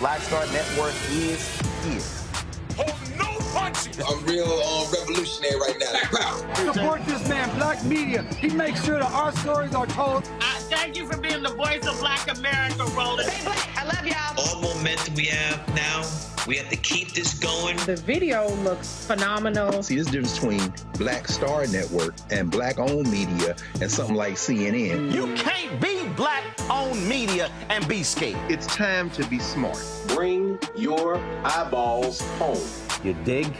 Black Star Network is here. Hold no punches. I'm real revolutionary right now. Support this man, Black Media. He makes sure that our stories are told. Thank you for being the voice of Black America, Roland. Stay black. I love y'all. All momentum we have now, we have to keep this going. The video looks phenomenal. See, there's a difference between Black Star Network and Black-owned media and something like CNN. You can't be Black-owned media and be scared. It's time to be smart. Bring your eyeballs home. You dig?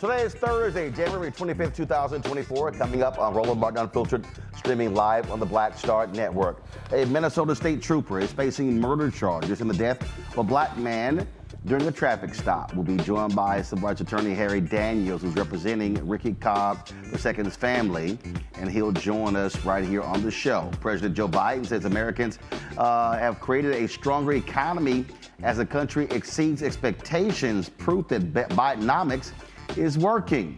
Today is Thursday, January 25th, 2024. Coming up on Roland Martin Unfiltered, streaming live on the Black Star Network. A Minnesota state trooper is facing murder charges in the death of a black man during a traffic stop. We'll be joined by civil rights attorney Harry Daniels, who's representing Ricky Cobb II's family, and he'll join us right here on the show. President Joe Biden says Americans have created a stronger economy as the country exceeds expectations, proof that Bidenomics is working.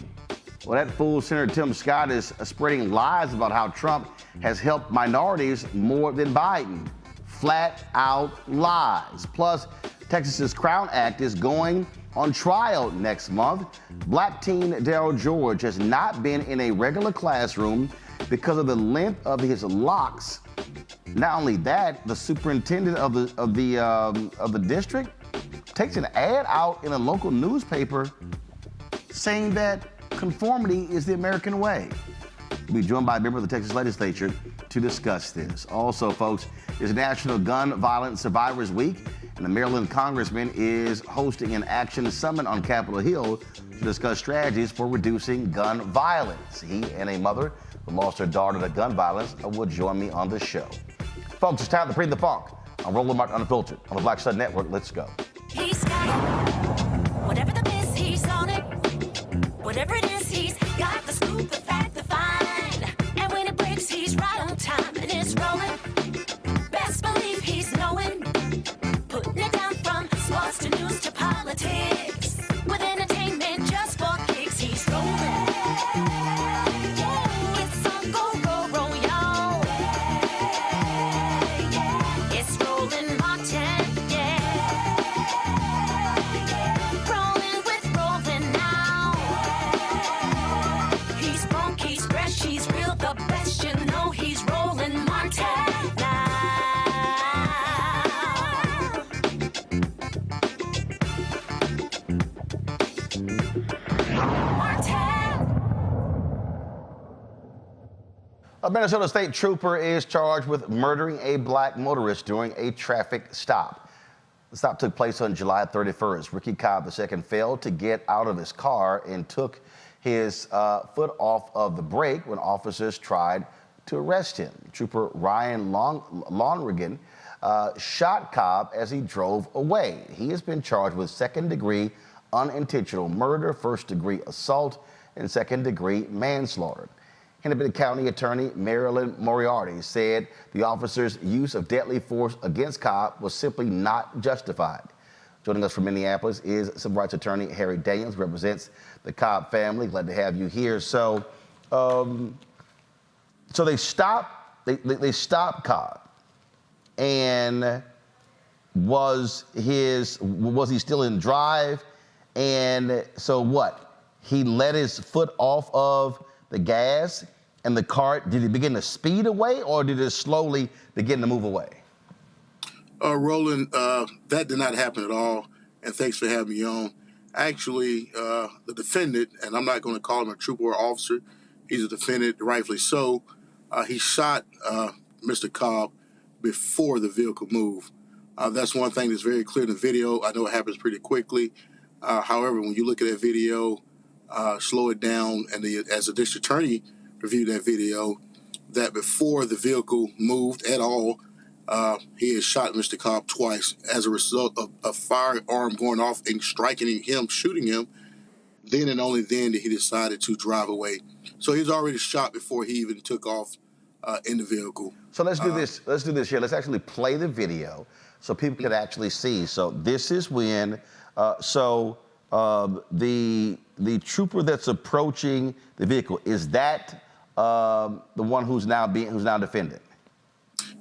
Well, that fool Senator Tim Scott is spreading lies about how Trump has helped minorities more than Biden. Flat out lies. Plus, Texas's Crown Act is going on trial next month. Black teen Darryl George has not been in a regular classroom because of the length of his locks. Not only that, the superintendent of the district takes an ad out in a local newspaper saying that conformity is the American way. We'll be joined by a member of the Texas legislature to discuss this. Also, folks, it's National Gun Violence Survivors Week, and the Maryland Congressman is hosting an action summit on Capitol Hill to discuss strategies for reducing gun violence. He and a mother who lost her daughter to gun violence will join me on the show. Folks, it's time to bring the funk on Roland Martin Unfiltered on the Black Star Network. Let's go. He's got it. Whatever the miss, he's on it. Whatever it is, he's got the scoop, the fact, the find. And when it breaks, he's right on time and it's rolling. Best believe he's knowing. Putting it down from sports to news to politics. With entertainment just for kicks, he's rolling. It's on go, roll, y'all. It's Roland Martin, Rolling with Roland now. He's funky, he's fresh, he's real, the best, you know he's Roland Martin now. A Minnesota state trooper is charged with murdering a black motorist during a traffic stop. The stop took place on July 31st. Ricky Cobb II failed to get out of his car and took his foot off of the brake when officers tried to arrest him. Trooper Ryan Londregan shot Cobb as he drove away. He has been charged with second-degree unintentional murder, first-degree assault, and second-degree manslaughter. Hennepin County Attorney Maryland Moriarty said the officer's use of deadly force against Cobb was simply not justified. Joining us from Minneapolis is civil rights attorney Harry Daniels, who represents the Cobb family. Glad to have you here. So they stopped Cobb, and was he still in drive? And so what? He let his foot off of the gas, and the car, did it begin to speed away, or did it slowly begin to move away? Roland, that did not happen at all, and thanks for having me on. Actually, the defendant, and I'm not going to call him a trooper or officer, he's a defendant, rightfully so. He shot Mr. Cobb before the vehicle moved. That's one thing that's very clear in the video. I know it happens pretty quickly. However, when you look at that video, slow it down, and as a district attorney reviewed that video, that before the vehicle moved at all, he had shot Mr. Cobb twice as a result of a firearm going off and striking him, shooting him. Then and only then did he decided to drive away. So he was already shot before he even took off in the vehicle. So let's do this. Let's do this here. Let's actually play the video so people can actually see. So this is when the trooper that's approaching the vehicle, is that the one who's now defendant?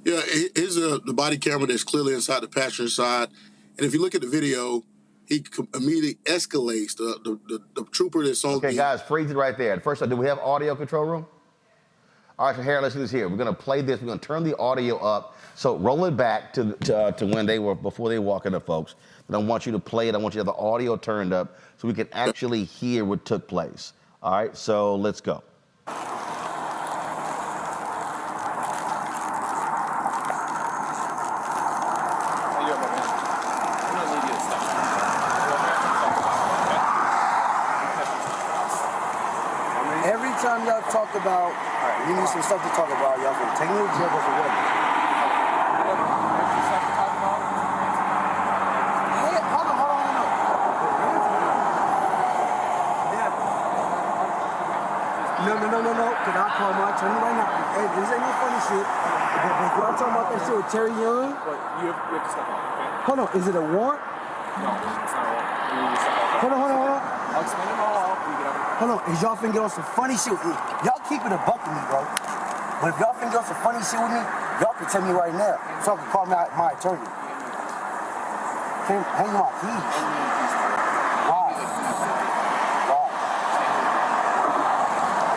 Yeah, here's the body camera that's clearly inside the passenger side, and if you look at the video, he immediately escalates. The trooper that's on. Okay, guys, freeze it right there. First, do we have audio, control room? All right, so Harry, let's do this here. We're gonna play this. We're gonna turn the audio up. So roll it back to when they were before they walk into folks. But I want you to play it. I want you to have the audio turned up so we can actually hear what took place. All right, so let's go. anytime y'all talk about, you need some stuff to talk about, y'all can take me to jail for what? No. Can I call my attorney right now? Hey, this ain't no funny shit. But y'all talking about that shit with Terry Young? But you have to step out, okay? Hold on, is it a warrant? No, it's not a warrant. You need to step out. Hold on. I'll explain it all out. You get out. Hold on, is y'all finna get on some funny shit with me? Y'all keep it a buck with me, bro. But if y'all finna get on some funny shit with me, y'all can tell me right now so I can call my attorney. Can hang my keys. Why?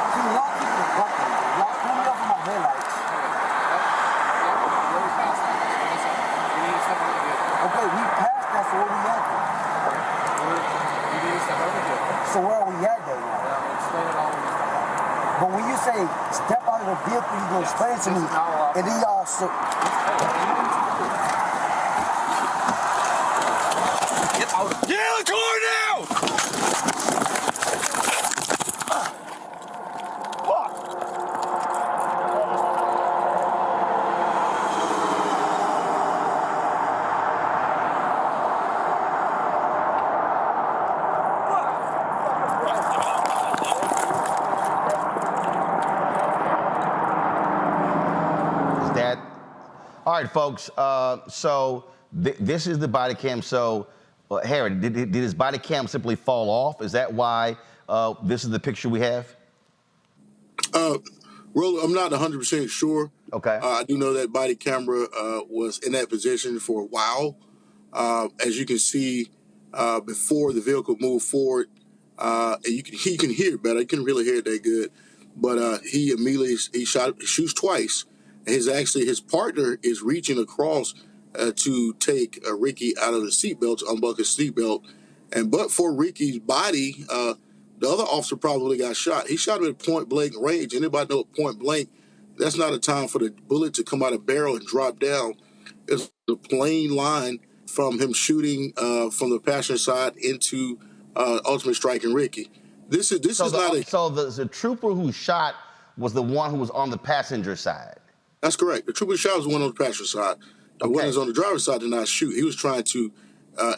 See, y'all keep it a buck with me. Y'all pull me off of my headlights. Okay, we passed that, so where we at then? So where are we at then now? But when you say step out of the vehicle, you're gonna explain it to me, and then y'all Get out of the car now! All right, folks. So this is the body cam. So, Harry, did his body cam simply fall off? Is that why this is the picture we have? Roland, I'm not 100% sure. Okay. I do know that body camera was in that position for a while. As you can see, before the vehicle moved forward, and he can hear it better. He couldn't really hear it that good, but he immediately shoots twice. His partner is reaching across to take Ricky out of the seatbelt, to unbuckle his seatbelt, but for Ricky's body, the other officer probably got shot. He shot him at point blank range. Anybody know point blank? That's not a time for the bullet to come out of barrel and drop down. It's a plain line from him shooting from the passenger side into ultimately striking Ricky. This is not a. So the trooper who shot was the one who was on the passenger side. That's correct. The trooper shot was the one on the passenger side. The one who's on the driver's side did not shoot. He was trying to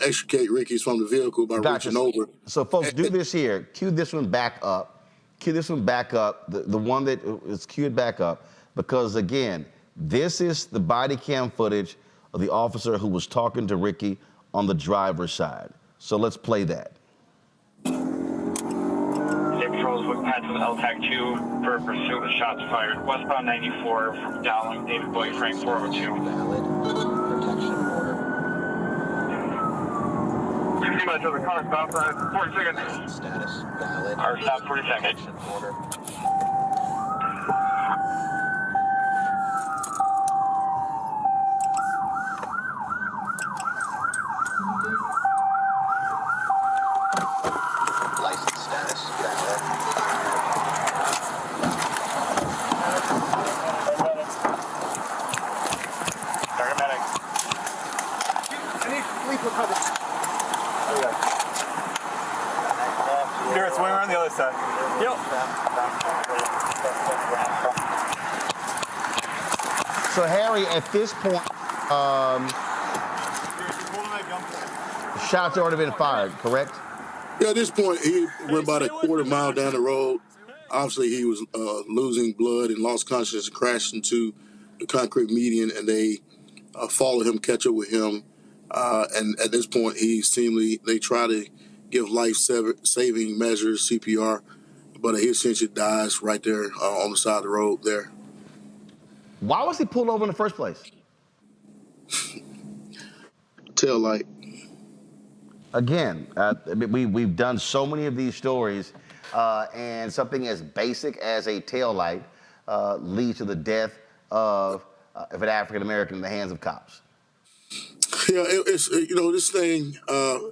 extricate Ricky from the vehicle by reaching over. So, folks, do this here. Cue this one back up. Cue this one back up, the one that is cued back up, because, again, this is the body cam footage of the officer who was talking to Ricky on the driver's side. So let's play that. Patrols with Pat to the LTAC 2 for pursuit with shots fired. Westbound 94 from Dowling, David Boy, Frank 402. Valid protection order. 60 minutes of the car, stop 40 seconds. Status valid. Car stop 40 seconds. Order. License status valid. Paramedic. Any leap recovery. Here, swing around the other side. Yep. So, Harry, at this point, shots already been fired, correct? Yeah, at this point, he went about a quarter mile down the road. Obviously, he was losing blood and lost consciousness and crashed into the concrete median, and they followed him, catch up with him. And at this point, they try to give life-saving measures, CPR, but he essentially dies right there on the side of the road there. Why was he pulled over in the first place? Tail light. Again, we've done so many of these stories, and something as basic as a tail light leads to the death of an African American in the hands of cops. Yeah, it's this thing.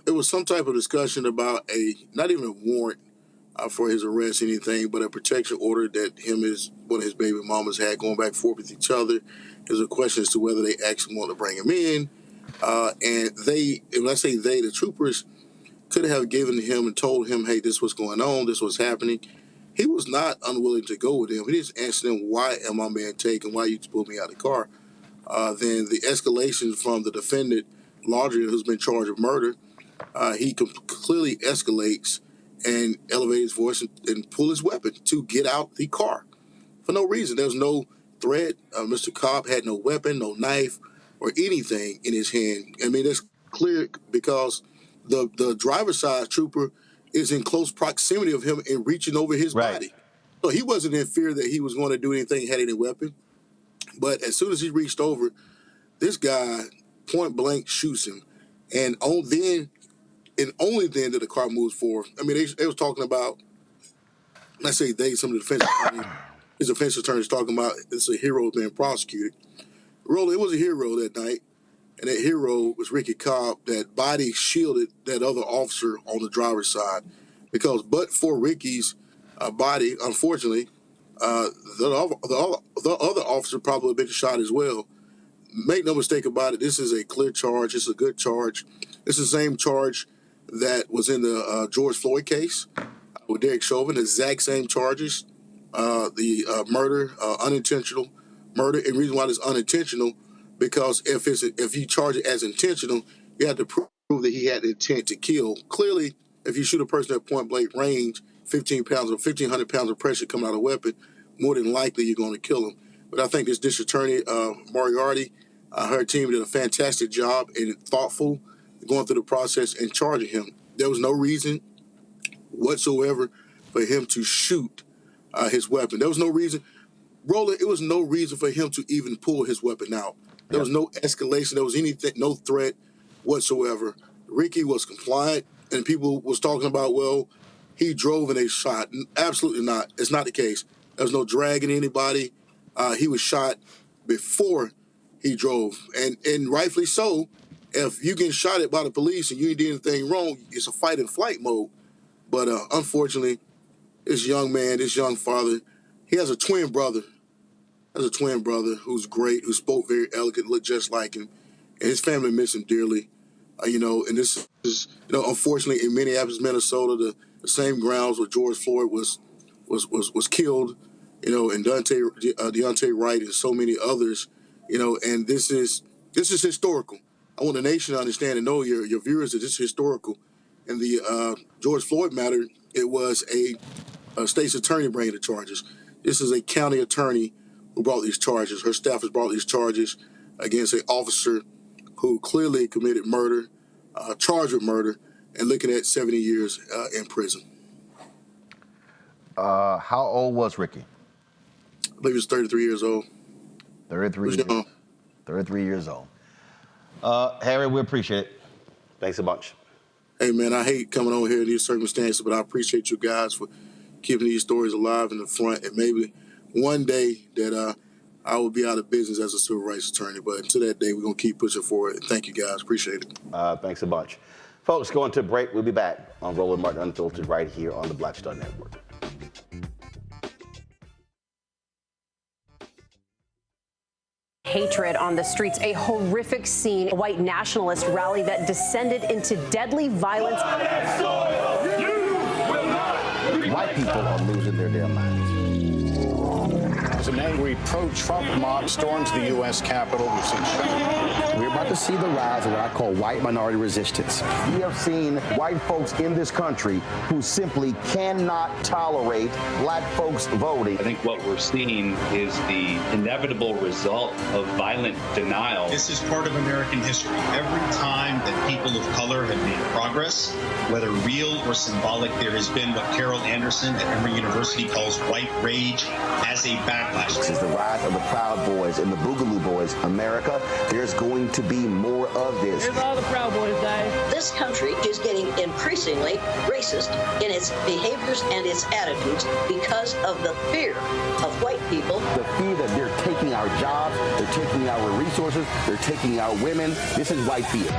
It was some type of discussion about not even a warrant for his arrest, anything, but a protection order that one of his baby mamas had going back and forth with each other. There's a question as to whether they actually want to bring him in, and when I say the troopers could have given him and told him, hey, this was going on, this was happening. he was not unwilling to go with him. He just asked him, why am my man taken? Why you pulled me out of the car? Then the escalation from the defendant, Londregan, who's been charged with murder, he clearly escalates and elevates his voice and pull his weapon to get out the car for no reason. There was no threat. Mr. Cobb had no weapon, no knife, or anything in his hand. I mean, that's clear because the driver's side trooper is in close proximity of him and reaching over his body. So he wasn't in fear that he was going to do anything, had any weapon. But as soon as he reached over, this guy point blank shoots him. And only then did the car move forward. I mean, they was talking about, let's say some of the defense attorneys, his defense attorneys talking about it's a hero being prosecuted. Roland, it was a hero that night. And that hero was Ricky Cobb, that body shielded that other officer on the driver's side. Because but for Ricky's body, unfortunately, the other officer probably been shot as well. Make no mistake about it, this is a clear charge. It's a good charge. It's the same charge that was in the George Floyd case with Derek Chauvin, the exact same charges. The murder, unintentional murder. And the reason why it's unintentional, because if you charge it as intentional, you have to prove that he had the intent to kill. Clearly, if you shoot a person at point blank range, 15 pounds or 1,500 pounds of pressure coming out of a weapon, more than likely you're going to kill him. But I think this district attorney, Moriarty, her team did a fantastic job and thoughtful going through the process and charging him. There was no reason whatsoever for him to shoot his weapon. There was no reason. Roland, it was no reason for him to even pull his weapon out. There was no escalation. There was anything, no threat whatsoever. Ricky was compliant, and people was talking about, well, he drove and they shot. Absolutely not. It's not the case. There was no dragging anybody. He was shot before he drove, and rightfully so. If you get shot at by the police and you did anything wrong, it's a fight and flight mode. But unfortunately, this young man, this young father, he has a twin brother. Who's great, who spoke very elegant, looked just like him, and his family miss him dearly. And this is, unfortunately, in Minneapolis, Minnesota, the same grounds where George Floyd was killed, and Deontay Wright and so many others, and this is historical. I want the nation to understand and know your viewers that this is historical. In the George Floyd matter, it was a state's attorney bringing the charges. This is a county attorney who brought these charges. Her staff has brought these charges against an officer who clearly committed murder, charged with murder, and looking at 70 years in prison. How old was Ricky? I believe he was 33 years old. 33 years old. Harry, we appreciate it. Thanks a bunch. Hey, man, I hate coming over here in these circumstances, but I appreciate you guys for keeping these stories alive in the front. And maybe one day that I will be out of business as a civil rights attorney. But until that day, we're going to keep pushing forward. And thank you, guys. Appreciate it. Thanks a bunch. Folks, going to break. We'll be back on Roland Martin Unfiltered right here on the Black Star Network. Hatred on the streets, a horrific scene, a white nationalist rally that descended into deadly violence. White people are losing their damn minds. As an angry pro-Trump mob storms the U.S. Capitol, we've seen We're about to see the rise of what I call white minority resistance. We have seen white folks in this country who simply cannot tolerate black folks voting. I think what we're seeing is the inevitable result of violent denial. This is part of American history. Every time that people of color have made progress, whether real or symbolic, there has been what Carol Anderson at Emory University calls white rage as a backlash. This is the rise of the Proud Boys and the Boogaloo Boys. America, there's going to be more of this. Here's all the Proud Boys, Dave. This country is getting increasingly racist in its behaviors and its attitudes because of the fear of white people. The fear that they're taking our jobs, they're taking our resources, they're taking our women. This is white fear.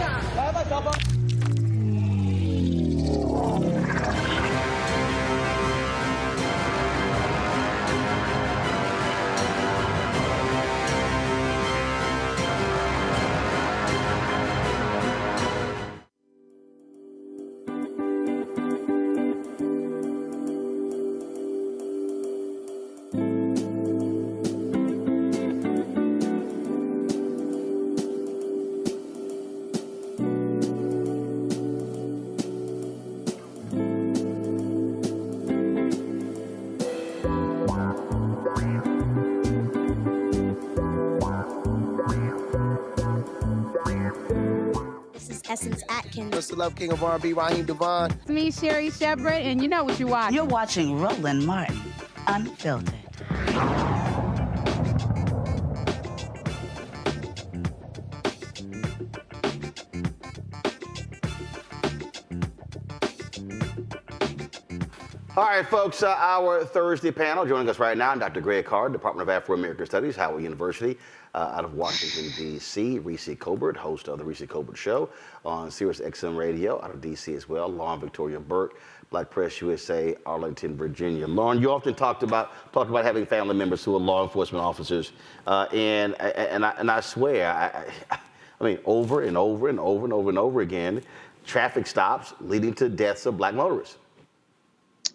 Essence Atkins. Mr. Love King of R&B, Raheem Devon. It's me, Sherry Shepard, and you know what you're watching. You're watching Roland Martin, Unfiltered. All right, folks, our Thursday panel. Joining us right now, Dr. Greg Carr, Department of Afro-American Studies, Howard University, out of Washington, D.C. Ricky Cobb, host of the Ricky Cobb Show on Sirius XM Radio, out of D.C. as well. Lauren Victoria Burke, Black Press USA, Arlington, Virginia. Lauren, you often talk about having family members who are law enforcement officers, and I swear, I mean, over and over and over and over and over again, traffic stops leading to deaths of Black motorists.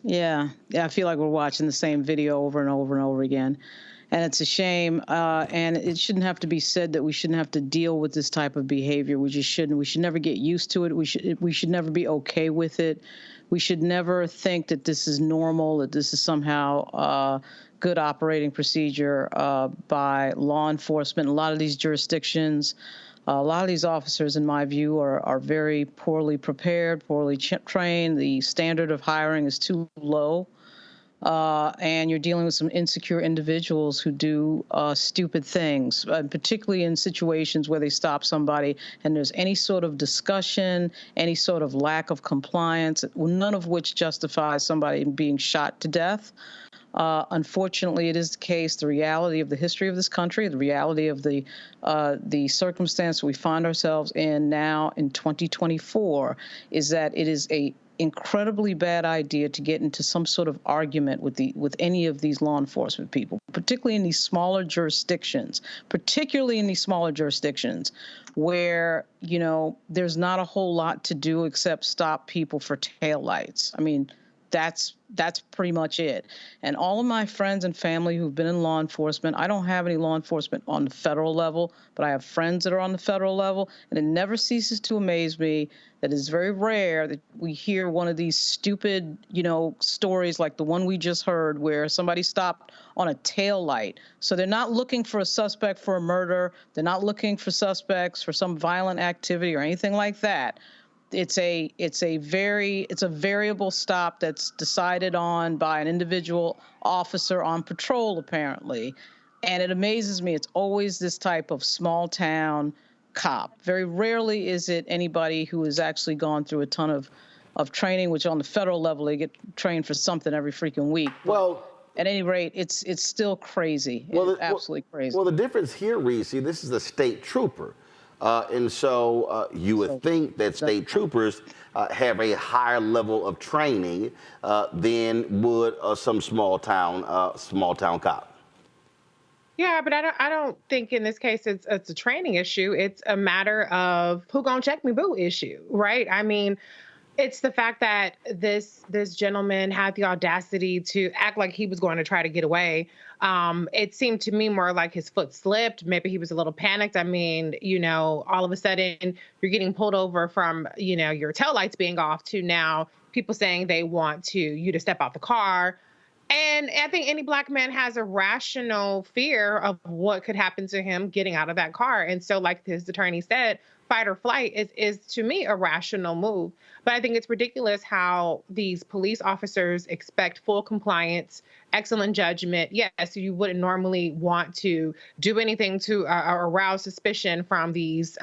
Yeah, I feel like we're watching the same video over and over and over again. And it's a shame, and it shouldn't have to be said that we shouldn't have to deal with this type of behavior. We just shouldn't. We should never get used to it. We should never be okay with it. We should never think that this is normal, that this is somehow good operating procedure by law enforcement. A lot of these jurisdictions, a lot of these officers, in my view, are very poorly prepared, poorly trained. The standard of hiring is too low. And you're dealing with some insecure individuals who do stupid things, particularly in situations where they stop somebody and there's any sort of discussion, any sort of lack of compliance, none of which justifies somebody being shot to death. Unfortunately, it is the case, the reality of the history of this country, the reality of the circumstance we find ourselves in now in 2024 is that it is a incredibly bad idea to get into some sort of argument with any of these law enforcement people, particularly in these smaller jurisdictions, where, you know, there's not a whole lot to do except stop people for taillights. I mean, that's pretty much it. And all of my friends and family who've been in law enforcement, I don't have any law enforcement on the federal level, but I have friends that are on the federal level, and it never ceases to amaze me that it's very rare that we hear one of these stupid, you know, stories like the one we just heard where somebody stopped on a tail light. So they're not looking for a suspect for a murder. They're not looking for suspects for some violent activity or anything like that. It's a variable stop that's decided on by an individual officer on patrol, apparently. And it amazes me. It's always this type of small town cop. Very rarely is it anybody who has actually gone through a ton of training, which on the federal level, they get trained for something every freaking week. Well, at any rate, it's still crazy. It's absolutely crazy. Well, the difference here, Reese, this is a state trooper. And so you would think that state troopers have a higher level of training than would some small town cop. Yeah, but I don't think in this case it's a training issue. It's a matter of who gonna check me boo issue, right? I mean, it's the fact that this gentleman had the audacity to act like he was going to try to get away. It seemed to me more like his foot slipped. Maybe he was a little panicked. I mean, you know, all of a sudden you're getting pulled over from, you know, your taillights being off to now people saying they want you to step out the car. And I think any Black man has a rational fear of what could happen to him getting out of that car. And so, like his attorney said, fight or flight is to me a rational move. But I think it's ridiculous how these police officers expect full compliance, excellent judgment. Yes, you wouldn't normally want to do anything to arouse suspicion from these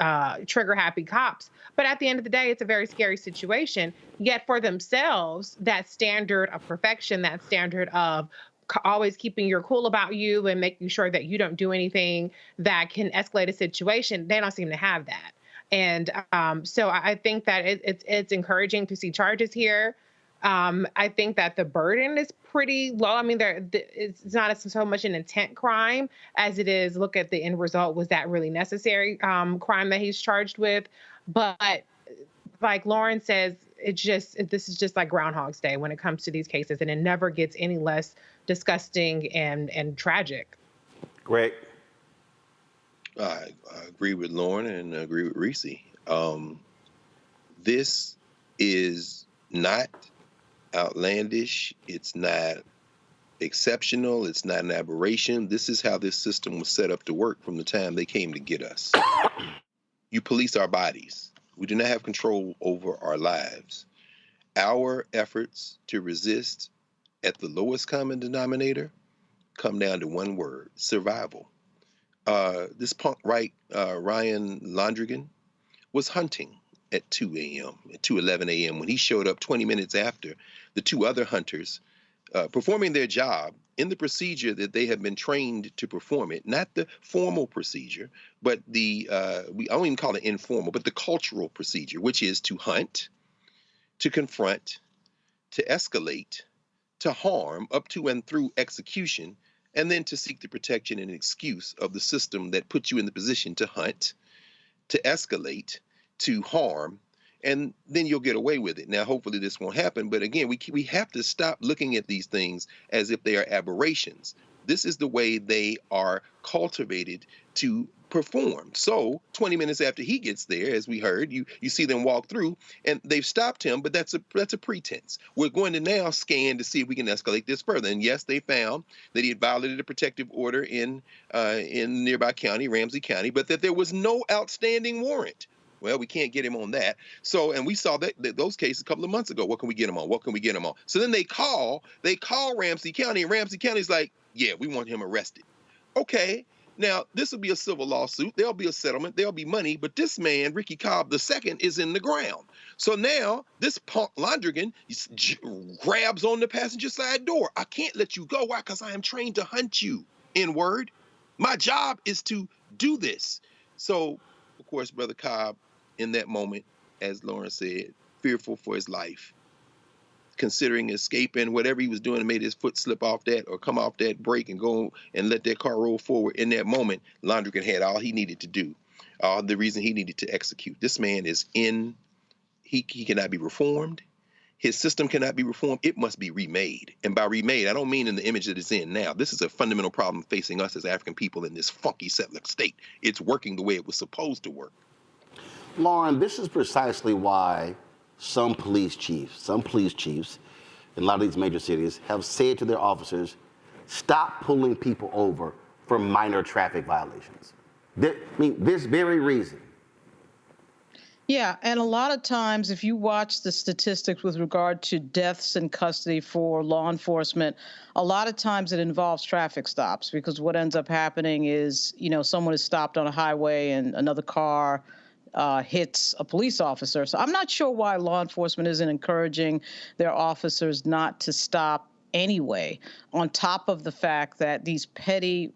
trigger-happy cops. But at the end of the day, it's a very scary situation. Yet for themselves, that standard of perfection, that standard of always keeping your cool about you and making sure that you don't do anything that can escalate a situation, they don't seem to have that. And so I think that it's encouraging to see charges here. I think that the burden is pretty low. I mean, it's not so much an intent crime as it is, look at the end result. Was that really necessary crime that he's charged with? But like Lauren says, this is just like Groundhog's Day when it comes to these cases, and it never gets any less disgusting and tragic. Great. I agree with Lauren and I agree with Reese. This is not outlandish. It's not exceptional. It's not an aberration. This is how this system was set up to work from the time they came to get us. You police our bodies. We do not have control over our lives. Our efforts to resist at the lowest common denominator come down to one word: survival. This punk Ryan Londregan was hunting at 2 a.m., at 2:11 a.m. when he showed up 20 minutes after the two other hunters performing their job in the procedure that they have been trained to perform it, not the formal procedure, but I don't even call it informal, but the cultural procedure, which is to hunt, to confront, to escalate, to harm up to and through execution, and then to seek the protection and excuse of the system that put you in the position to hunt, to escalate, to harm, and then you'll get away with it. Now, hopefully this won't happen, but again, we have to stop looking at these things as if they are aberrations. This is the way they are cultivated to perform. So 20 minutes after he gets there, as we heard, you see them walk through and they've stopped him, but that's a pretense. We're going to now scan to see if we can escalate this further. And yes, they found that he had violated a protective order in nearby county, Ramsey County, but that there was no outstanding warrant. Well, we can't get him on that. So, and we saw that those cases a couple of months ago. What can we get him on? What can we get him on? So then they call Ramsey County, and Ramsey County's like, yeah, we want him arrested. Okay. Now, this will be a civil lawsuit. There'll be a settlement. There'll be money. But this man, Ricky Cobb II, is in the ground. So now this punk Londregan grabs on the passenger side door. I can't let you go. Why? Because I am trained to hunt you, N-word. My job is to do this. So, of course, Brother Cobb, in that moment, as Lauren said, fearful for his life, considering escaping, whatever he was doing, made his foot slip off that or come off that brake and go and let that car roll forward. In that moment, Londregan had all he needed to do, the reason he needed to execute. This man is he cannot be reformed. His system cannot be reformed. It must be remade. And by remade, I don't mean in the image that it's in now. This is a fundamental problem facing us as African people in this funky settler state. It's working the way it was supposed to work. Lauren, this is precisely why some police chiefs in a lot of these major cities have said to their officers, stop pulling people over for minor traffic violations. This very reason. Yeah, and a lot of times, if you watch the statistics with regard to deaths in custody for law enforcement, a lot of times it involves traffic stops, because what ends up happening is, someone is stopped on a highway and another car hits a police officer. So I'm not sure why law enforcement isn't encouraging their officers not to stop anyway, on top of the fact that these petty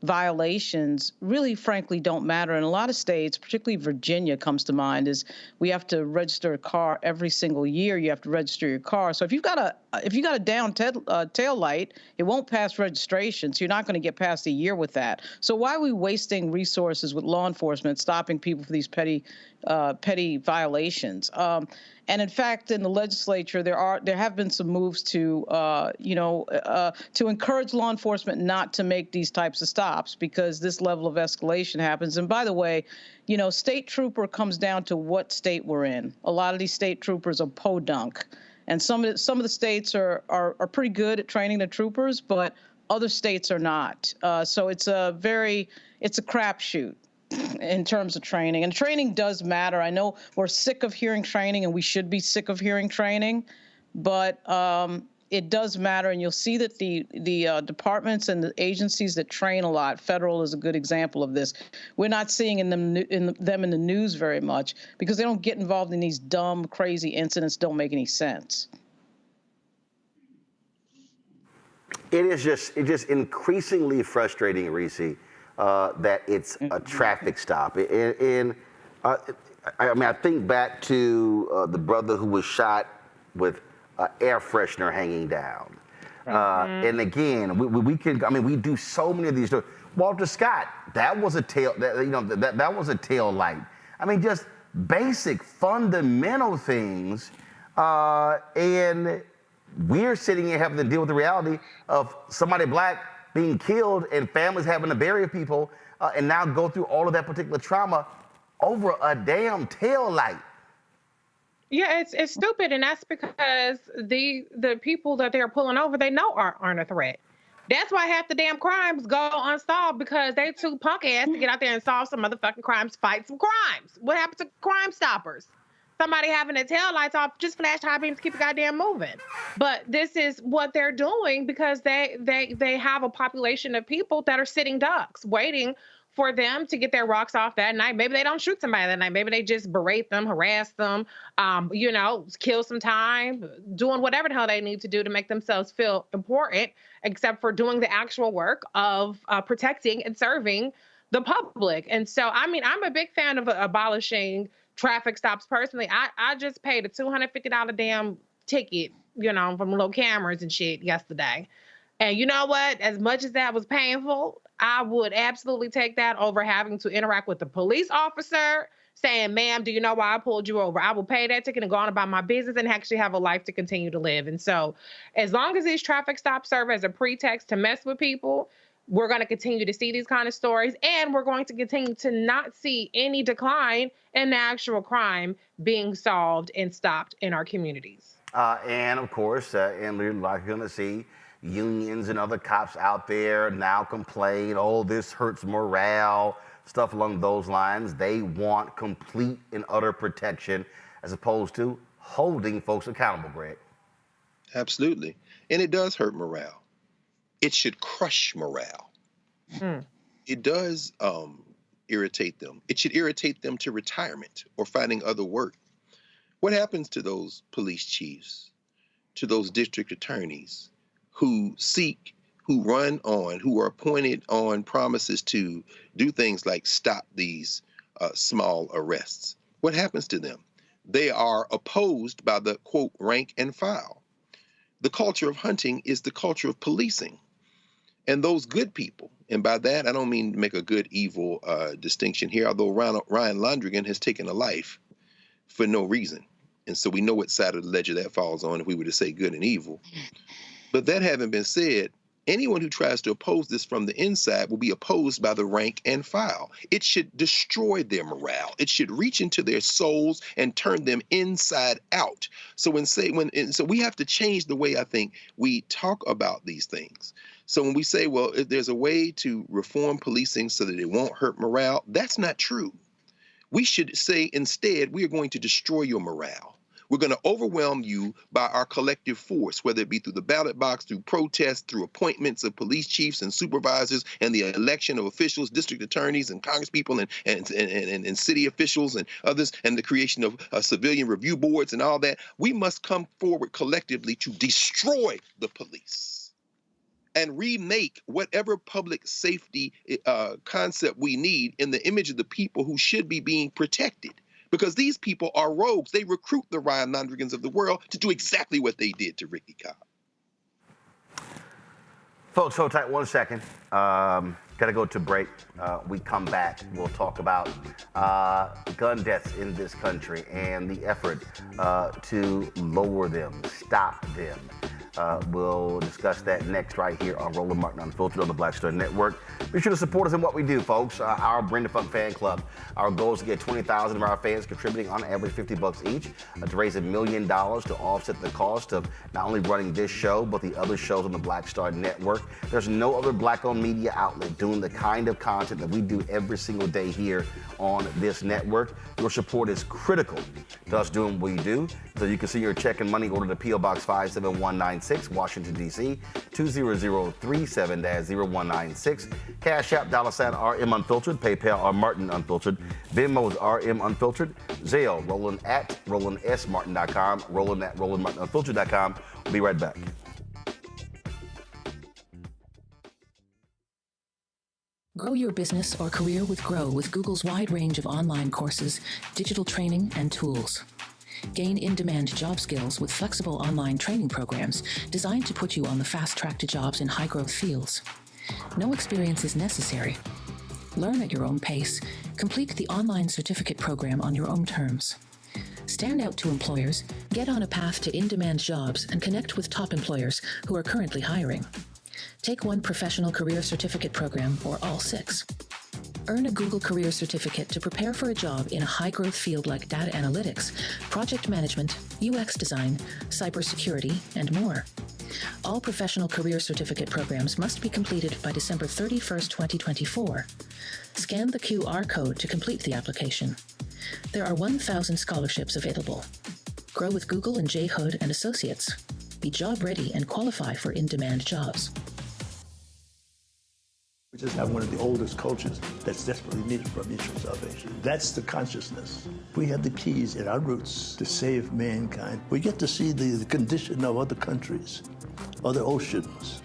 violations really, frankly, don't matter. In a lot of states, particularly Virginia comes to mind, is we have to register a car every single year. You have to register your car. So if you've got a down tail light, it won't pass registration. So you're not going to get past a year with that. So why are we wasting resources with law enforcement stopping people for these petty violations? And in fact, in the legislature, there have been some moves to encourage law enforcement not to make these types of stops, because this level of escalation happens. And by the way, state trooper comes down to what state we're in. A lot of these state troopers are podunk, and some of the states are pretty good at training the troopers, but other states are not. So it's a crapshoot in terms of training. And training does matter. I know we're sick of hearing training, and we should be sick of hearing training, but it does matter. And you'll see that the departments and the agencies that train a lot, federal is a good example of this, we're not seeing them in the news very much, because they don't get involved in these dumb, crazy incidents that don't make any sense. It's just increasingly frustrating, Reese, that it's a traffic stop. I think back to the brother who was shot with air freshener hanging down. And again, we do so many of these stories. Walter Scott, that was a tail light. I mean, just basic fundamental things, and we're sitting here having to deal with the reality of somebody black being killed and families having to bury people, and now go through all of that particular trauma over a damn tail light. Yeah, it's stupid, and that's because the people that they're pulling over, they know aren't a threat. That's why half the damn crimes go unsolved, because they too punk ass to get out there and solve some motherfucking crimes, fight some crimes. What happened to Crime Stoppers? Somebody having their tail lights off, just flash high beams, keep the goddamn moving. But this is what they're doing because they have a population of people that are sitting ducks, waiting for them to get their rocks off that night. Maybe they don't shoot somebody that night. Maybe they just berate them, harass them, kill some time, doing whatever the hell they need to do to make themselves feel important, except for doing the actual work of protecting and serving the public. And so, I mean, I'm a big fan of abolishing traffic stops personally. I just paid a $250 damn ticket, from little cameras and shit yesterday. And you know what? As much as that was painful, I would absolutely take that over having to interact with the police officer saying, ma'am, do you know why I pulled you over? I will pay that ticket and go on about my business and actually have a life to continue to live. And so as long as these traffic stops serve as a pretext to mess with people, we're going to continue to see these kind of stories, and we're going to continue to not see any decline in the actual crime being solved and stopped in our communities. And of course, and we're likely going to see unions and other cops out there now complain, oh, this hurts morale, stuff along those lines. They want complete and utter protection as opposed to holding folks accountable, Greg. Absolutely. And it does hurt morale. It should crush morale. It does irritate them. It should irritate them to retirement or finding other work. What happens to those police chiefs, to those district attorneys who are appointed on promises to do things like stop these small arrests? What happens to them? They are opposed by the, quote, rank and file. The culture of hunting is the culture of policing. And those good people, and by that I don't mean make a good-evil distinction here, although Ryan Londregan has taken a life for no reason. And so we know what side of the ledger that falls on if we were to say good and evil. But that having been said, anyone who tries to oppose this from the inside will be opposed by the rank and file. It should destroy their morale. It should reach into their souls and turn them inside out. So we have to change the way I think we talk about these things. So when we say, well, if there's a way to reform policing so that it won't hurt morale, that's not true. We should say instead, we are going to destroy your morale. We're going to overwhelm you by our collective force, whether it be through the ballot box, through protests, through appointments of police chiefs and supervisors, and the election of officials, district attorneys, and congresspeople, and city officials and others, and the creation of civilian review boards and all that. We must come forward collectively to destroy the police and remake whatever public safety concept we need in the image of the people who should be being protected. Because these people are rogues. They recruit the Ryan Londregans of the world to do exactly what they did to Ricky Cobb. Folks, hold tight 1 second. Got to go to break. We come back. We'll talk about gun deaths in this country and the effort to lower them, stop them. We'll discuss that next right here on Roland Martin Unfiltered on the Black Star Network. Be sure to support us in what we do, folks. Our Bring the Funk fan club. Our goal is to get 20,000 of our fans contributing on average $50 each to raise $1 million to offset the cost of not only running this show, but the other shows on the Black Star Network. There's no other black-owned media outlet doing the kind of content that we do every single day here on this network. Your support is critical to us doing what we do. So you can see your check and money order to P.O. Box 57196, Washington, D.C., 20037-0196. Cash App, $RM Unfiltered. PayPal, R Martin Unfiltered. Venmo is RM Unfiltered. Zelle, Roland at RolandSMartin.com. Roland at RolandMartinUnfiltered.com. We'll be right back. Grow your business or career with Grow with Google's wide range of online courses, digital training, and tools. Gain in-demand job skills with flexible online training programs designed to put you on the fast track to jobs in high-growth fields. No experience is necessary. Learn at your own pace. Complete the online certificate program on your own terms. Stand out to employers, get on a path to in-demand jobs, and connect with top employers who are currently hiring. Take one professional career certificate program or all 6. Earn a Google Career Certificate to prepare for a job in a high-growth field like data analytics, project management, UX design, cybersecurity, and more. All professional career certificate programs must be completed by December 31st, 2024. Scan the QR code to complete the application. There are 1,000 scholarships available. Grow with Google and J. Hood and Associates. Be job ready and qualify for in-demand jobs. We just have one of the oldest cultures that's desperately needed for mutual salvation. That's the consciousness. We have the keys in our roots to save mankind. We get to see the condition of other countries, other oceans,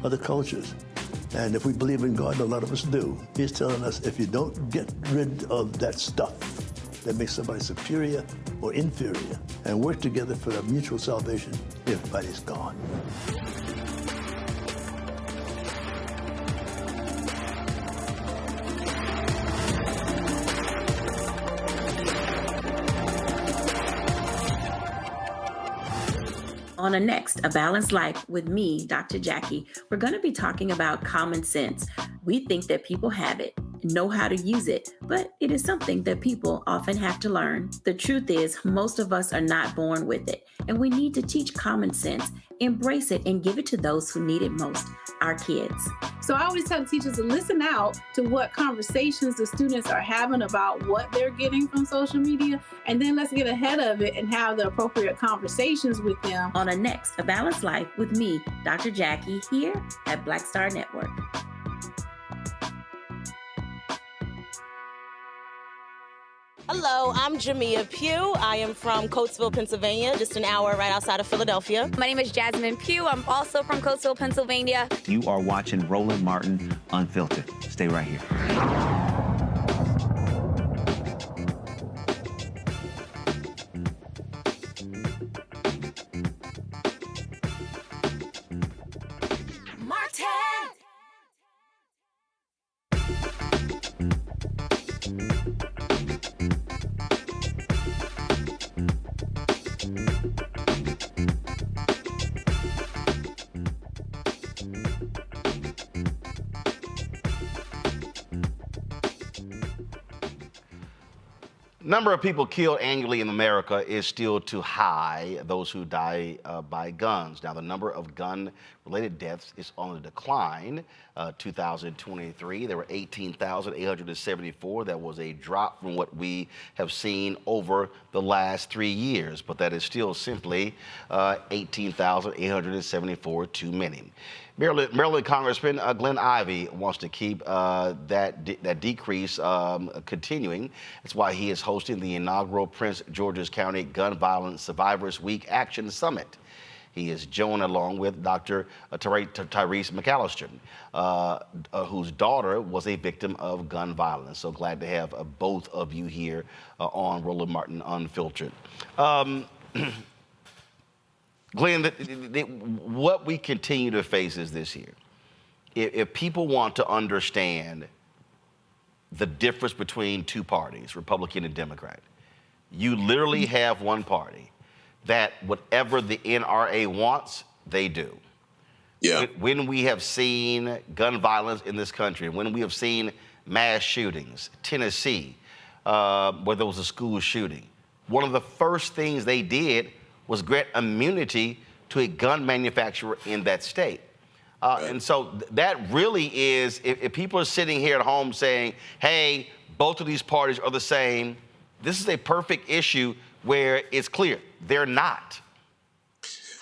other cultures. And if we believe in God, a lot of us do, He's telling us if you don't get rid of that stuff that makes somebody superior or inferior and work together for the mutual salvation, everybody's gone. On a next, A Balanced Life with me, Dr. Jackie, we're going to be talking about common sense. We think that people have it, know how to use it, but it is something that people often have to learn. The truth is, most of us are not born with it, and we need to teach common sense, embrace it, and give it to those who need it most, our kids. So I always tell the teachers to listen out to what conversations the students are having about what they're getting from social media, and then let's get ahead of it and have the appropriate conversations with them. On a next, A Balanced Life with me, Dr. Jackie, here at Black Star Network. Hello, I'm Jamia Pugh. I am from Coatesville, Pennsylvania, just an hour right outside of Philadelphia. My name is Jasmine Pugh. I'm also from Coatesville, Pennsylvania. You are watching Roland Martin Unfiltered. Stay right here. Number of people killed annually in America is still too high, those who die by guns. Now, the number of gun-related deaths is on the decline. 2023, there were 18,874. That was a drop from what we have seen over the last 3 years, but that is still simply 18,874 too many. Maryland Congressman Glenn Ivey wants to keep that decrease continuing. That's why he is hosting the inaugural Prince George's County Gun Violence Survivors Week Action Summit. He is joined along with Dr. Tyrese McAllister, whose daughter was a victim of gun violence. So glad to have both of you here on Roland Martin Unfiltered. Glenn, what we continue to face is this here. If people want to understand the difference between two parties, Republican and Democrat, you literally have one party that whatever the NRA wants, they do. Yeah. When we have seen gun violence in this country, when we have seen mass shootings, Tennessee, where there was a school shooting, one of the first things they did was grant immunity to a gun manufacturer in that state. And so that really is, if people are sitting here at home saying, hey, both of these parties are the same, this is a perfect issue where it's clear they're not.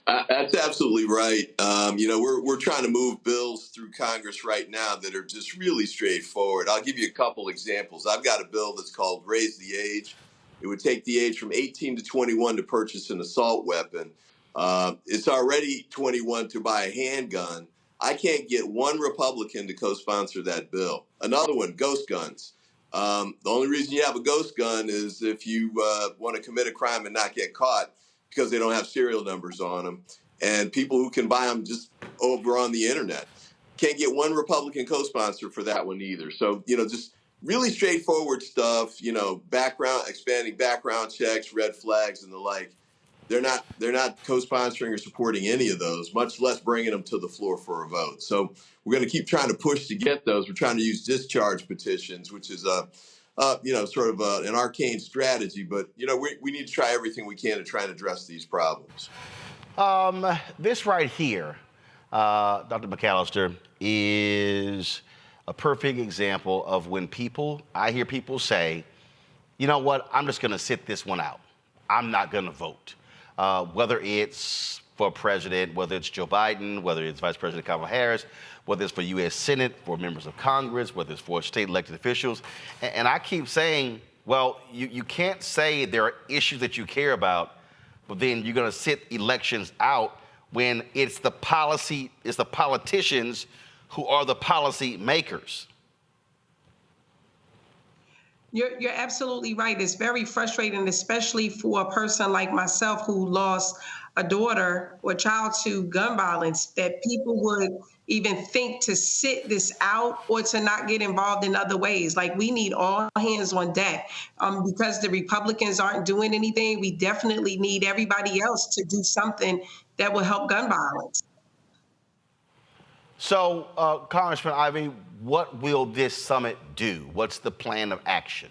That's absolutely right. We're trying to move bills through Congress right now that are just really straightforward. I'll give you a couple examples. I've got a bill that's called Raise the Age. It would take the age from 18 to 21 to purchase an assault weapon. It's already 21 to buy a handgun. I can't get one Republican to co-sponsor that bill. Another one, ghost guns. The only reason you have a ghost gun is if you want to commit a crime and not get caught because they don't have serial numbers on them. And people who can buy them just over on the internet. Can't get one Republican co-sponsor for that one either. So, just really straightforward stuff, expanding background checks, red flags, and the like. They're not co-sponsoring or supporting any of those, much less bringing them to the floor for a vote. So we're going to keep trying to push to get those. We're trying to use discharge petitions, which is an arcane strategy. But we need to try everything we can to try and address these problems. This right here, Dr. McAllister, is a perfect example of when I hear people say, you know what, I'm just going to sit this one out. I'm not going to vote. Whether it's for president, whether it's Joe Biden, whether it's Vice President Kamala Harris, whether it's for U.S. Senate, for members of Congress, whether it's for state elected officials. And I keep saying, well, you can't say there are issues that you care about, but then you're going to sit elections out when it's the politicians who are the policy makers. You're absolutely right. It's very frustrating, especially for a person like myself who lost a daughter or child to gun violence, that people would even think to sit this out or to not get involved in other ways. Like, we need all hands on deck. Because the Republicans aren't doing anything, we definitely need everybody else to do something that will help gun violence. So, Congressman Ivey, what will this summit do? What's the plan of action?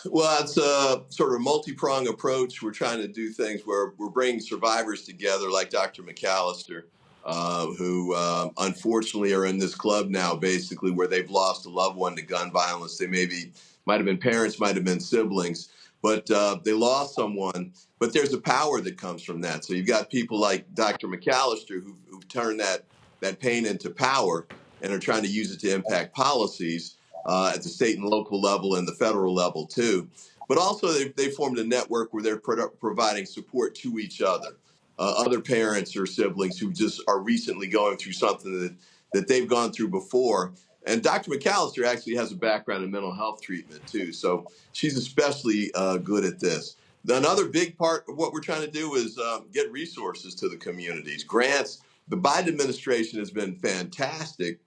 Well, it's a sort of multi-pronged approach. We're trying to do things where we're bringing survivors together, like Dr. McAllister, who unfortunately are in this club now, basically, where they've lost a loved one to gun violence. They might have been parents, might have been siblings, but they lost someone. But there's a power that comes from that. So you've got people like Dr. McAllister who've turned that pain into power and are trying to use it to impact policies at the state and local level and the federal level too. But also they formed a network where they're providing support to each other, other parents or siblings who just are recently going through something that they've gone through before. And Dr. McAllister actually has a background in mental health treatment too, so she's especially good at this. Another big part of what we're trying to do is get resources to the communities, grants. The Biden administration has been fantastic,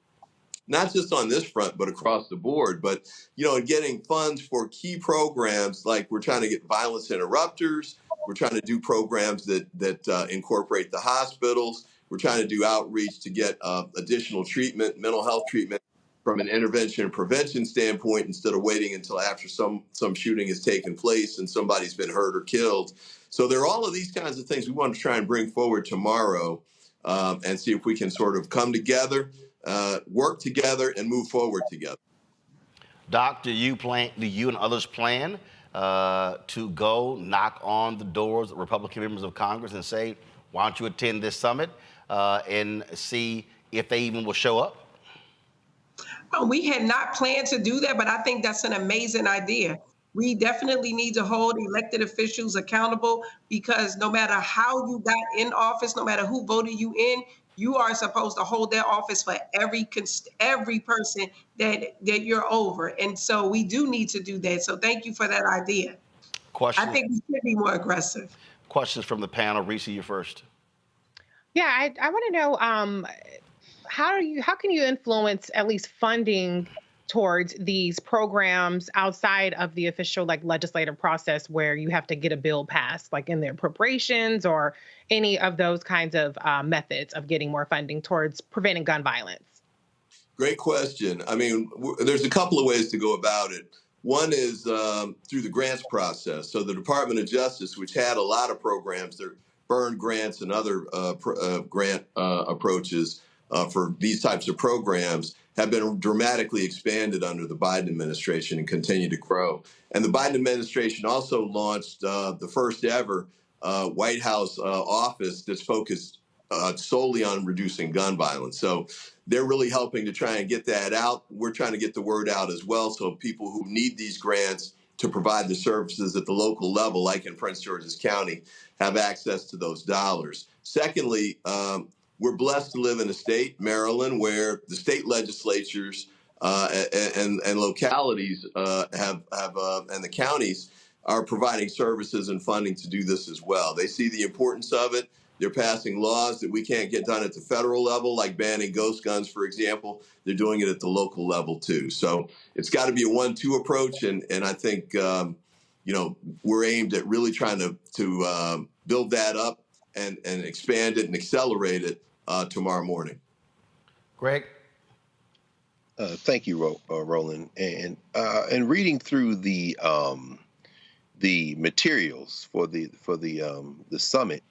not just on this front, but across the board. But, in getting funds for key programs, like we're trying to get violence interrupters. We're trying to do programs that incorporate the hospitals. We're trying to do outreach to get additional treatment, mental health treatment, from an intervention and prevention standpoint, instead of waiting until after some shooting has taken place and somebody's been hurt or killed. So there are all of these kinds of things we want to try and bring forward tomorrow. And see if we can sort of come together, work together, and move forward together. Doc, do you and others plan to go knock on the doors of Republican members of Congress and say, why don't you attend this summit and see if they even will show up? We had not planned to do that, but I think that's an amazing idea. We definitely need to hold elected officials accountable, because no matter how you got in office, no matter who voted you in, you are supposed to hold their office for every person that you're over. And so we do need to do that. So thank you for that idea. I think we should be more aggressive. Questions from the panel. Reese, you first. Yeah, I want to know how can you influence at least funding towards these programs outside of the official legislative process, where you have to get a bill passed, like in the appropriations or any of those kinds of methods of getting more funding towards preventing gun violence? Great question. I mean, there's a couple of ways to go about it. One is through the grants process. So the Department of Justice, which had a lot of programs, their burn grants and other grant approaches for these types of programs, have been dramatically expanded under the Biden administration and continue to grow. And the Biden administration also launched the first ever White House office that's focused solely on reducing gun violence. So they're really helping to try and get that out. We're trying to get the word out as well, so people who need these grants to provide the services at the local level, like in Prince George's County, have access to those dollars. Secondly, we're blessed to live in a state, Maryland, where the state legislatures and localities and the counties are providing services and funding to do this as well. They see the importance of it. They're passing laws that we can't get done at the federal level, like banning ghost guns, for example. They're doing it at the local level too. So it's got to be a 1-2 approach, and I think we're aimed at really trying to build that up and expand it and accelerate it tomorrow morning. Greg? Thank you, Roland. And reading through the materials for the summit,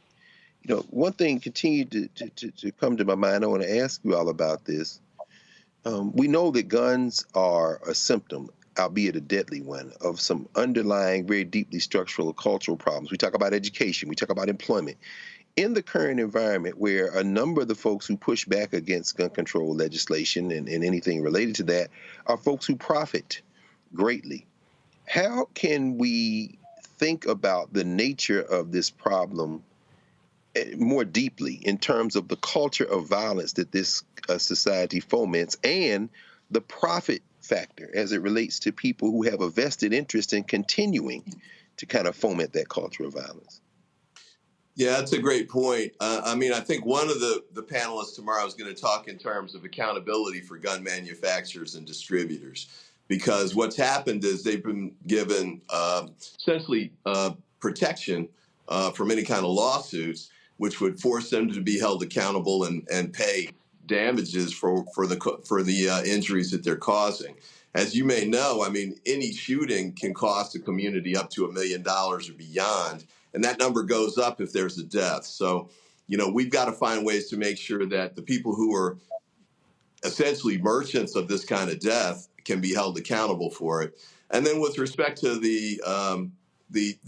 one thing continued to come to my mind. I want to ask you all about this. We know that guns are a symptom, albeit a deadly one, of some underlying, very deeply structural cultural problems. We talk about education. We talk about employment. In the current environment where a number of the folks who push back against gun control legislation and anything related to that are folks who profit greatly, how can we think about the nature of this problem more deeply in terms of the culture of violence that this society foments and the profit factor as it relates to people who have a vested interest in continuing to kind of foment that culture of violence? Yeah, that's a great point. I mean, I think one of the panelists tomorrow is going to talk in terms of accountability for gun manufacturers and distributors, because what's happened is they've been given essentially protection from any kind of lawsuits, which would force them to be held accountable and pay damages for the injuries that they're causing. As you may know, I mean, any shooting can cost a community up to $1 million or beyond, and that number goes up if there's a death. So, we've got to find ways to make sure that the people who are essentially merchants of this kind of death can be held accountable for it. And then with respect to the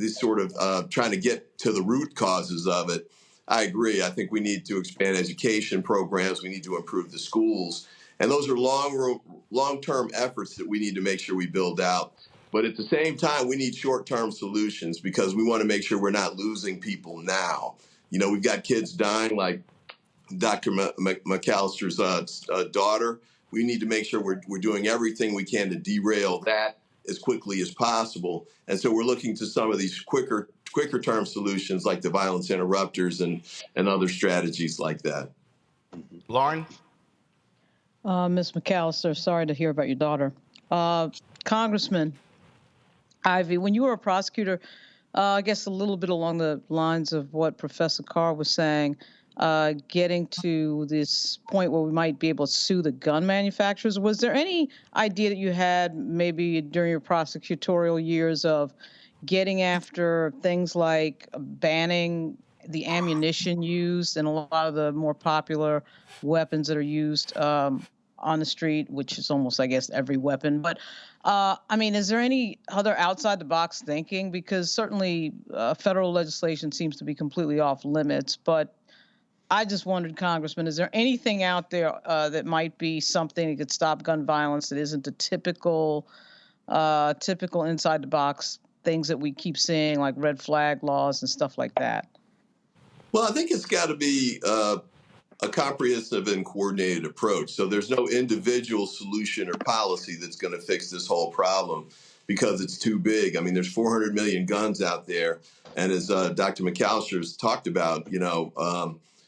sort of trying to get to the root causes of it, I agree. I think we need to expand education programs. We need to improve the schools. And those are long-term efforts that we need to make sure we build out. But at the same time, we need short-term solutions because we want to make sure we're not losing people now. We've got kids dying like Dr. McAllister's daughter. We need to make sure we're doing everything we can to derail that as quickly as possible. And so we're looking to some of these quicker term solutions like the violence interrupters and other strategies like that. Lauren? Ms. McAllister, sorry to hear about your daughter. Congressman Ivey, when you were a prosecutor, I guess a little bit along the lines of what Professor Carr was saying, getting to this point where we might be able to sue the gun manufacturers. Was there any idea that you had maybe during your prosecutorial years of getting after things like banning the ammunition used in a lot of the more popular weapons that are used on the street, which is almost, I guess, every weapon? But I mean, is there any other outside the box thinking? Because certainly federal legislation seems to be completely off limits, but I just wondered, Congressman, is there anything out there that might be something that could stop gun violence that isn't the typical inside the box things that we keep seeing, like red flag laws and stuff like that? Well, I think it's got to be a comprehensive and coordinated approach. So there's no individual solution or policy that's going to fix this whole problem because it's too big. I mean, there's 400 million guns out there. And as Dr. McAllister's talked about,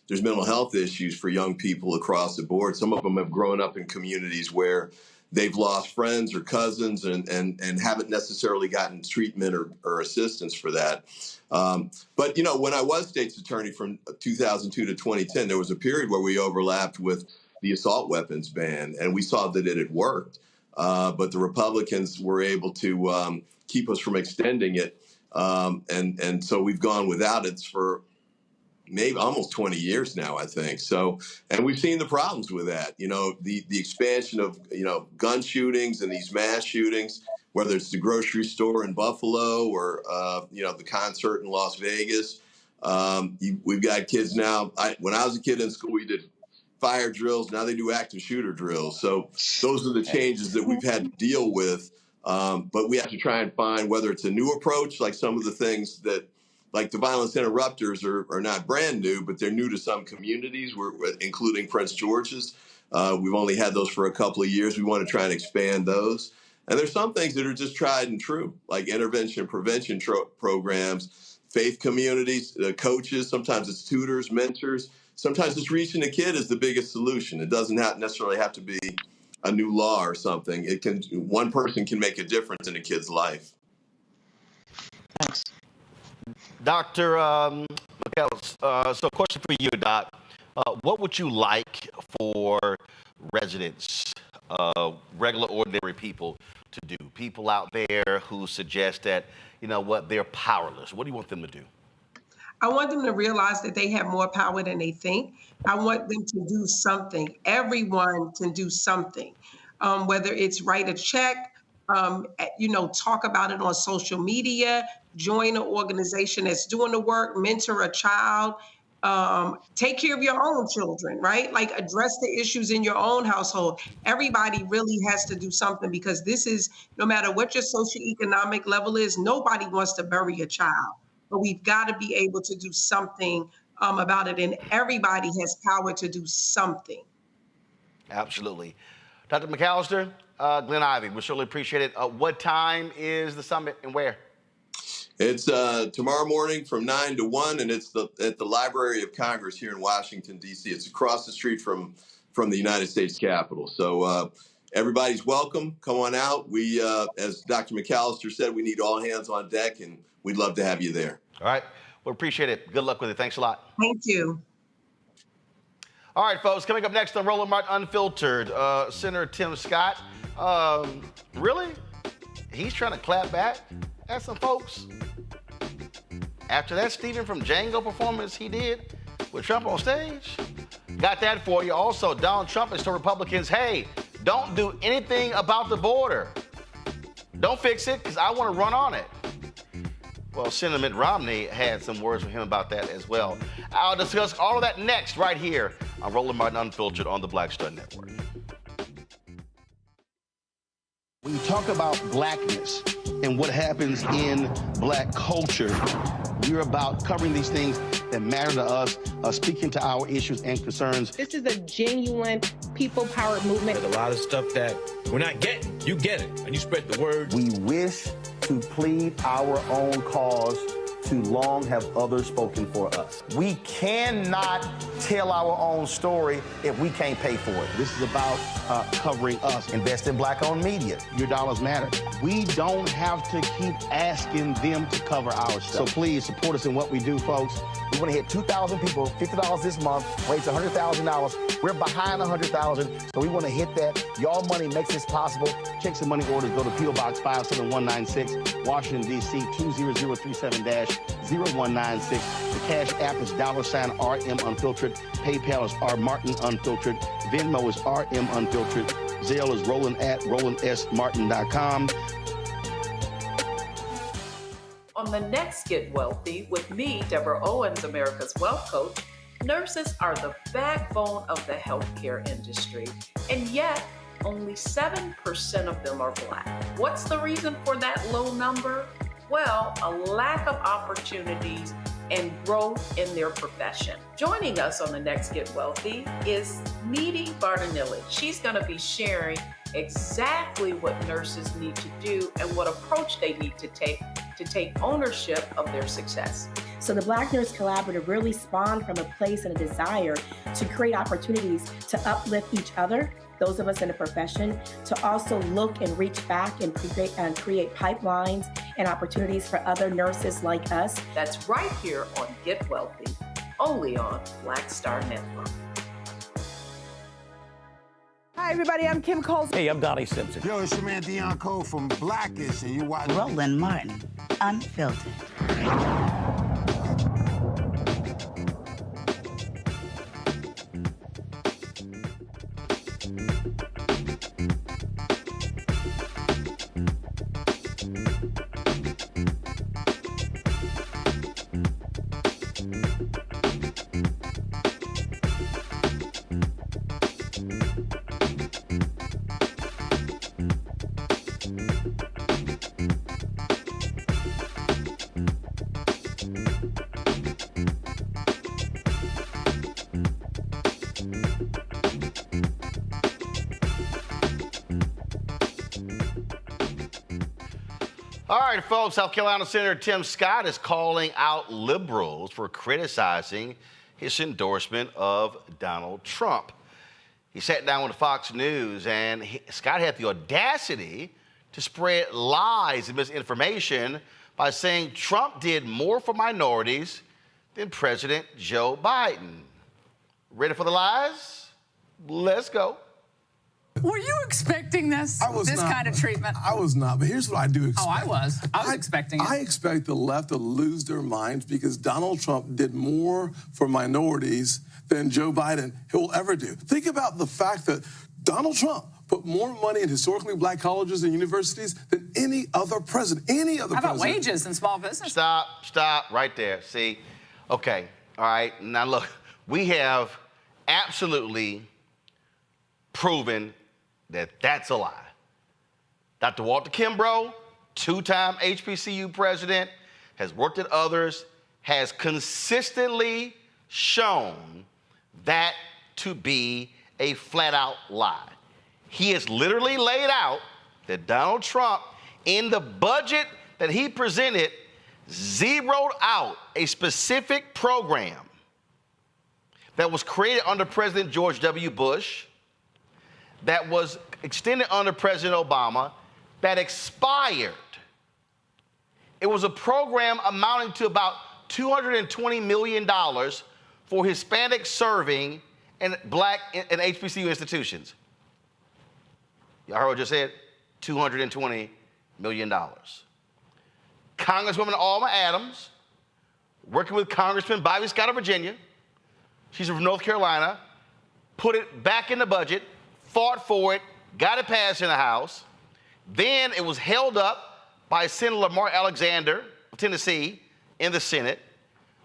there's mental health issues for young people across the board. Some of them have grown up in communities where they've lost friends or cousins and haven't necessarily gotten treatment or assistance for that. But, when I was state's attorney from 2002 to 2010, there was a period where we overlapped with the assault weapons ban, and we saw that it had worked. But the Republicans were able to keep us from extending it. And so we've gone without it for maybe almost 20 years now, I think. So, and we've seen the problems with that, the expansion of, gun shootings and these mass shootings, whether it's the grocery store in Buffalo or, the concert in Las Vegas. We've got kids now. When I was a kid in school, we did fire drills. Now they do active shooter drills. So those are the changes that we've had to deal with. But we have to try and find whether it's a new approach, like some of the things that, like the violence interrupters are not brand new, but they're new to some communities, including Prince George's. We've only had those for a couple of years. We want to try and expand those. And there's some things that are just tried and true, like intervention and prevention programs, faith communities, coaches. Sometimes it's tutors, mentors. Sometimes it's reaching a kid is the biggest solution. It doesn't necessarily have to be a new law or something. One person can make a difference in a kid's life. Thanks. Dr. McAllister, so question for you, Doc. What would you like for residents, regular, ordinary people to do? People out there who suggest that, they're powerless. What do you want them to do? I want them to realize that they have more power than they think. I want them to do something. Everyone can do something, whether it's write a check, talk about it on social media, join an organization that's doing the work, mentor a child, take care of your own children, right? Like address the issues in your own household. Everybody really has to do something because this is, no matter what your socioeconomic level is, nobody wants to bury a child. But we've got to be able to do something about it. And everybody has power to do something. Absolutely. Dr. McAllister, Glenn Ivey, we surely appreciate it. What time is the summit and where? It's tomorrow morning from 9 to 1, and it's at the Library of Congress here in Washington, D.C. It's across the street from the United States Capitol. So everybody's welcome. Come on out. We, as Dr. McAllister said, we need all hands on deck, and we'd love to have you there. All right. Well, appreciate it. Good luck with it. Thanks a lot. Thank you. All right, folks. Coming up next on Roland Martin Unfiltered, Senator Tim Scott. Really? He's trying to clap back at some folks. After that Stephen from Django performance he did with Trump on stage. Got that for you. Also, Donald Trump has told Republicans, hey, don't do anything about the border. Don't fix it because I want to run on it. Well, Senator Mitt Romney had some words from him about that as well. I'll discuss all of that next right here on Roland Martin Unfiltered on the Black Star Network. When you talk about blackness and what happens in black culture, we're about covering these things that matter to us, speaking to our issues and concerns. This is a genuine people-powered movement. There's a lot of stuff that we're not getting. You get it, and you spread the word. We wish to plead our own cause. Too long have others spoken for us. We cannot tell our own story if we can't pay for it. This is about covering us. Invest in black-owned media. Your dollars matter. We don't have to keep asking them to cover our stuff. So please support us in what we do, folks. We want to hit 2,000 people, $50 this month, raise $100,000. We're behind $100,000, so we want to hit that. Y'all money makes this possible. Checks and money orders go to P.O. Box 57196, Washington, D.C. 20037-0196. The Cash App is $RM Unfiltered. PayPal is R Martin Unfiltered. Venmo is RM Unfiltered. Zelle is Roland at RolandSMartin.com. On the next Get Wealthy with me, Deborah Owens, America's Wealth Coach, nurses are the backbone of the healthcare industry, and yet only 7% of them are Black. What's the reason for that low number? Well, a lack of opportunities and growth in their profession. Joining us on the next Get Wealthy is Needy Bidenomics. She's going to be sharing exactly what nurses need to do and what approach they need to take ownership of their success. So the Black Nurse Collaborative really spawned from a place and a desire to create opportunities to uplift each other, those of us in the profession, to also look and reach back and create pipelines and opportunities for other nurses like us. That's right here on Get Wealthy, only on Black Star Network. Hi, everybody. I'm Kim Coles. Hey, I'm Donnie Simpson. Yo, it's your man Dion Cole from Blackish, and you watch Roland Martin Unfiltered. All right, folks, South Carolina Senator Tim Scott is calling out liberals for criticizing his endorsement of Donald Trump. He sat down with Fox News, and Scott had the audacity to spread lies and misinformation by saying Trump did more for minorities than President Joe Biden. Ready for the lies? Let's go. Were you expecting this? I was this not, kind of treatment? I was not, but here's what I do expect. Oh, I was expecting it. I expect the left to lose their minds because Donald Trump did more for minorities than Joe Biden will ever do. Think about the fact that Donald Trump put more money in historically black colleges and universities than any other president. How about wages and small business? Stop right there. See, okay, all right. Now look, we have absolutely proven that that's a lie. Dr. Walter Kimbrough, two-time HBCU president, has worked at others, has consistently shown that to be a flat-out lie. He has literally laid out that Donald Trump, in the budget that he presented, zeroed out a specific program that was created under President George W. Bush, that was extended under President Obama, that expired. It was a program amounting to about $220 million for Hispanic serving in black and HBCU institutions. Y'all heard what I just said? $220 million. Congresswoman Alma Adams, working with Congressman Bobby Scott of Virginia, she's from North Carolina, put it back in the budget, fought for it, got it passed in the House. Then it was held up by Senator Lamar Alexander of Tennessee in the Senate,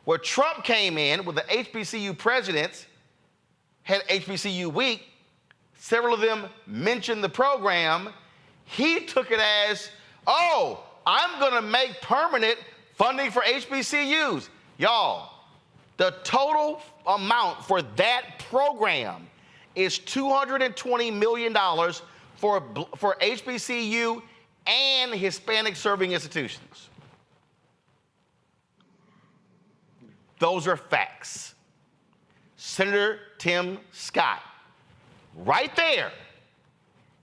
where Trump came in with the HBCU presidents, had HBCU week. Several of them mentioned the program. He took it as, oh, I'm going to make permanent funding for HBCUs. Y'all, the total amount for that program is $220 million for HBCU and Hispanic serving institutions. Those are facts. Senator Tim Scott, right there,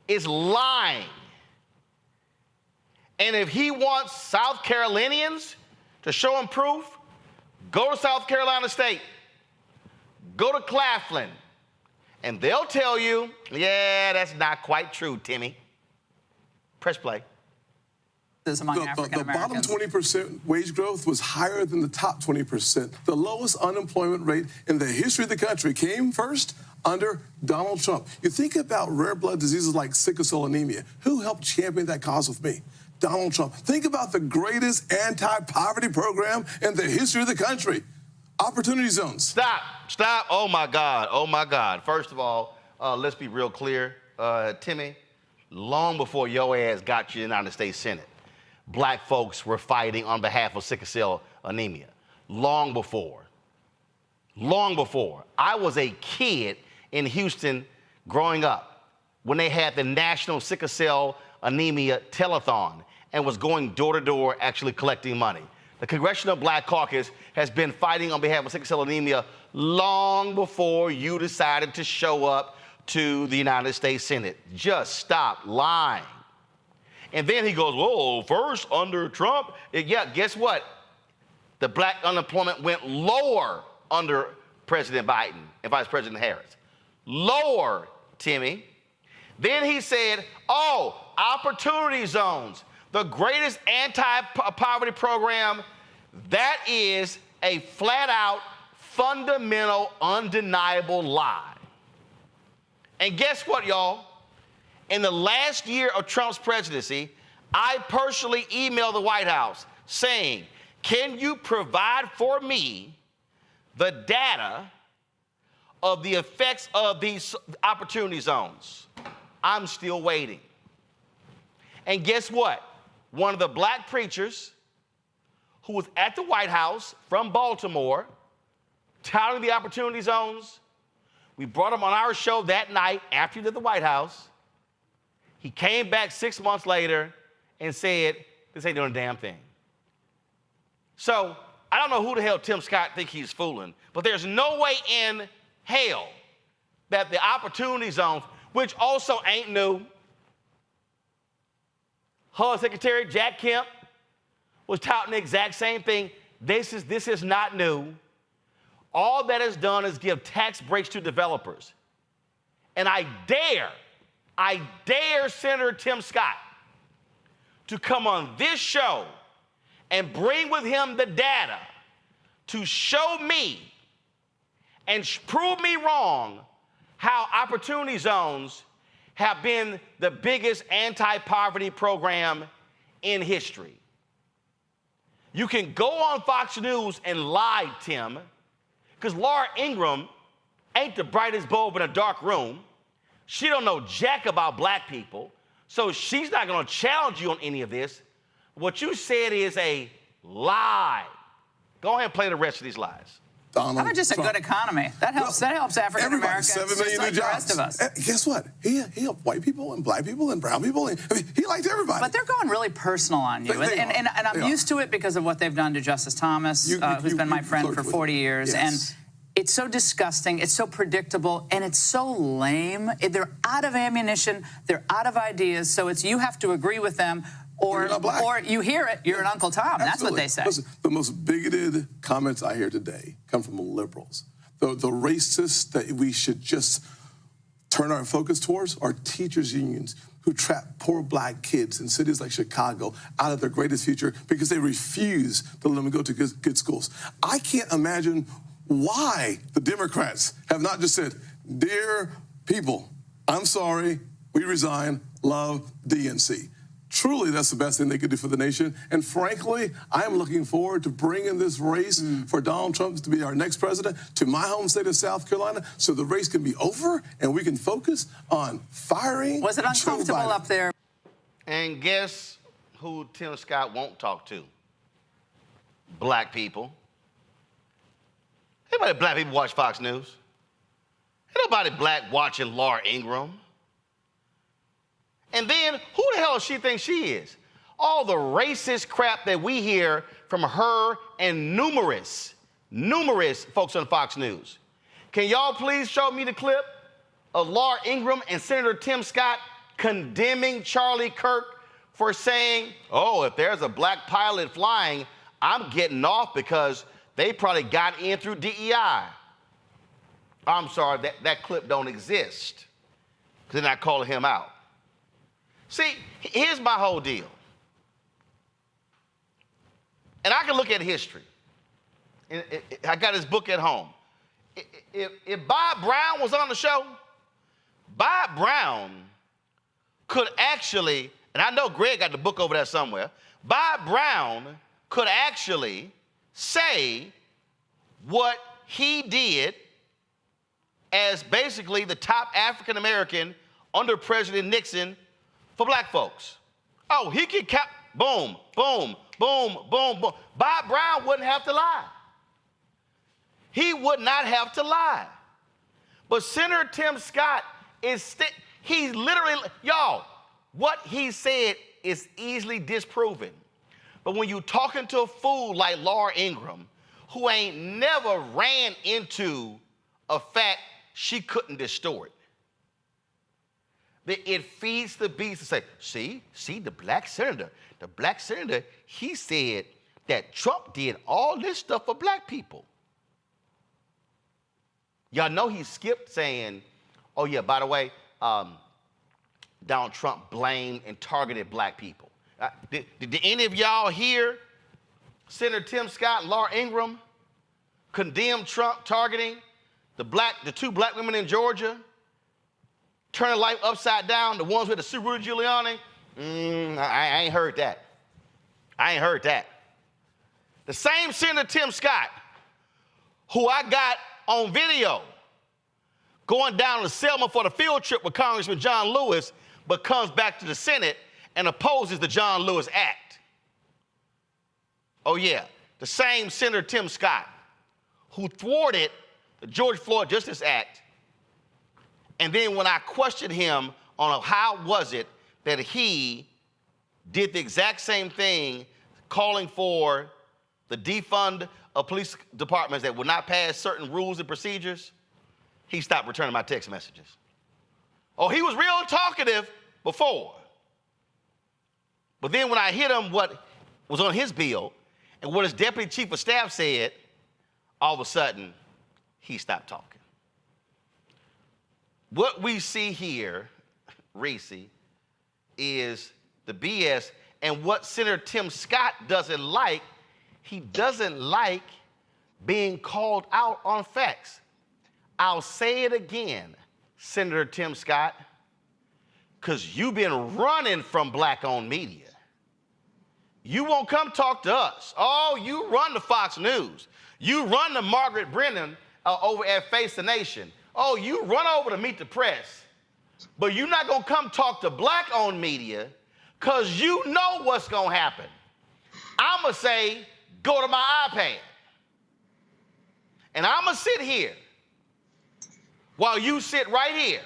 is lying. And if he wants South Carolinians to show him proof, go to South Carolina State, go to Claflin, and they'll tell you, yeah, that's not quite true, Timmy. Press play. The bottom 20% wage growth was higher than the top 20%. The lowest unemployment rate in the history of the country came first under Donald Trump. You think about rare blood diseases like sickle cell anemia. Who helped champion that cause with me? Donald Trump. Think about the greatest anti-poverty program in the history of the country. Opportunity zones. Stop. Oh, my God. First of all, let's be real clear. Timmy, long before your ass got you in the United States Senate, black folks were fighting on behalf of sickle cell anemia. Long before. I was a kid in Houston growing up when they had the National Sickle Cell Anemia Telethon and was going door to door actually collecting money. The Congressional Black Caucus has been fighting on behalf of sickle cell anemia long before you decided to show up to the United States Senate. Just stop lying. And then he goes, whoa, first under Trump. Yeah, guess what? The black unemployment went lower under President Biden and Vice President Harris. Lower, Timmy. Then he said, oh, opportunity zones, the greatest anti-poverty program. That is a flat-out, fundamental, undeniable lie. And guess what, y'all? In the last year of Trump's presidency, I personally emailed the White House saying, can you provide for me the data of the effects of these opportunity zones? I'm still waiting. And guess what? One of the black preachers who was at the White House from Baltimore touting the opportunity zones, we brought him on our show that night after he did the White House. He came back 6 months later and said, this ain't doing a damn thing. So I don't know who the hell Tim Scott think he's fooling, but there's no way in hell that the opportunity zones, which also ain't new. HUD Secretary Jack Kemp was touting the exact same thing. This is not new. All that is done is give tax breaks to developers. And I dare I dare Senator Tim Scott to come on this show and bring with him the data to show me and prove me wrong how Opportunity Zones have been the biggest anti-poverty program in history. You can go on Fox News and lie, Tim, because Laura Ingraham ain't the brightest bulb in a dark room. She don't know jack about black people, so she's not gonna challenge you on any of this. What you said is a lie. Go ahead and play the rest of these lies. How about just a good economy? That helps. That helps African Americans. 7 million like new the jobs. rest of us. Guess what? He helped white people and black people and brown people. I mean, he liked everybody. But they're going really personal on you, and I'm used to it because of what they've done to Justice Thomas, who's been my friend for 40 years, and it's so disgusting, it's so predictable, and it's so lame. They're out of ammunition, they're out of ideas, so it's you have to agree with them. Or you hear it, you're an Uncle Tom. Absolutely. That's what they say. Listen, the most bigoted comments I hear today come from liberals. The racists that we should just turn our focus towards are teachers' unions who trap poor black kids in cities like Chicago out of their greatest future because they refuse to let them go to good schools. I can't imagine why the Democrats have not just said, dear people, I'm sorry, we resign, love DNC. Truly, that's the best thing they could do for the nation. And frankly, I'm looking forward to bringing this race for Donald Trump to be our next president to my home state of South Carolina so the race can be over and we can focus on firing Was it uncomfortable up there? And guess who Tim Scott won't talk to? Black people. Anybody black people watch Fox News? Ain't nobody black watching Laura Ingraham. And then, who the hell does she think she is? All the racist crap that we hear from her and numerous folks on Fox News. Can y'all please show me the clip of Laura Ingraham and Senator Tim Scott condemning Charlie Kirk for saying, oh, if there's a black pilot flying, I'm getting off because they probably got in through DEI. I'm sorry, that clip don't exist because they're not calling him out. See, here's my whole deal. And I can look at history. I got his book at home. If Bob Brown was on the show, Bob Brown could actually, and I know Greg got the book over there somewhere, Bob Brown could actually say what he did as basically the top African American under President Nixon for black folks. Oh, he could boom, boom, boom, boom, boom. Bob Brown wouldn't have to lie. He would not have to lie. But Senator Tim Scott he's literally, y'all, what he said is easily disproven. But when you're talking to a fool like Laura Ingraham, who ain't never ran into a fact she couldn't distort, it feeds the beast to say, see, the black senator, he said that Trump did all this stuff for black people. Y'all know he skipped saying, oh yeah, by the way, Donald Trump blamed and targeted black people. Did any of y'all hear Senator Tim Scott and Laura Ingraham condemn Trump targeting the two black women in Georgia, turning life upside down, the ones with the Subaru Giuliani? I ain't heard that. I ain't heard that. The same Senator Tim Scott, who I got on video going down to Selma for the field trip with Congressman John Lewis, but comes back to the Senate and opposes the John Lewis Act. Oh yeah, the same Senator Tim Scott who thwarted the George Floyd Justice Act. And then when I questioned him on how was it that he did the exact same thing, calling for the defund of police departments that would not pass certain rules and procedures, he stopped returning my text messages. Oh, he was real talkative before. But then when I hit him what was on his bill and what his deputy chief of staff said, all of a sudden, he stopped talking. What we see here Reese, is the BS. And what Senator Tim Scott doesn't like, he doesn't like being called out on facts. I'll say it again, Senator Tim Scott, because you've been running from black-owned media. You won't come talk to us. Oh, you run to Fox News. You run to Margaret Brennan over at Face the Nation. Oh, you run over to Meet the Press. But you're not going to come talk to black-owned media because you know what's going to happen. I'm going to say, go to my iPad. And I'm going to sit here while you sit right here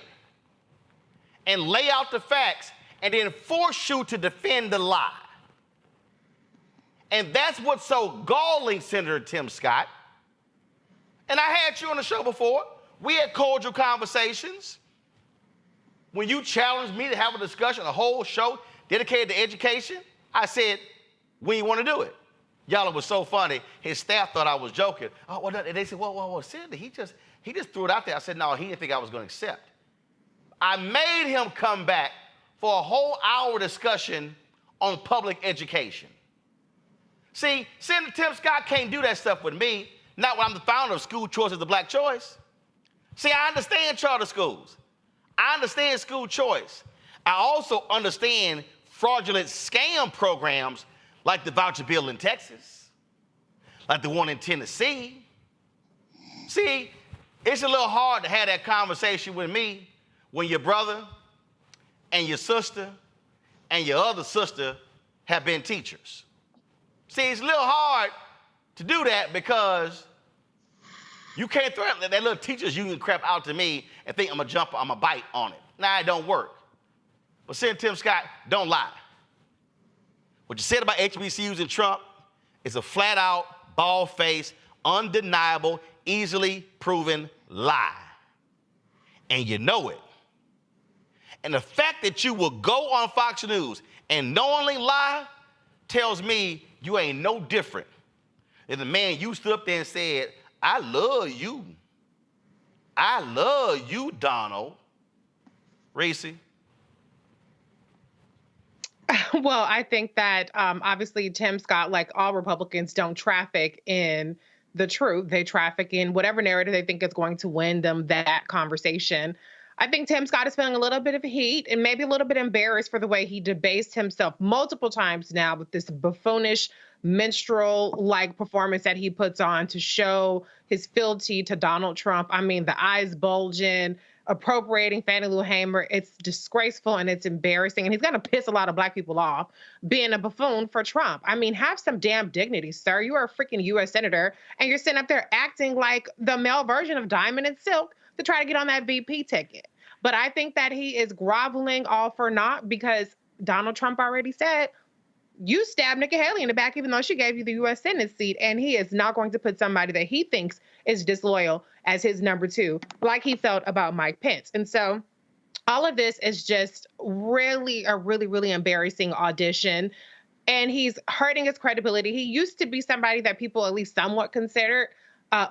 and lay out the facts and then force you to defend the lie. And that's what's so galling, Senator Tim Scott. And I had you on the show before. We had cordial conversations. When you challenged me to have a discussion, a whole show dedicated to education, I said, when you want to do it? Y'all, it was so funny. His staff thought I was joking. Oh, well, they said, well, Senator, he just threw it out there. I said, no, he didn't think I was going to accept. I made him come back for a whole hour discussion on public education. See, Senator Tim Scott can't do that stuff with me, not when I'm the founder of School Choice is the Black Choice. See, I understand charter schools. I understand school choice. I also understand fraudulent scam programs like the voucher bill in Texas, like the one in Tennessee. See, it's a little hard to have that conversation with me when your brother and your sister and your other sister have been teachers. See, it's a little hard to do that because you can't throw that little teacher's union crap out to me and think I'm gonna bite on it. Nah, it don't work. But Senator Tim Scott, don't lie. What you said about HBCUs and Trump is a flat-out, bald-faced, undeniable, easily proven lie. And you know it. And the fact that you will go on Fox News and knowingly lie tells me you ain't no different than the man you stood up there and said, I love you. I love you, Donald. Reese? Well, I think that obviously Tim Scott, like all Republicans, don't traffic in the truth. They traffic in whatever narrative they think is going to win them that conversation. I think Tim Scott is feeling a little bit of heat and maybe a little bit embarrassed for the way he debased himself multiple times now with this buffoonish minstrel-like performance that he puts on to show his fealty to Donald Trump. I mean, the eyes bulging, appropriating Fannie Lou Hamer. It's disgraceful and it's embarrassing. And he's going to piss a lot of black people off being a buffoon for Trump. I mean, have some damn dignity, sir. You are a freaking U.S. senator and you're sitting up there acting like the male version of Diamond and Silk to try to get on that VP ticket. But I think that he is groveling all for naught because Donald Trump already said, you stabbed Nikki Haley in the back even though she gave you the U.S. Senate seat, and he is not going to put somebody that he thinks is disloyal as his number two, like he felt about Mike Pence. And so all of this is just really a really embarrassing audition, and he's hurting his credibility. He used to be somebody that people at least somewhat considered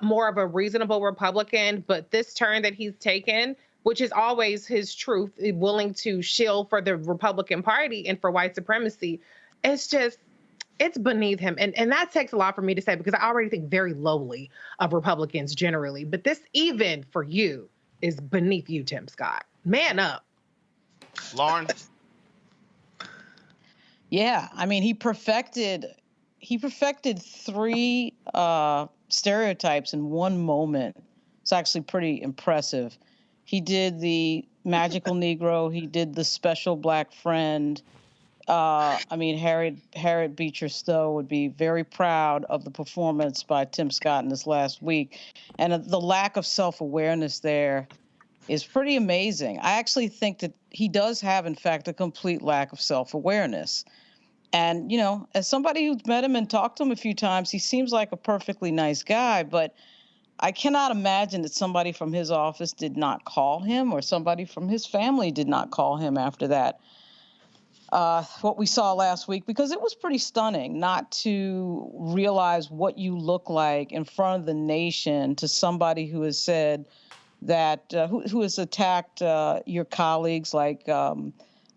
more of a reasonable Republican, but this turn that he's taken, which is always his truth, willing to shill for the Republican Party and for white supremacy, it's beneath him. And that takes a lot for me to say because I already think very lowly of Republicans generally. But this, even for you, is beneath you, Tim Scott. Man up. Lauren? Yeah, I mean, he perfected three stereotypes in one moment. It's actually pretty impressive. He did the magical Negro. He did the special black friend. I mean, Harriet Beecher Stowe would be very proud of the performance by Tim Scott in this last week. And the lack of self-awareness there is pretty amazing. I actually think that he does have, in fact, a complete lack of self-awareness. And, you know, as somebody who's met him and talked to him a few times, he seems like a perfectly nice guy, but I cannot imagine that somebody from his office did not call him or somebody from his family did not call him after that. What we saw last week, because it was pretty stunning not to realize what you look like in front of the nation to somebody who has said that who has attacked your colleagues like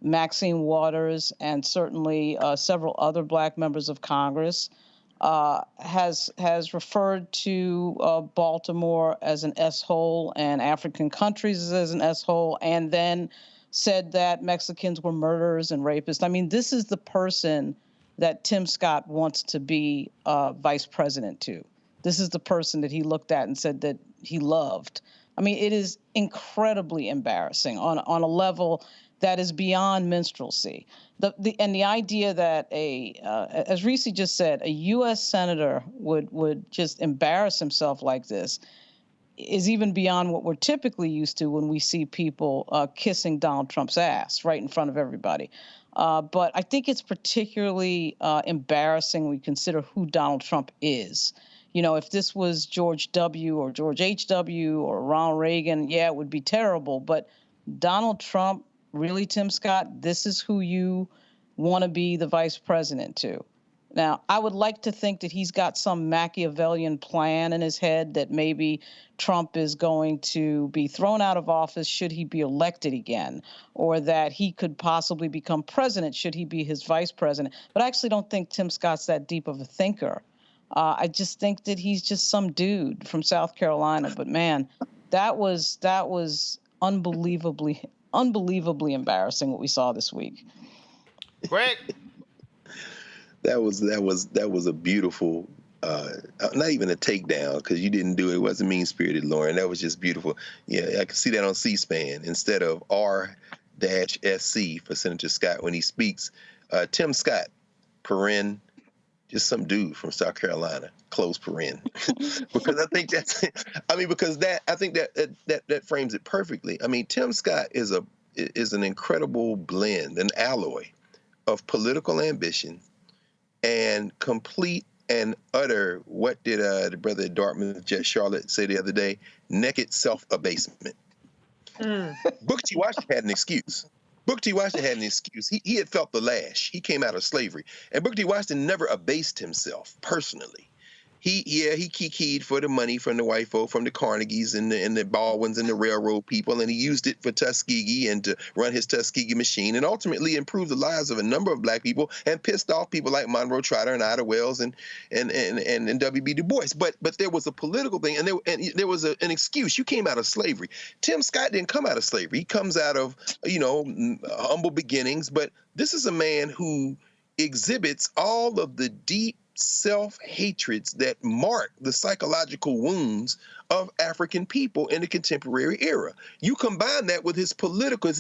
Maxine Waters and certainly several other Black members of Congress, has referred to Baltimore as an S-hole and African countries as an S-hole, and then said that Mexicans were murderers and rapists. I mean, this is the person that Tim Scott wants to be vice president to. This is the person that he looked at and said that he loved. I mean, it is incredibly embarrassing on a level that is beyond minstrelsy. And the idea that as Reese just said, a U.S. senator would just embarrass himself like this is even beyond what we're typically used to when we see people kissing Donald Trump's ass right in front of everybody. But I think it's particularly embarrassing when we consider who Donald Trump is. You know, if this was George W. or George H.W. or Ronald Reagan, yeah, it would be terrible. But Donald Trump, really, Tim Scott, this is who you want to be the vice president to. Now, I would like to think that he's got some Machiavellian plan in his head that maybe Trump is going to be thrown out of office should he be elected again, or that he could possibly become president should he be his vice president. But I actually don't think Tim Scott's that deep of a thinker. I just think that he's just some dude from South Carolina. But man, that was unbelievably embarrassing what we saw this week. Greg. That was a beautiful, not even a takedown, because you didn't do it. It wasn't mean-spirited, Lauren. That was just beautiful. Yeah, I can see that on C-SPAN instead of R-SC for Senator Scott when he speaks. Tim Scott, paren, just some dude from South Carolina, close paren. Because I think that frames it perfectly. I mean, Tim Scott is an incredible blend, an alloy of political ambition and complete and utter, what did the brother at Dartmouth, Judge Charlotte, say the other day? Naked self-abasement. Booker T. Washington had an excuse. Booker T. Washington had an excuse. He had felt the lash. He came out of slavery. And Booker T. Washington never abased himself personally. He kikied for the money from the white folk, from the Carnegies and the Baldwins and the railroad people, and he used it for Tuskegee and to run his Tuskegee machine, and ultimately improved the lives of a number of Black people and pissed off people like Monroe Trotter and Ida Wells and W.B. Du Bois. But there was a political thing, and there was an excuse. You came out of slavery. Tim Scott didn't come out of slavery. He comes out of humble beginnings, but this is a man who exhibits all of the deep self-hatreds that mark the psychological wounds of African people in the contemporary era. You combine that with his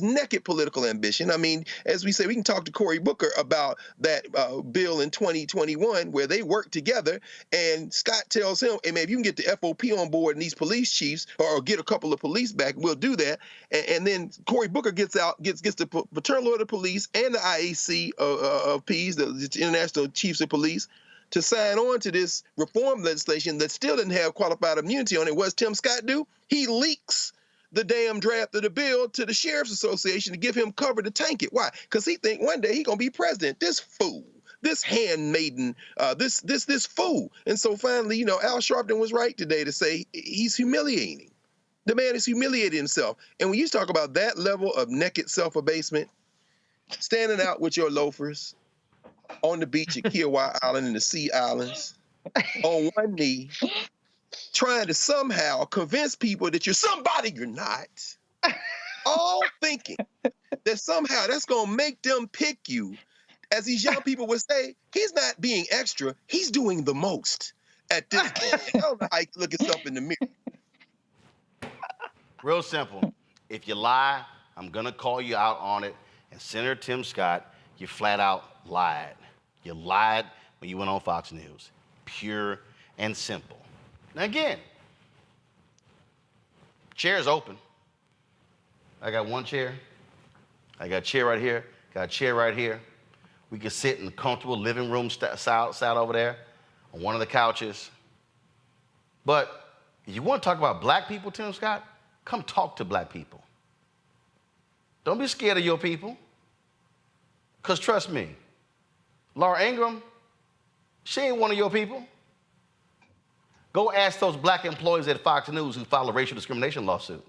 naked political ambition. I mean, as we say, we can talk to Cory Booker about that bill in 2021 where they work together, and Scott tells him, hey man, if you can get the FOP on board and these police chiefs, or get a couple of police back, we'll do that. And then Cory Booker gets the Fraternal Order of Police and the IAC of Ps, the International Chiefs of Police, to sign on to this reform legislation that still didn't have qualified immunity on it. What does Tim Scott do? He leaks the damn draft of the bill to the Sheriff's Association to give him cover to tank it. Why? Because he think one day he's going to be president. This fool, this handmaiden, this fool. And so finally, Al Sharpton was right today to say he's humiliating. The man is humiliating himself. And when you talk about that level of naked self-abasement, standing out with your loafers on the beach at Kiowa Island and the Sea Islands, on one knee, trying to somehow convince people that you're somebody you're not, all thinking that somehow that's going to make them pick you. As these young people would say, he's not being extra, he's doing the most at this point. I don't know how you look yourself in the mirror. Real simple. If you lie, I'm going to call you out on it. And Senator Tim Scott, you flat out lied. You lied when you went on Fox News. Pure and simple. Now again, chair is open. I got one chair. I got a chair right here. Got a chair right here. We can sit in the comfortable living room side over there on one of the couches. But if you want to talk about Black people, Tim Scott, come talk to Black people. Don't be scared of your people. Because trust me, Laura Ingraham, she ain't one of your people. Go ask those Black employees at Fox News who filed a racial discrimination lawsuit.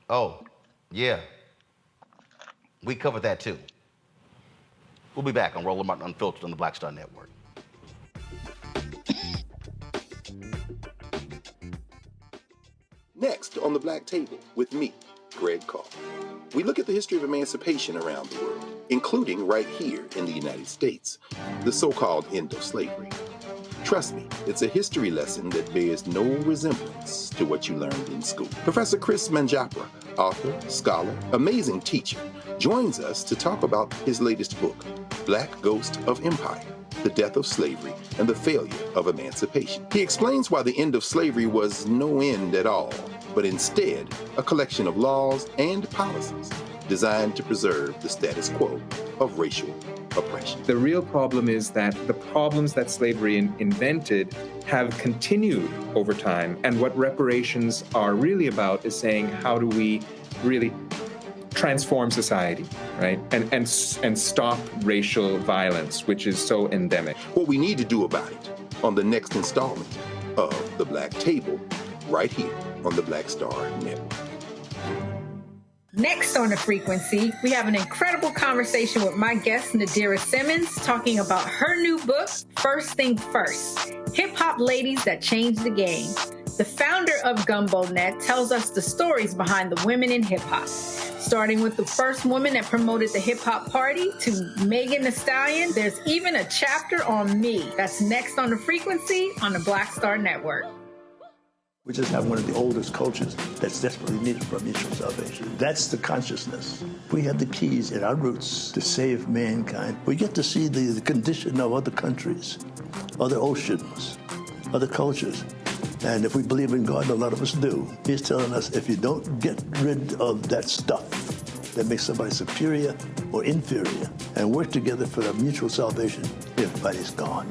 Oh, yeah. We covered that too. We'll be back on Roland Martin Unfiltered on the Black Star Network. Next on the Black Table with me, Greg Carr. We look at the history of emancipation around the world, including right here in the United States, the so-called end of slavery. Trust me, it's a history lesson that bears no resemblance to what you learned in school. Professor Chris Manjapra, author, scholar, amazing teacher, joins us to talk about his latest book, Black Ghost of Empire, The Death of Slavery and the Failure of Emancipation. He explains why the end of slavery was no end at all, but instead a collection of laws and policies designed to preserve the status quo of racial oppression. The real problem is that the problems that slavery invented have continued over time. And what reparations are really about is saying, how do we really transform society, right? And stop racial violence, which is so endemic. What we need to do about it on the next installment of The Black Table, right here on the Black Star Network. Next on The Frequency, we have an incredible conversation with my guest, Nadira Simmons, talking about her new book, First Thing First, Hip-Hop Ladies That Changed the Game. The founder of Gumbo Net tells us the stories behind the women in hip-hop, starting with the first woman that promoted the hip-hop party to Megan Thee Stallion. There's even a chapter on me. That's next on The Frequency on the Black Star Network. We just have one of the oldest cultures that's desperately needed for mutual salvation. That's the consciousness. We have the keys in our roots to save mankind. We get to see the condition of other countries, other oceans, other cultures. And if we believe in God, a lot of us do, He's telling us if you don't get rid of that stuff that makes somebody superior or inferior and work together for the mutual salvation, everybody's gone.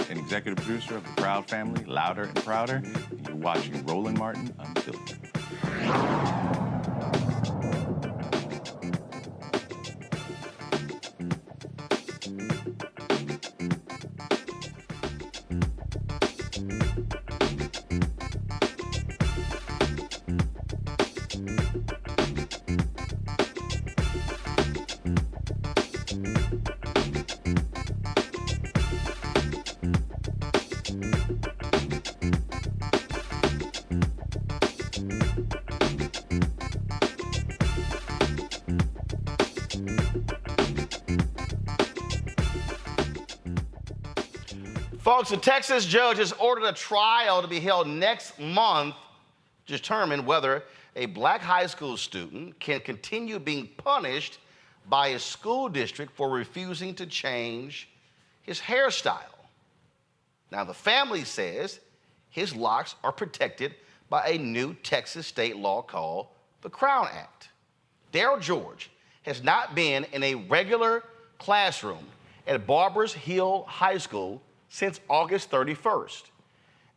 And executive producer of The Proud Family, Louder and Prouder, and you're watching Roland Martin Unfiltered. Folks, a Texas judge has ordered a trial to be held next month to determine whether a black high school student can continue being punished by his school district for refusing to change his hairstyle. Now, the family says his locks are protected by a new Texas state law called the Crown Act. Daryl George has not been in a regular classroom at Barbers Hill High School since August 31st.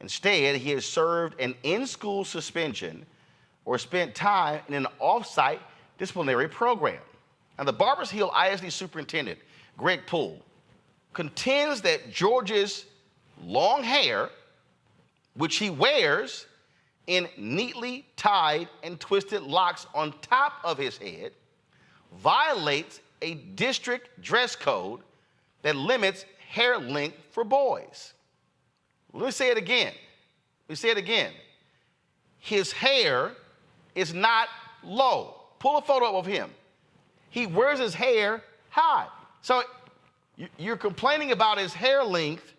Instead, he has served an in-school suspension or spent time in an off-site disciplinary program. Now, the Barbers Hill ISD superintendent, Greg Poole, contends that George's long hair, which he wears in neatly tied and twisted locks on top of his head, violates a district dress code that limits hair length for boys. Let me say it again. His hair is not low. Pull a photo up of him. He wears his hair high. So you're complaining about his hair length,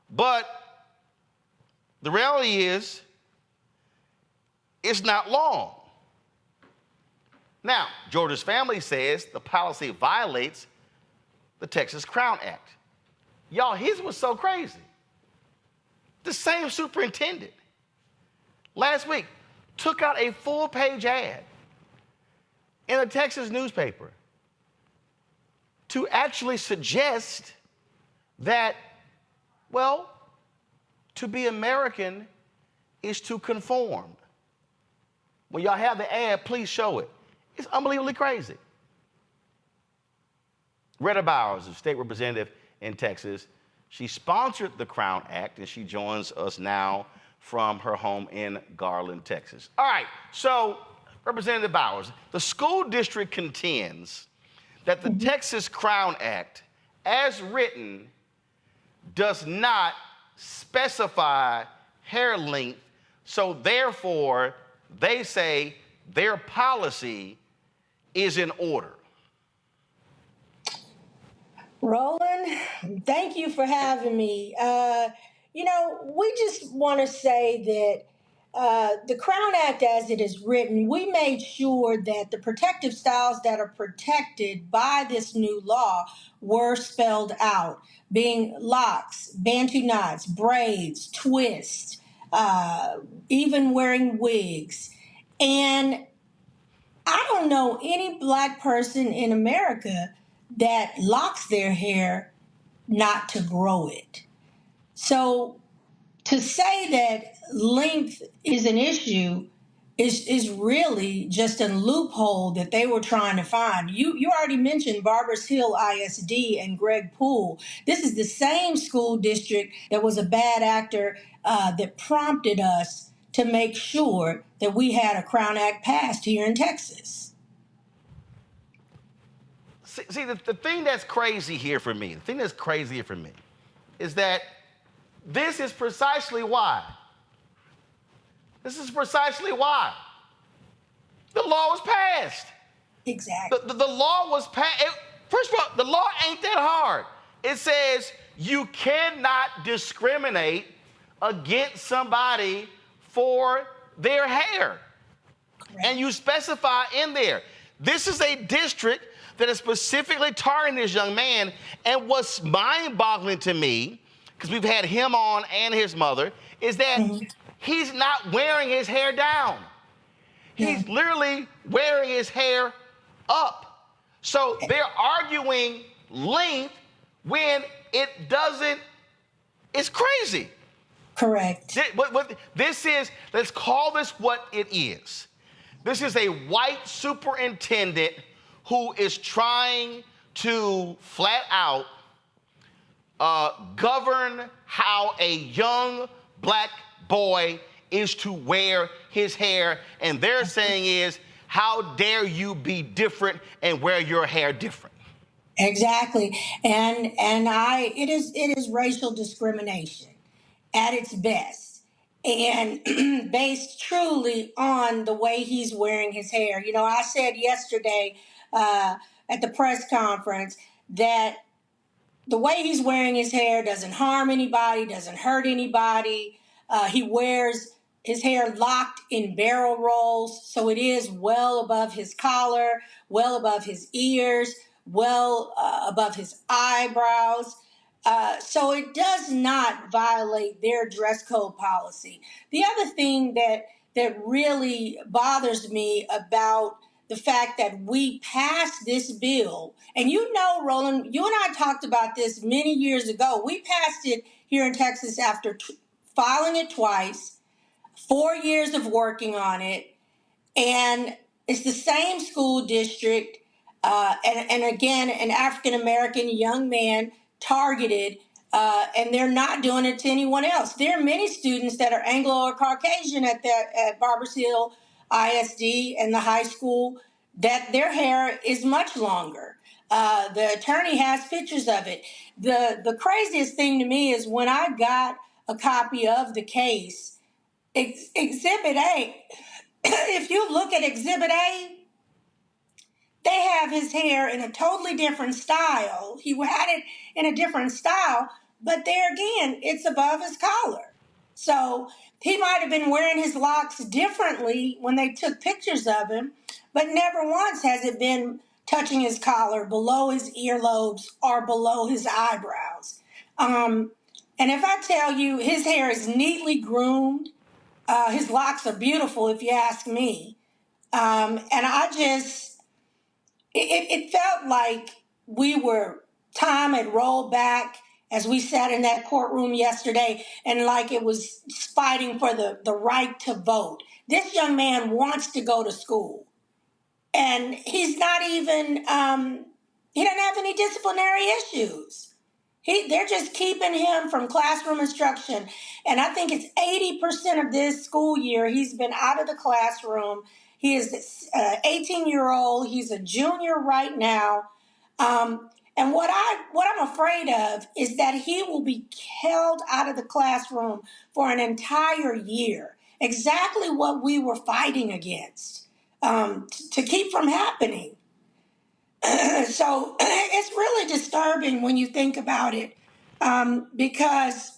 but the reality is it's not long. Now, Georgia's family says the policy violates the Texas Crown Act. Y'all, his was so crazy. The same superintendent last week took out a full-page ad in a Texas newspaper to actually suggest that, well, to be American is to conform. When y'all have the ad, please show it. It's unbelievably crazy. Retta Bowers, a state representative in Texas, she sponsored the Crown Act, and she joins us now from her home in Garland, Texas. All right, so Representative Bowers, the school district contends that the Texas Crown Act, as written, does not specify hair length, so therefore, they say their policy is in order. Roland, thank you for having me. We just want to say that the Crown Act, as it is written, we made sure that the protective styles that are protected by this new law were spelled out, being locks, bantu knots, braids, twists, even wearing wigs. And I don't know any Black person in America that locks their hair not to grow it. So to say that length is an issue is really just a loophole that they were trying to find. You already mentioned Barbers Hill ISD and Greg Poole. This is the same school district that was a bad actor that prompted us to make sure that we had a Crown Act passed here in Texas. See, the thing that's crazy here for me, is that this is precisely why. The law was passed. Exactly. The law was passed. First of all, the law ain't that hard. It says you cannot discriminate against somebody for their hair. Correct. And you specify in there. This is a district that is specifically targeting this young man. And what's mind-boggling to me, because we've had him on and his mother, is that he's not wearing his hair down. He's literally wearing his hair up. So they're arguing length when it doesn't, it's crazy. Correct. This is, let's call this what it is. This is a white superintendent who is trying to flat out govern how a young Black boy is to wear his hair. And they're saying is, how dare you be different and wear your hair different? Exactly. And it is racial discrimination at its best. And based truly on the way he's wearing his hair. You know, I said yesterday at the press conference that the way he's wearing his hair doesn't harm anybody, doesn't hurt anybody. He wears his hair locked in barrel rolls, so it is well above his collar, well above his ears, well above his eyebrows. So it does not violate their dress code policy. The other thing that really bothers me about the fact that we passed this bill, and you know, Roland, you and I talked about this many years ago. We passed it here in Texas after filing it twice, 4 years of working on it, and it's the same school district, and again, an African-American young man targeted, and they're not doing it to anyone else. There are many students that are Anglo or Caucasian at Barbers Hill ISD and the high school that their hair is much longer. The attorney has pictures of it. The craziest thing to me is when I got a copy of the case, Exhibit A, if you look at Exhibit A, they have his hair in a totally different style. He had it in a different style, but there again, it's above his collar. So he might have been wearing his locks differently when they took pictures of him, but never once has it been touching his collar, below his earlobes, or below his eyebrows. And if I tell you, his hair is neatly groomed. His locks are beautiful, if you ask me. And it felt like time had rolled back as we sat in that courtroom yesterday, and like it was fighting for the right to vote. This young man wants to go to school, and he's not even, he doesn't have any disciplinary issues. They're just keeping him from classroom instruction. And I think it's 80% of this school year he's been out of the classroom. He is 18-year-old. He's a junior right now. And what I'm afraid of is that he will be held out of the classroom for an entire year. Exactly what we were fighting against, to keep from happening. So it's really disturbing when you think about it, because,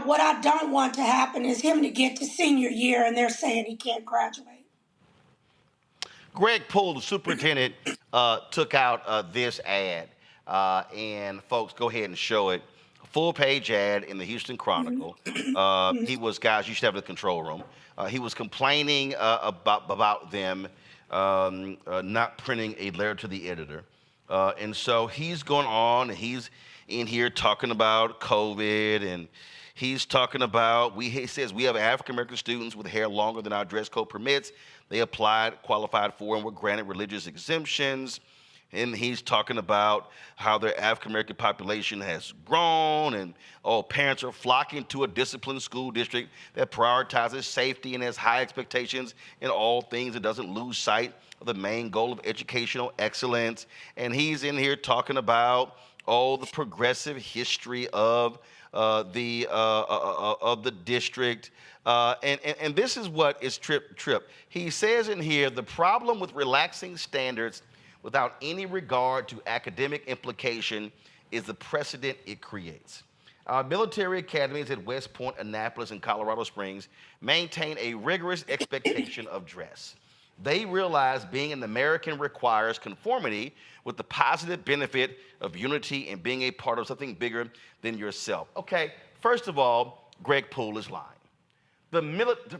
what I don't want to happen is him to get to senior year and they're saying he can't graduate. Greg Poole, the superintendent, took out this ad, and folks, go ahead and show it. Full page ad in the Houston Chronicle. He was, guys, you should have the control room. He was complaining about them not printing a letter to the editor. And so he's going on, and he's in here talking about COVID, and he's talking about, he says we have African-American students with hair longer than our dress code permits. They applied, qualified for, and were granted religious exemptions. And he's talking about how their African-American population has grown, and parents are flocking to a disciplined school district that prioritizes safety and has high expectations in all things and doesn't lose sight of the main goal of educational excellence. And he's in here talking about the progressive history of the district. And this is what is trip. He says in here, the problem with relaxing standards without any regard to academic implication is the precedent it creates. Our military academies at West Point, Annapolis, and Colorado Springs maintain a rigorous expectation of dress. They realize being an American requires conformity with the positive benefit of unity and being a part of something bigger than yourself. Okay, first of all, Greg Poole is lying.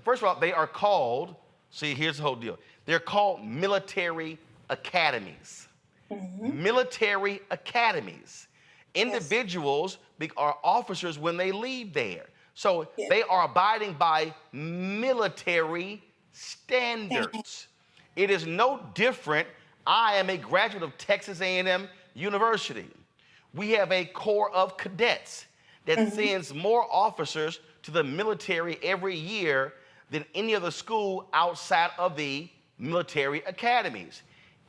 First of all, they are called, here's the whole deal. They're called military academies. Military academies. Individuals are officers when they leave there. So they are abiding by military standards. It is no different. I am a graduate of Texas A&M University. We have a corps of cadets that sends more officers to the military every year than any other school outside of the military academies.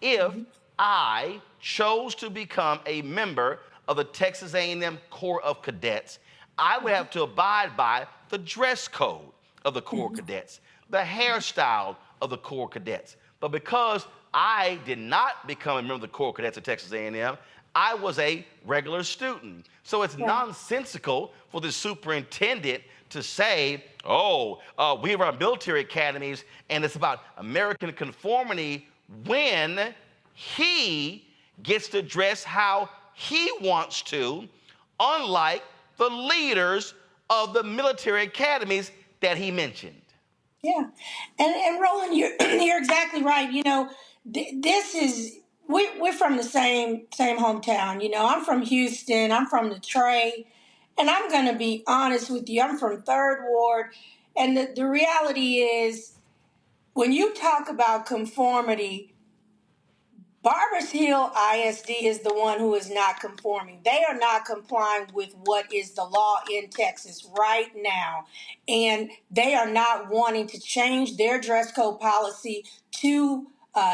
If I chose to become a member of the Texas A&M Corps of Cadets, I would have to abide by the dress code of the Corps of Cadets, the hairstyle of the Corps of Cadets. But because I did not become a member of the Corps of Cadets at Texas A&M, I was a regular student. So it's nonsensical for the superintendent to say, we have our military academies and it's about American conformity, when he gets to dress how he wants to, unlike the leaders of the military academies that he mentioned. Yeah, and Roland, you're exactly right. We're from the same hometown. I'm from Houston. I'm from Detroit, and I'm going to be honest with you. I'm from 3rd Ward, and the reality is, when you talk about conformity, Barbers Hill ISD is the one who is not conforming. They are not complying with what is the law in Texas right now. And they are not wanting to change their dress code policy to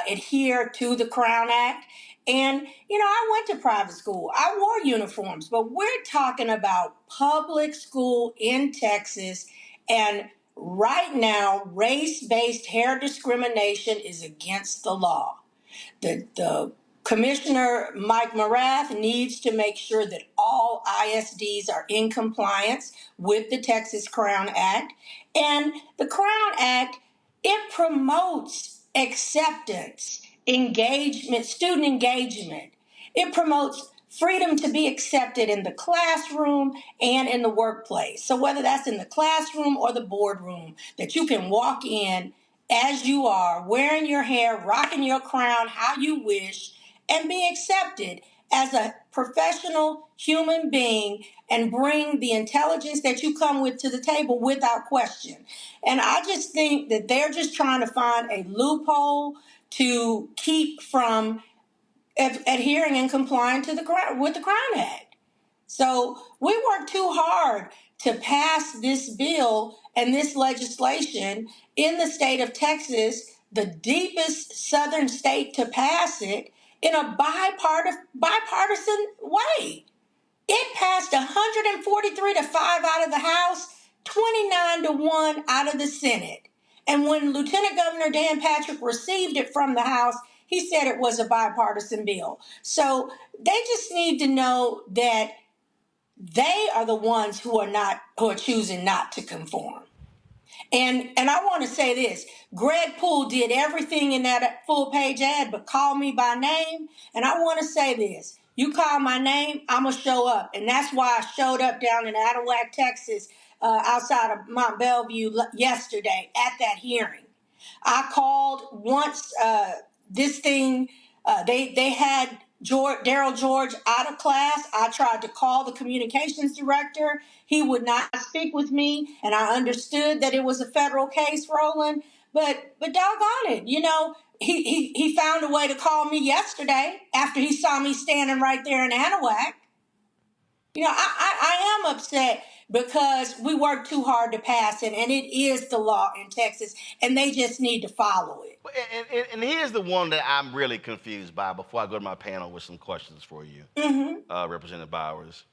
adhere to the Crown Act. And, I went to private school. I wore uniforms, but we're talking about public school in Texas. And right now, race-based hair discrimination is against the law. The Commissioner, Mike Morath, needs to make sure that all ISDs are in compliance with the Texas Crown Act. And the Crown Act It promotes acceptance, engagement, student engagement. It promotes freedom to be accepted in the classroom and in the workplace. So whether that's in the classroom or the boardroom, that you can walk in as you are, wearing your hair, rocking your crown how you wish, and be accepted as a professional human being and bring the intelligence that you come with to the table without question. And I just think that they're just trying to find a loophole to keep from adhering and complying to with the Crown Act. So we worked too hard to pass this bill and this legislation in the state of Texas, the deepest southern state to pass it, in a bipartisan way. It passed 143 to 5 out of the House, 29 to 1 out of the Senate. And when Lieutenant Governor Dan Patrick received it from the House, he said it was a bipartisan bill. So they just need to know that they are the ones who are choosing not to conform. And I want to say this. Greg Poole did everything in that full page ad but call me by name. And I want to say this. You call my name, I'm going to show up. And that's why I showed up down in Anahuac, Texas, outside of Mont Bellevue yesterday at that hearing. I called once this thing, they had Daryl George out of class. I tried to call the communications director. He would not speak with me, and I understood that it was a federal case, Roland. But doggone it, he found a way to call me yesterday after he saw me standing right there in Anahuac. I am upset because we worked too hard to pass it, and it is the law in Texas, and they just need to follow it. And here's the one that I'm really confused by before I go to my panel with some questions for you, Representative Bowers.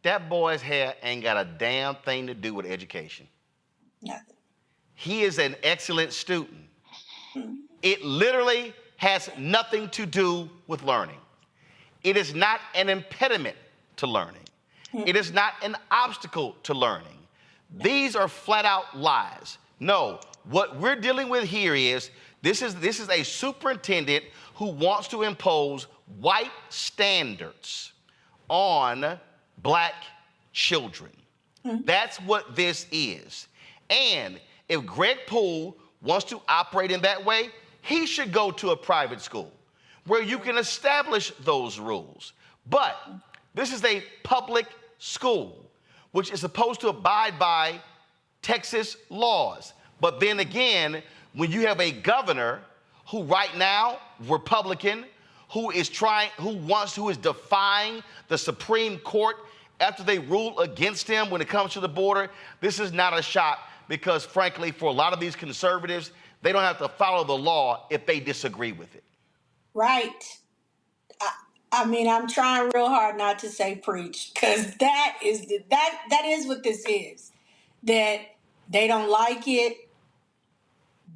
That boy's hair ain't got a damn thing to do with education. Nothing. He is an excellent student. It literally has nothing to do with learning. It is not an impediment to learning. It is not an obstacle to learning. These are flat out lies. No, what we're dealing with here is this is a superintendent who wants to impose white standards on black children. That's what this is. And if Greg Poole wants to operate in that way, he should go to a private school where you can establish those rules. But this is a public school, which is supposed to abide by Texas laws. But then again, when you have a governor who right now, Republican, who is defying the Supreme Court after they rule against him when it comes to the border, this is not a shock because, frankly, for a lot of these conservatives, they don't have to follow the law if they disagree with it. Right. I'm trying real hard not to say preach, because that is what this is. That they don't like it.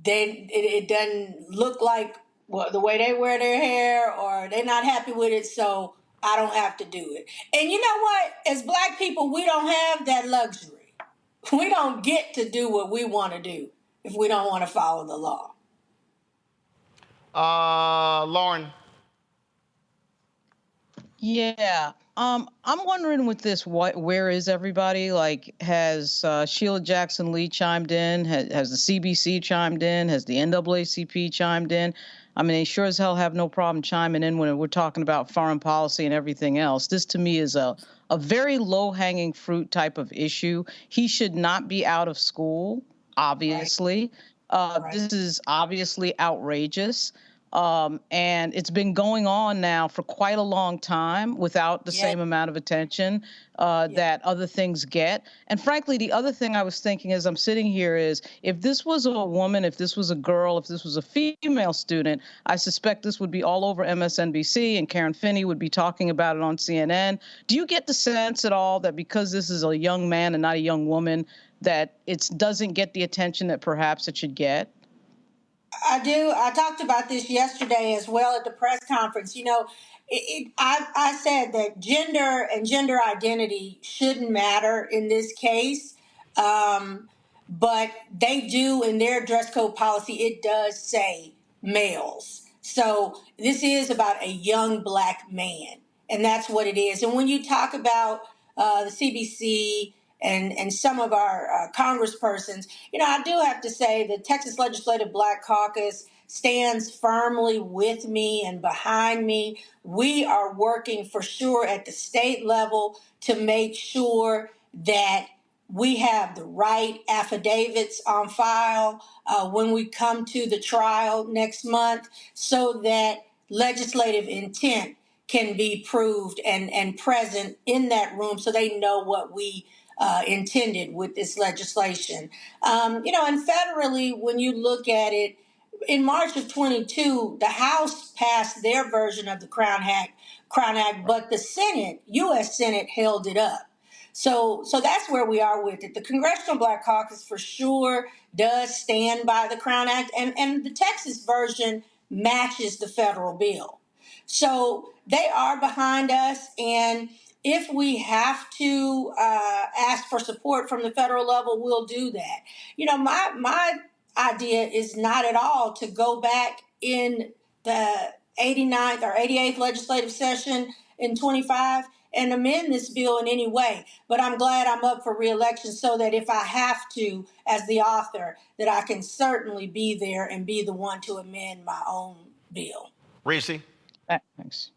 It doesn't look like the way they wear their hair, or they're not happy with it, so I don't have to do it. And you know what? As black people, we don't have that luxury. We don't get to do what we want to do if we don't want to follow the law. Lauren. Yeah. I'm wondering with this, where is everybody? Like, has Sheila Jackson Lee chimed in? Has the CBC chimed in? Has the NAACP chimed in? I mean, they sure as hell have no problem chiming in when we're talking about foreign policy and everything else. This, to me, is a very low-hanging fruit type of issue. He should not be out of school, obviously. Right. This is obviously outrageous. And it's been going on now for quite a long time without the same amount of attention that other things get. And frankly, the other thing I was thinking as I'm sitting here is, if this was a woman, if this was a girl, if this was a female student, I suspect this would be all over MSNBC and Karen Finney would be talking about it on CNN. Do you get the sense at all that because this is a young man and not a young woman, that it doesn't get the attention that perhaps it should get? I do. I talked about this yesterday as well at the press conference. I said that gender and gender identity shouldn't matter in this case. but they do in their dress code policy, it does say males. So this is about a young black man, and that's what it is. And when you talk about the CBC and some of our congresspersons, I do have to say the Texas Legislative Black Caucus stands firmly with me and behind me. We are working for sure at the state level to make sure that we have the right affidavits on file when we come to the trial next month so that legislative intent can be proved and present in that room so they know what we intended with this legislation. And federally, when you look at it, in March of 22, the House passed their version of the Crown Act, but the Senate, U.S. Senate, held it up. So that's where we are with it. The Congressional Black Caucus for sure does stand by the Crown Act, and the Texas version matches the federal bill. So they are behind us, and if we have to ask for support from the federal level, we'll do that. My idea is not at all to go back in the 89th or 88th legislative session in 25 and amend this bill in any way. But I'm glad I'm up for re-election so that if I have to, as the author, that I can certainly be there and be the one to amend my own bill. Reese? Thanks.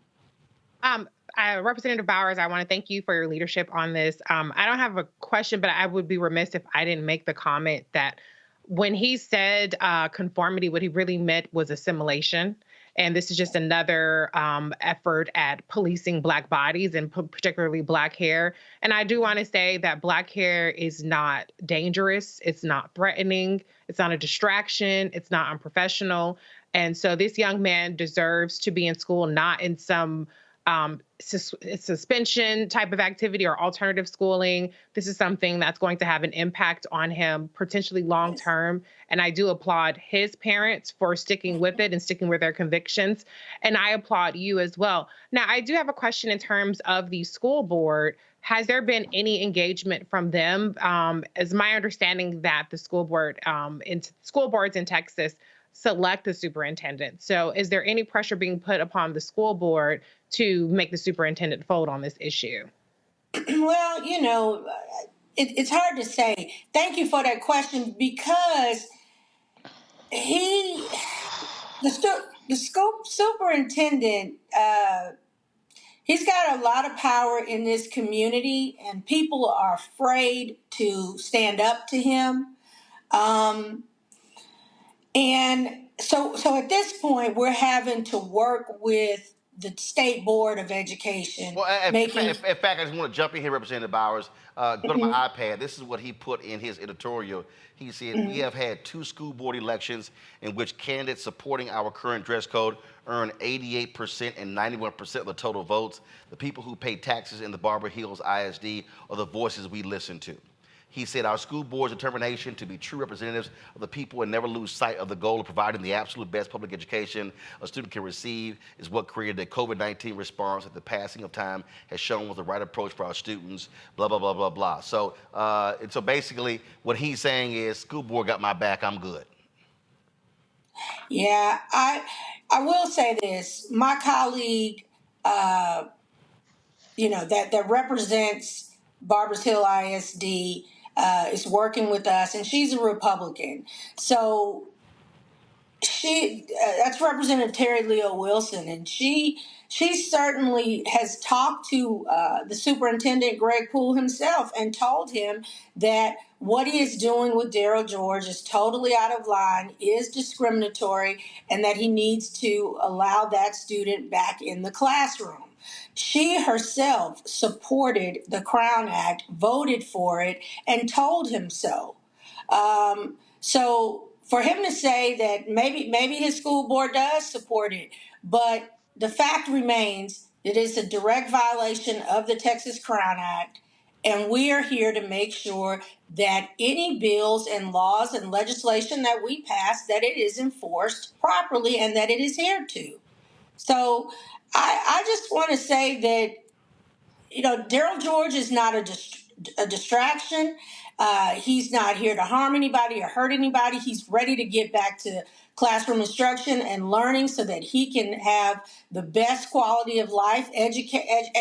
Representative Bowers, I want to thank you for your leadership on this. I don't have a question, but I would be remiss if I didn't make the comment that when he said conformity, what he really meant was assimilation. And this is just another effort at policing Black bodies and particularly Black hair. And I do want to say that Black hair is not dangerous. It's not threatening. It's not a distraction. It's not unprofessional. And so this young man deserves to be in school, not in some suspension type of activity or alternative schooling. This is something that's going to have an impact on him potentially long term. And I do applaud his parents for sticking with it and sticking with their convictions. And I applaud you as well. Now, I do have a question in terms of the school board. Has there been any engagement from them? As my understanding that the school board school boards in Texas select the superintendent. So is there any pressure being put upon the school board to make the superintendent fold on this issue? Well, it's hard to say. Thank you for that question because the school superintendent, he's got a lot of power in this community and people are afraid to stand up to him. And so at this point, we're having to work with the State Board of Education. Well, in fact, I just want to jump in here, Representative Bowers. Go to my iPad. This is what he put in his editorial. He said, we have had 2 school board elections in which candidates supporting our current dress code earned 88% and 91% of the total votes. The people who pay taxes in the Barbara Hills ISD are the voices we listen to. He said our school board's determination to be true representatives of the people and never lose sight of the goal of providing the absolute best public education a student can receive is what created the COVID-19 response that the passing of time has shown was the right approach for our students, blah, blah, blah, blah, blah. So, and so basically what he's saying is school board got my back, I'm good. Yeah, I will say this. My colleague, that represents Barbers Hill ISD, is working with us, and she's a Republican. So that's Representative Terry Leo Wilson, and she certainly has talked to the superintendent, Greg Poole himself, and told him that what he is doing with Darryl George is totally out of line, is discriminatory, and that he needs to allow that student back in the classroom. She herself supported the Crown Act, voted for it, and told him so. So for him to say that maybe his school board does support it, but the fact remains that it's a direct violation of the Texas Crown Act, and we are here to make sure that any bills and laws and legislation that we pass, that it is enforced properly and that it is adhered to. So I just want to say that, Darryl George is not a a distraction. He's not here to harm anybody or hurt anybody. He's ready to get back to classroom instruction and learning so that he can have the best quality of life and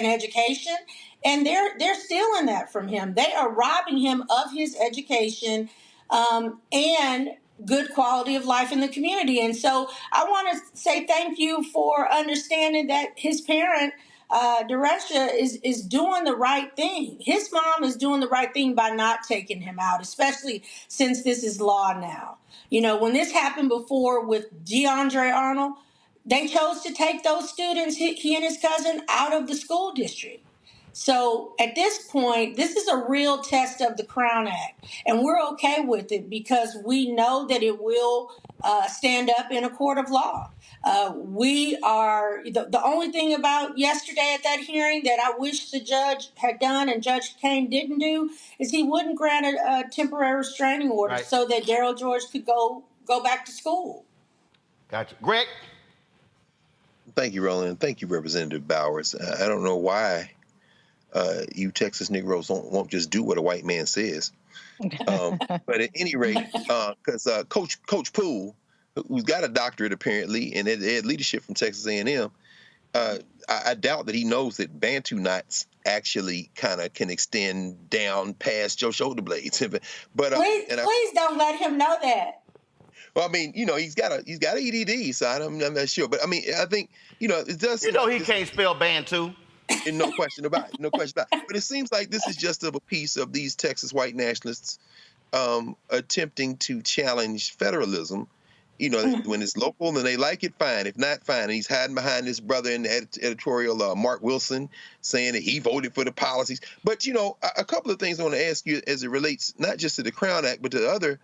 education. And they're stealing that from him. They are robbing him of his education and good quality of life in the community. And so I want to say thank you for understanding that his parent, Deresha, is doing the right thing. His mom is doing the right thing by not taking him out, especially since this is law now. You know, when this happened before with DeAndre Arnold, they chose to take those students, he and his cousin, out of the school district. So at this point, this is a real test of the Crown Act, and we're okay with it because we know that it will stand up in a court of law. We are the only thing about yesterday at that hearing that I wish the judge had done and Judge Kane didn't do is he wouldn't grant a temporary restraining order so that Daryl George could go back to school. Gotcha. Greg? Thank you, Roland. Thank you, Representative Bowers. I don't know why you Texas Negroes won't just do what a white man says. But at any rate, because Coach Poole, who's got a doctorate apparently and had leadership from Texas A&M, I doubt that he knows that Bantu knots actually kind of can extend down past your shoulder blades. But please don't let him know that. Well, I mean, you know, he's got an EDD, so I'm not sure. But I mean, I think, you know, it does. You know, he can't spell Bantu. And no question about it. No question about it. But it seems like this is just a piece of these Texas white nationalists attempting to challenge federalism. You know, when it's local and they like it, fine. If not, fine. And he's hiding behind his brother in the editorial, Mark Wilson, saying that he voted for the policies. But, you know, a couple of things I want to ask you as it relates not just to the Crown Act, but to other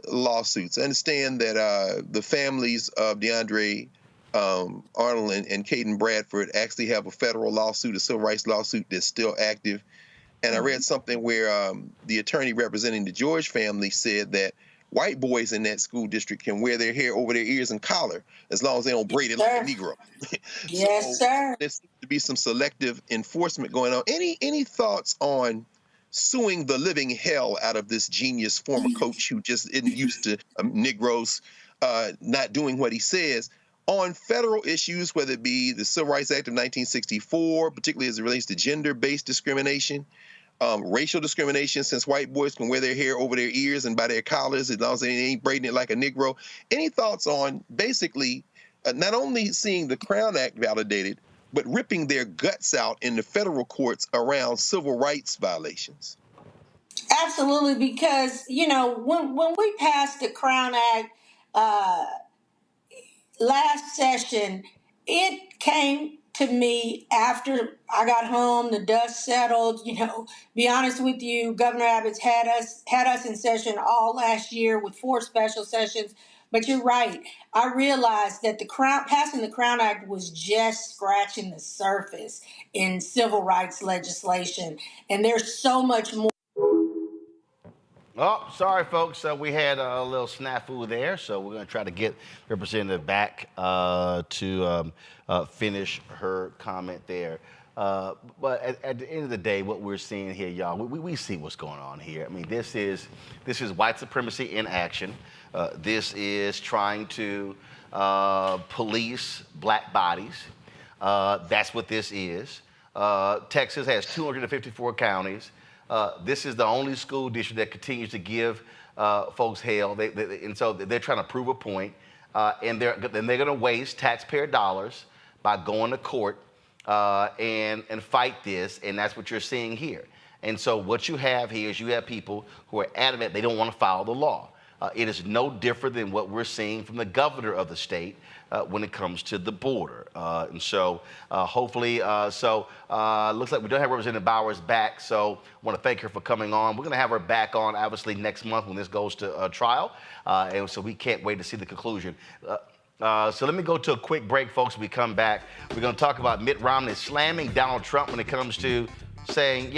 lawsuits. I understand that the families of DeAndre Arnold and Caden Bradford actually have a federal lawsuit, a civil rights lawsuit that's still active. And I read something where the attorney representing the George family said that white boys in that school district can wear their hair over their ears and collar as long as they don't braid it like a Negro. Yes, sir. There seems to be some selective enforcement going on. Any thoughts on suing the living hell out of this genius former coach who just isn't used to Negroes not doing what he says on federal issues, whether it be the Civil Rights Act of 1964, particularly as it relates to gender-based discrimination, racial discrimination, since white boys can wear their hair over their ears and by their collars as long as they ain't braiding it like a Negro? Any thoughts on basically not only seeing the Crown Act validated, but ripping their guts out in the federal courts around civil rights violations? Absolutely, because, you know, when we passed the Crown Act last session, it came to me after I got home, the dust settled. You know, be honest with you, Governor Abbott's had us in session all last year with 4 special sessions. But you're right. I realized that passing the Crown Act was just scratching the surface in civil rights legislation, and there's so much more. Oh, sorry, folks. We had a little snafu there, so we're going to try to get Representative back to finish her comment there. But at the end of the day, what we're seeing here, y'all, we see what's going on here. I mean, this is white supremacy in action. This is trying to police black bodies. That's what this is. Texas has 254 counties. This is the only school district that continues to give folks hell, and so they're trying to prove a point, and they're going to waste taxpayer dollars by going to court and fight this, and that's what you're seeing here. And so what you have here is you have people who are adamant they don't want to follow the law. It is no different than what we're seeing from the governor of the state when it comes to the border. And so hopefully, looks like we don't have Representative Bowers back, so I want to thank her for coming on. We're going to have her back on, obviously, next month when this goes to trial, and so we can't wait to see the conclusion. So let me go to a quick break, folks. When we come back, we're going to talk about Mitt Romney slamming Donald Trump when it comes to saying,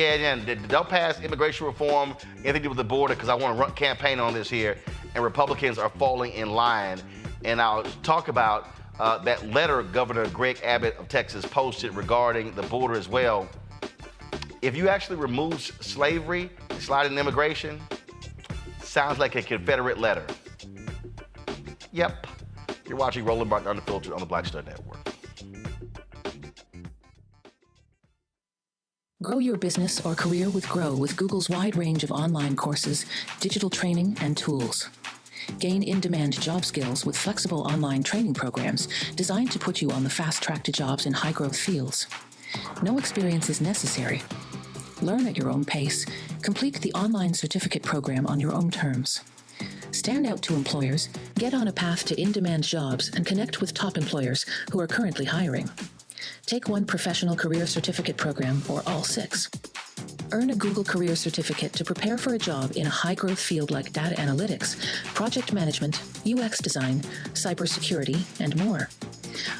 don't pass immigration reform, anything to do with the border, because I want to run campaign on this here, and Republicans are falling in line. And I'll talk about that letter Governor Greg Abbott of Texas posted regarding the border as well. If you actually remove slavery, slide in immigration, sounds like a Confederate letter. Yep. You're watching Roland Martin Unfiltered on the Black Star Network. Grow your business or career with Grow with Google's wide range of online courses, digital training, and tools. Gain in-demand job skills with flexible online training programs designed to put you on the fast track to jobs in high-growth fields. No experience is necessary. Learn at your own pace. Complete the online certificate program on your own terms. Stand out to employers, get on a path to in-demand jobs, and connect with top employers who are currently hiring. Take one professional career certificate program or all 6. Earn a Google Career Certificate to prepare for a job in a high-growth field like data analytics, project management, UX design, cybersecurity, and more.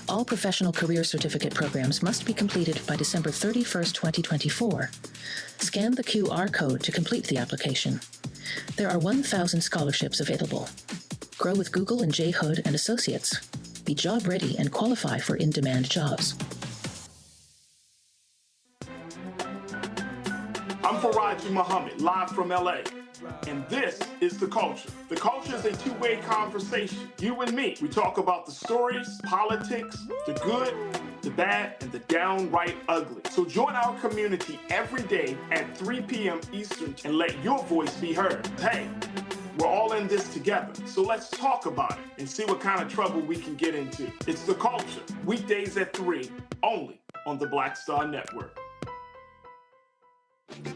All professional career certificate programs must be completed by December 31st, 2024. Scan the QR code to complete the application. There are 1,000 scholarships available. Grow with Google and J. Hood and Associates. Be job ready and qualify for in-demand jobs. I'm Faraji Muhammad, live from LA. And this is The Culture. The Culture is a two-way conversation. You and me. We talk about the stories, politics, the good, the bad, and the downright ugly. So join our community every day at 3 p.m. Eastern and let your voice be heard. Hey, we're all in this together. So let's talk about it and see what kind of trouble we can get into. It's The Culture, weekdays at 3, only on the Black Star Network.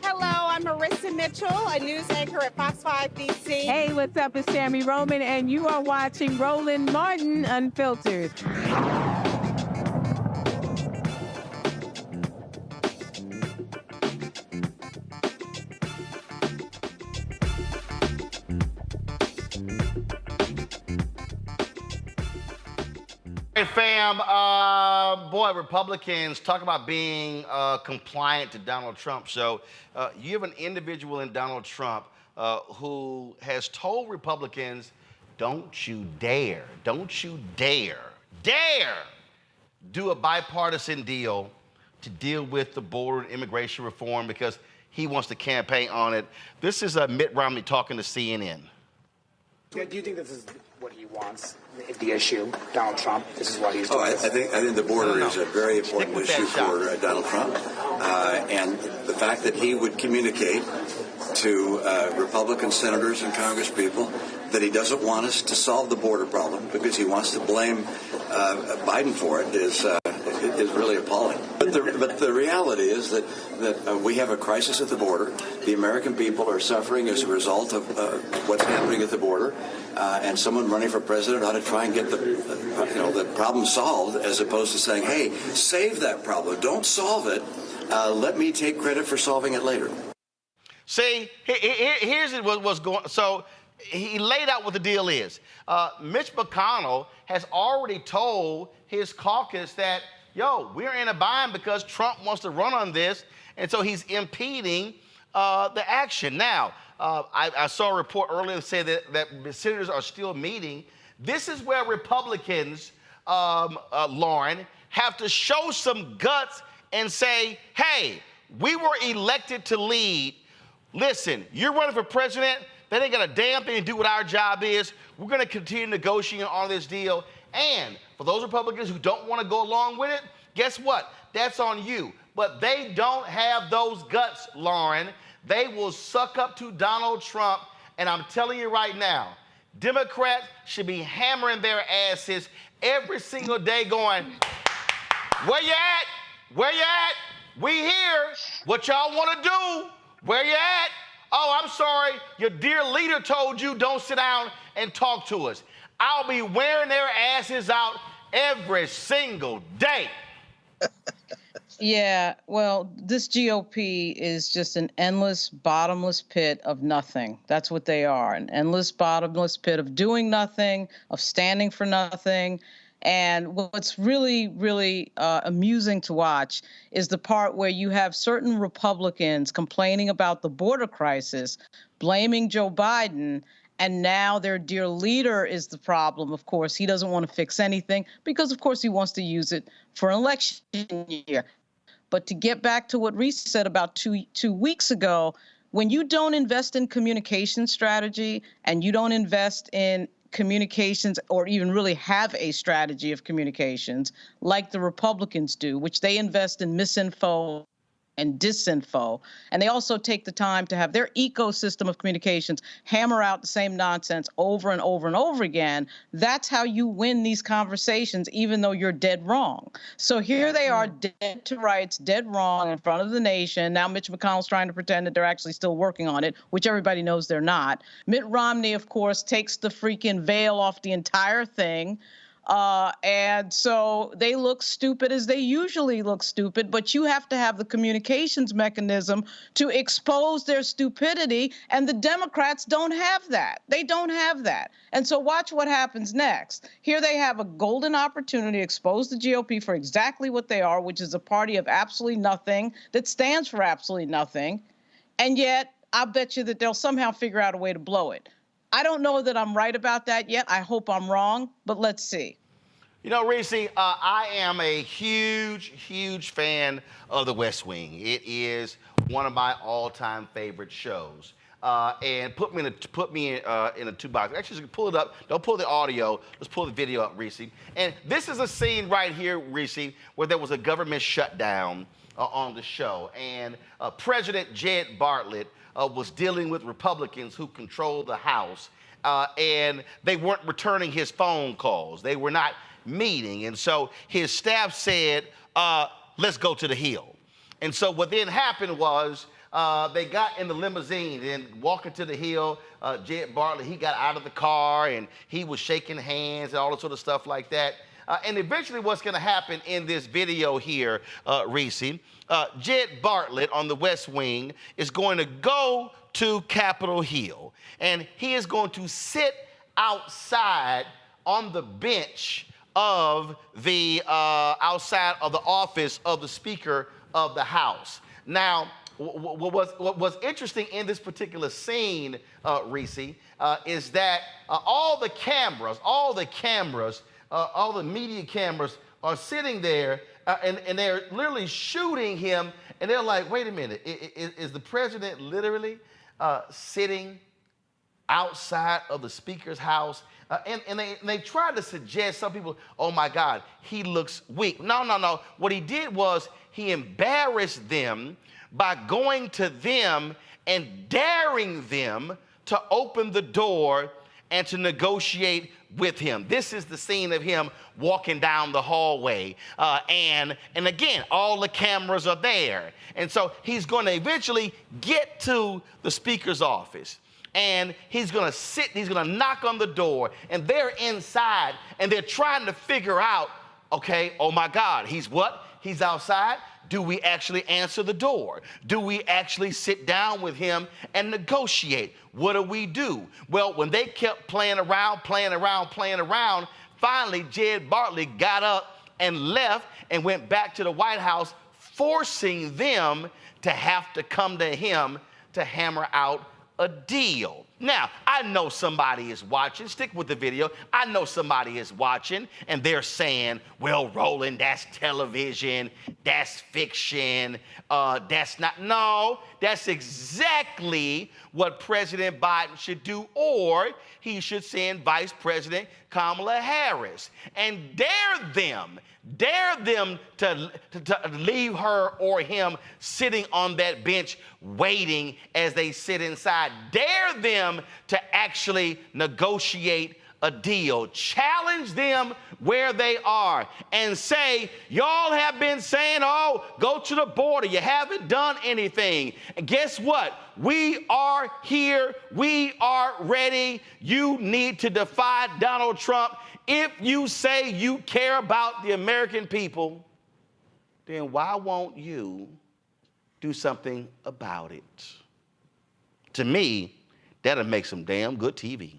Hello, I'm Marissa Mitchell, a news anchor at Fox 5 DC. Hey, what's up? It's Tammy Roman, and you are watching Roland Martin Unfiltered. Hey, fam, boy, Republicans talk about being compliant to Donald Trump. So you have an individual in Donald Trump who has told Republicans, don't you dare do a bipartisan deal to deal with the border and immigration reform because he wants to campaign on it. This is Mitt Romney talking to CNN. Yeah, do you think this is what he wants, the issue, Donald Trump? This is what he's doing? I think the border is a very important issue for Donald Trump. And the fact that he would communicate to Republican senators and congresspeople that he doesn't want us to solve the border problem because he wants to blame Biden for it is really appalling. But the reality is that we have a crisis at the border. The American people are suffering as a result of what's happening at the border. And someone running for president ought to try and get the problem solved, as opposed to saying, "Hey, save that problem. Don't solve it. Let me take credit for solving it later." See, here's what's going. So he laid out what the deal is. Mitch McConnell has already told his caucus that, yo, we're in a bind because Trump wants to run on this, and so he's impeding the action. Now, I saw a report earlier that said that senators are still meeting. This is where Republicans, Lauren, have to show some guts and say, hey, we were elected to lead. Listen, you're running for president. That ain't got a damn thing to do with our job is. We're going to continue negotiating on this deal. And for those Republicans who don't want to go along with it, guess what? That's on you. But they don't have those guts, Lauren. They will suck up to Donald Trump. And I'm telling you right now, Democrats should be hammering their asses every single day going, where you at? Where you at? We here. What y'all want to do? Where you at? Oh, I'm sorry. Your dear leader told you don't sit down and talk to us. I'll be wearing their asses out every single day. Yeah, well, this GOP is just an endless, bottomless pit of nothing. That's what they are, an endless, bottomless pit of doing nothing, of standing for nothing. And what's really, really amusing to watch is the part where you have certain Republicans complaining about the border crisis, blaming Joe Biden, and now their dear leader is the problem. Of course, he doesn't want to fix anything because, of course, he wants to use it for an election year. But to get back to what Reese said about two weeks ago, when you don't invest in communication strategy and you don't invest in communications or even really have a strategy of communications like the Republicans do, which they invest in misinfo and disinfo, and they also take the time to have their ecosystem of communications hammer out the same nonsense over and over and over again. That's how you win these conversations, even though you're dead wrong. So here they are, dead to rights, dead wrong in front of the nation. Now Mitch McConnell's trying to pretend that they're actually still working on it, which everybody knows they're not. Mitt Romney, of course, takes the freaking veil off the entire thing. And so they look stupid as they usually look stupid, but you have to have the communications mechanism to expose their stupidity, and the Democrats don't have that. They don't have that. And so watch what happens next. Here they have a golden opportunity to expose the GOP for exactly what they are, which is a party of absolutely nothing that stands for absolutely nothing. And yet, I bet you that they'll somehow figure out a way to blow it. I don't know that I'm right about that yet. I hope I'm wrong, but let's see. You know, Reese, I am a huge fan of The West Wing. It is one of my all-time favorite shows. And put me in a two box. Actually, just pull it up. Don't pull the audio. Let's pull the video up, Reese. And this is a scene right here, Reese, where there was a government shutdown on the show. And President Jed Bartlett was dealing with Republicans who control the House, and they weren't returning his phone calls. They were not meeting, and so his staff said, let's go to the Hill. And so what then happened was they got in the limousine and walking to the Hill. Jed Bartlett, he got out of the car and he was shaking hands and all that sort of stuff like that. And eventually what's going to happen in this video here, Reese, Jed Bartlett on the West Wing is going to go to Capitol Hill, and he is going to sit outside on the bench of the outside of the office of the Speaker of the House. Now, what was interesting in this particular scene, Reese, is that all the media cameras are sitting there, and they're literally shooting him, and they're like, wait a minute, is the president literally sitting outside of the Speaker's house? And they tried to suggest, some people, oh my God, he looks weak. No. What he did was he embarrassed them by going to them and daring them to open the door and to negotiate with him. This is the scene of him walking down the hallway. And again, all the cameras are there. And so he's going to eventually get to the Speaker's office. And he's going to knock on the door, and they're inside, and they're trying to figure out, okay, oh my God, he's what? He's outside. Do we actually answer the door? Do we actually sit down with him and negotiate? What do we do? Well, when they kept playing around, finally Jed Bartlett got up and left and went back to the White House, forcing them to have to come to him to hammer out a deal. Now, I know somebody is watching. Stick with the video. I know somebody is watching, and they're saying, well, Roland, that's television, that's fiction, that's not. No, that's exactly what President Biden should do, or he should send Vice President Kamala Harris and dare them to leave her or him sitting on that bench waiting as they sit inside. Dare them to actually negotiate a deal. Challenge them where they are and say, y'all have been saying, oh, go to the border. You haven't done anything. And guess what? We are here. We are ready. You need to defy Donald Trump. If you say you care about the American people, then why won't you do something about it? To me, that'll make some damn good TV.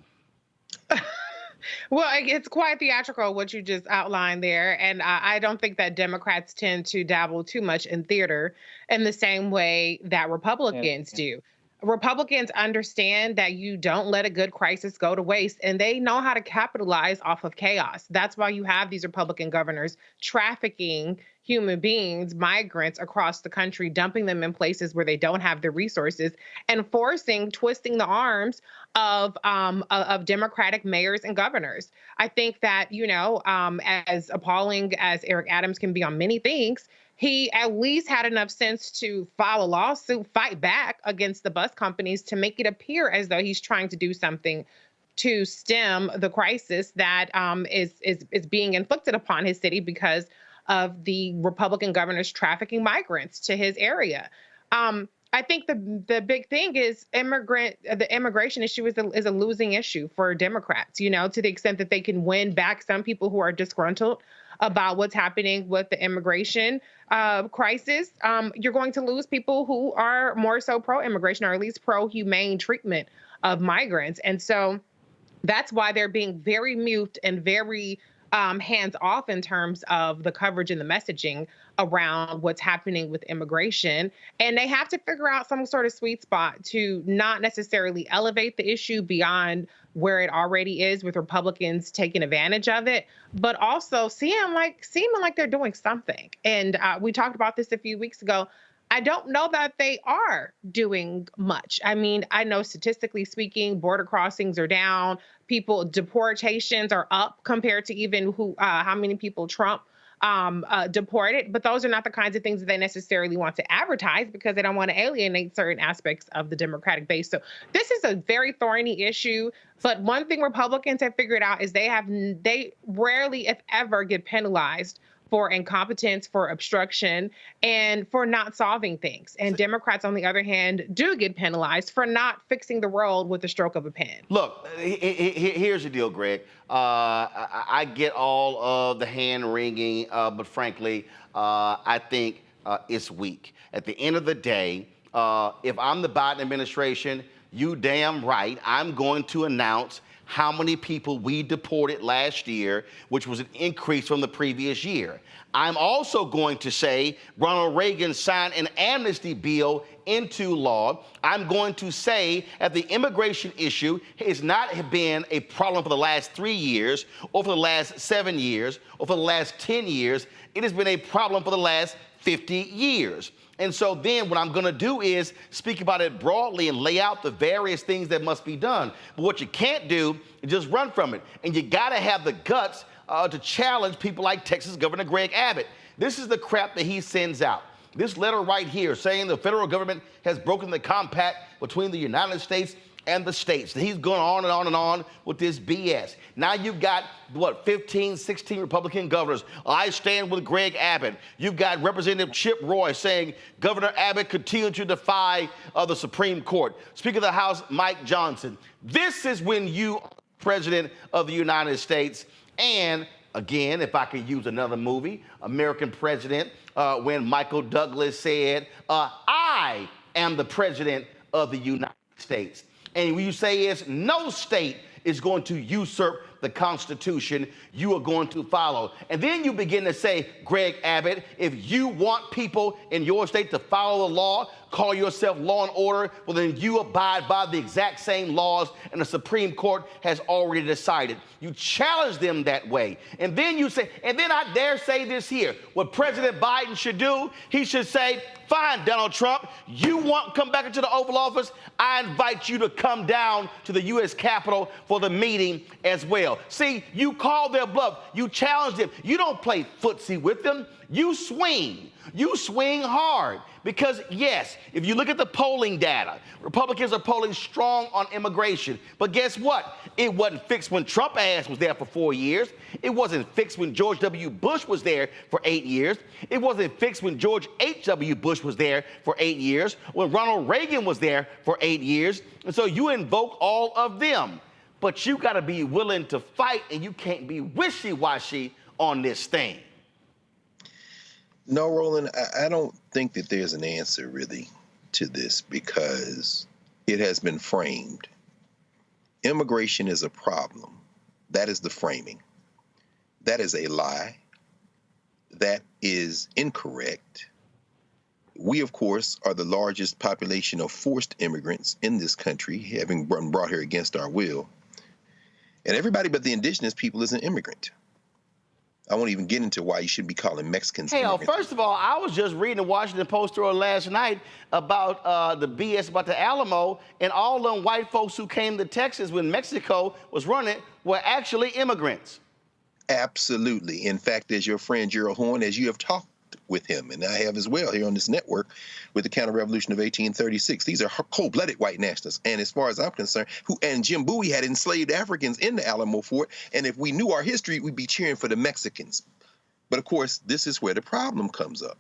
Well, it's quite theatrical what you just outlined there. And I don't think that Democrats tend to dabble too much in theater in the same way that Republicans do. Republicans understand that you don't let a good crisis go to waste, and they know how to capitalize off of chaos. That's why you have these Republican governors trafficking human beings, migrants across the country, dumping them in places where they don't have the resources, and twisting the arms of Democratic mayors and governors. I think that, as appalling as Eric Adams can be on many things, he at least had enough sense to file a lawsuit, fight back against the bus companies to make it appear as though he's trying to do something to stem the crisis that is being inflicted upon his city because of the Republican governors trafficking migrants to his area. I think the big thing is the immigration issue is a losing issue for Democrats, to the extent that they can win back some people who are disgruntled about what's happening with the immigration crisis. You're going to lose people who are more so pro-immigration, or at least pro-humane treatment of migrants. And so that's why they're being very mute and very hands off in terms of the coverage and the messaging around what's happening with immigration. And they have to figure out some sort of sweet spot to not necessarily elevate the issue beyond where it already is, with Republicans taking advantage of it, but also seeming like they're doing something. And we talked about this a few weeks ago. I don't know that they are doing much. I mean, I know statistically speaking, border crossings are down. Deportations are up compared to even how many people Trump deported. But those are not the kinds of things that they necessarily want to advertise, because they don't want to alienate certain aspects of the Democratic base. So this is a very thorny issue. But one thing Republicans have figured out is they rarely, if ever, get penalized for incompetence, for obstruction, and for not solving things. And Democrats, on the other hand, do get penalized for not fixing the world with the stroke of a pen. Look, here's the deal, Greg. I get all of the hand-wringing, but frankly, I think it's weak. At the end of the day, if I'm the Biden administration, you damn right, I'm going to announce how many people we deported last year, which was an increase from the previous year. I'm also going to say Ronald Reagan signed an amnesty bill into law. I'm going to say that the immigration issue has not been a problem for the last 3 years, or for the last 7 years, or for the last 10 years. It has been a problem for the last 50 years. And so then what I'm going to do is speak about it broadly and lay out the various things that must be done. But what you can't do is just run from it. And you got to have the guts to challenge people like Texas Governor Greg Abbott. This is the crap that he sends out. This letter right here saying the federal government has broken the compact between the United States and the states. He's going on and on and on with this BS. Now you've got, 15, 16 Republican governors. I stand with Greg Abbott. You've got Representative Chip Roy saying Governor Abbott continued to defy the Supreme Court. Speaker of the House, Mike Johnson. This is when you are President of the United States. And again, if I could use another movie, American President, when Michael Douglas said, I am the President of the United States. And when you say is no state is going to usurp the Constitution, you are going to follow. And then you begin to say, Greg Abbott, if you want people in your state to follow the law, call yourself law and order, well, then you abide by the exact same laws, and the Supreme Court has already decided. You challenge them that way. And then you say, and then I dare say this here, what President Biden should do, he should say, fine, Donald Trump, you want to come back into the Oval Office? I invite you to come down to the U.S. Capitol for the meeting as well. See, you call their bluff. You challenge them. You don't play footsie with them. You swing. You swing hard. Because, yes, if you look at the polling data, Republicans are polling strong on immigration. But guess what? It wasn't fixed when Trump ass was there for 4 years. It wasn't fixed when George W. Bush was there for 8 years. It wasn't fixed when George H.W. Bush was there for 8 years, when Ronald Reagan was there for 8 years. And so you invoke all of them. But you got to be willing to fight, and you can't be wishy-washy on this thing. No, Roland, I don't think that there's an answer really to this, because it has been framed. Immigration is a problem. That is the framing. That is a lie. That is incorrect. We, of course, are the largest population of forced immigrants in this country, having been brought here against our will. And everybody but the indigenous people is an immigrant. I won't even get into why you shouldn't be calling Mexicans immigrants. First of all, I was just reading the Washington Post story last night about the BS about the Alamo, and all them white folks who came to Texas when Mexico was running were actually immigrants. Absolutely. In fact, as your friend Gerald Horne, as you have talked with him, and I have as well here on this network, with the counter-revolution of 1836. These are cold-blooded white nationalists. And as far as I'm concerned, Jim Bowie had enslaved Africans in the Alamo Fort, and if we knew our history, we'd be cheering for the Mexicans. But of course, this is where the problem comes up.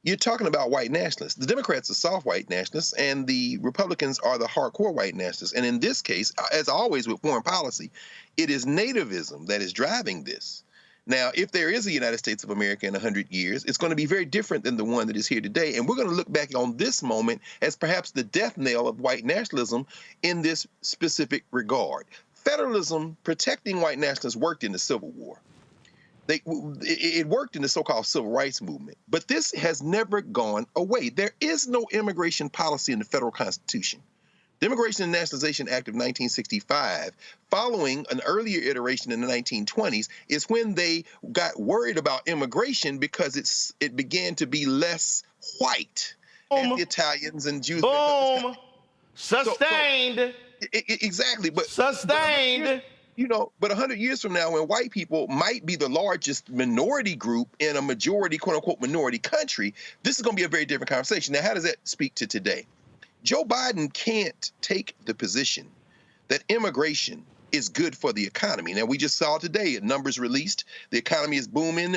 You're talking about white nationalists. The Democrats are soft white nationalists, and the Republicans are the hardcore white nationalists. And in this case, as always with foreign policy, it is nativism that is driving this. Now, if there is a United States of America in 100 years, it's going to be very different than the one that is here today. And we're going to look back on this moment as perhaps the death knell of white nationalism in this specific regard. Federalism, protecting white nationalists, worked in the Civil War. It worked in the so-called Civil Rights Movement. But this has never gone away. There is no immigration policy in the federal Constitution. The Immigration and Nationalization Act of 1965, following an earlier iteration in the 1920s, is when they got worried about immigration because it began to be less white. And the Italians and Jews. Boom. Sustained. Exactly. But sustained. But 100 years from now, when white people might be the largest minority group in a majority, quote unquote, minority country, this is going to be a very different conversation. Now, how does that speak to today? Joe Biden can't take the position that immigration is good for the economy. Now, we just saw today numbers released. The economy is booming.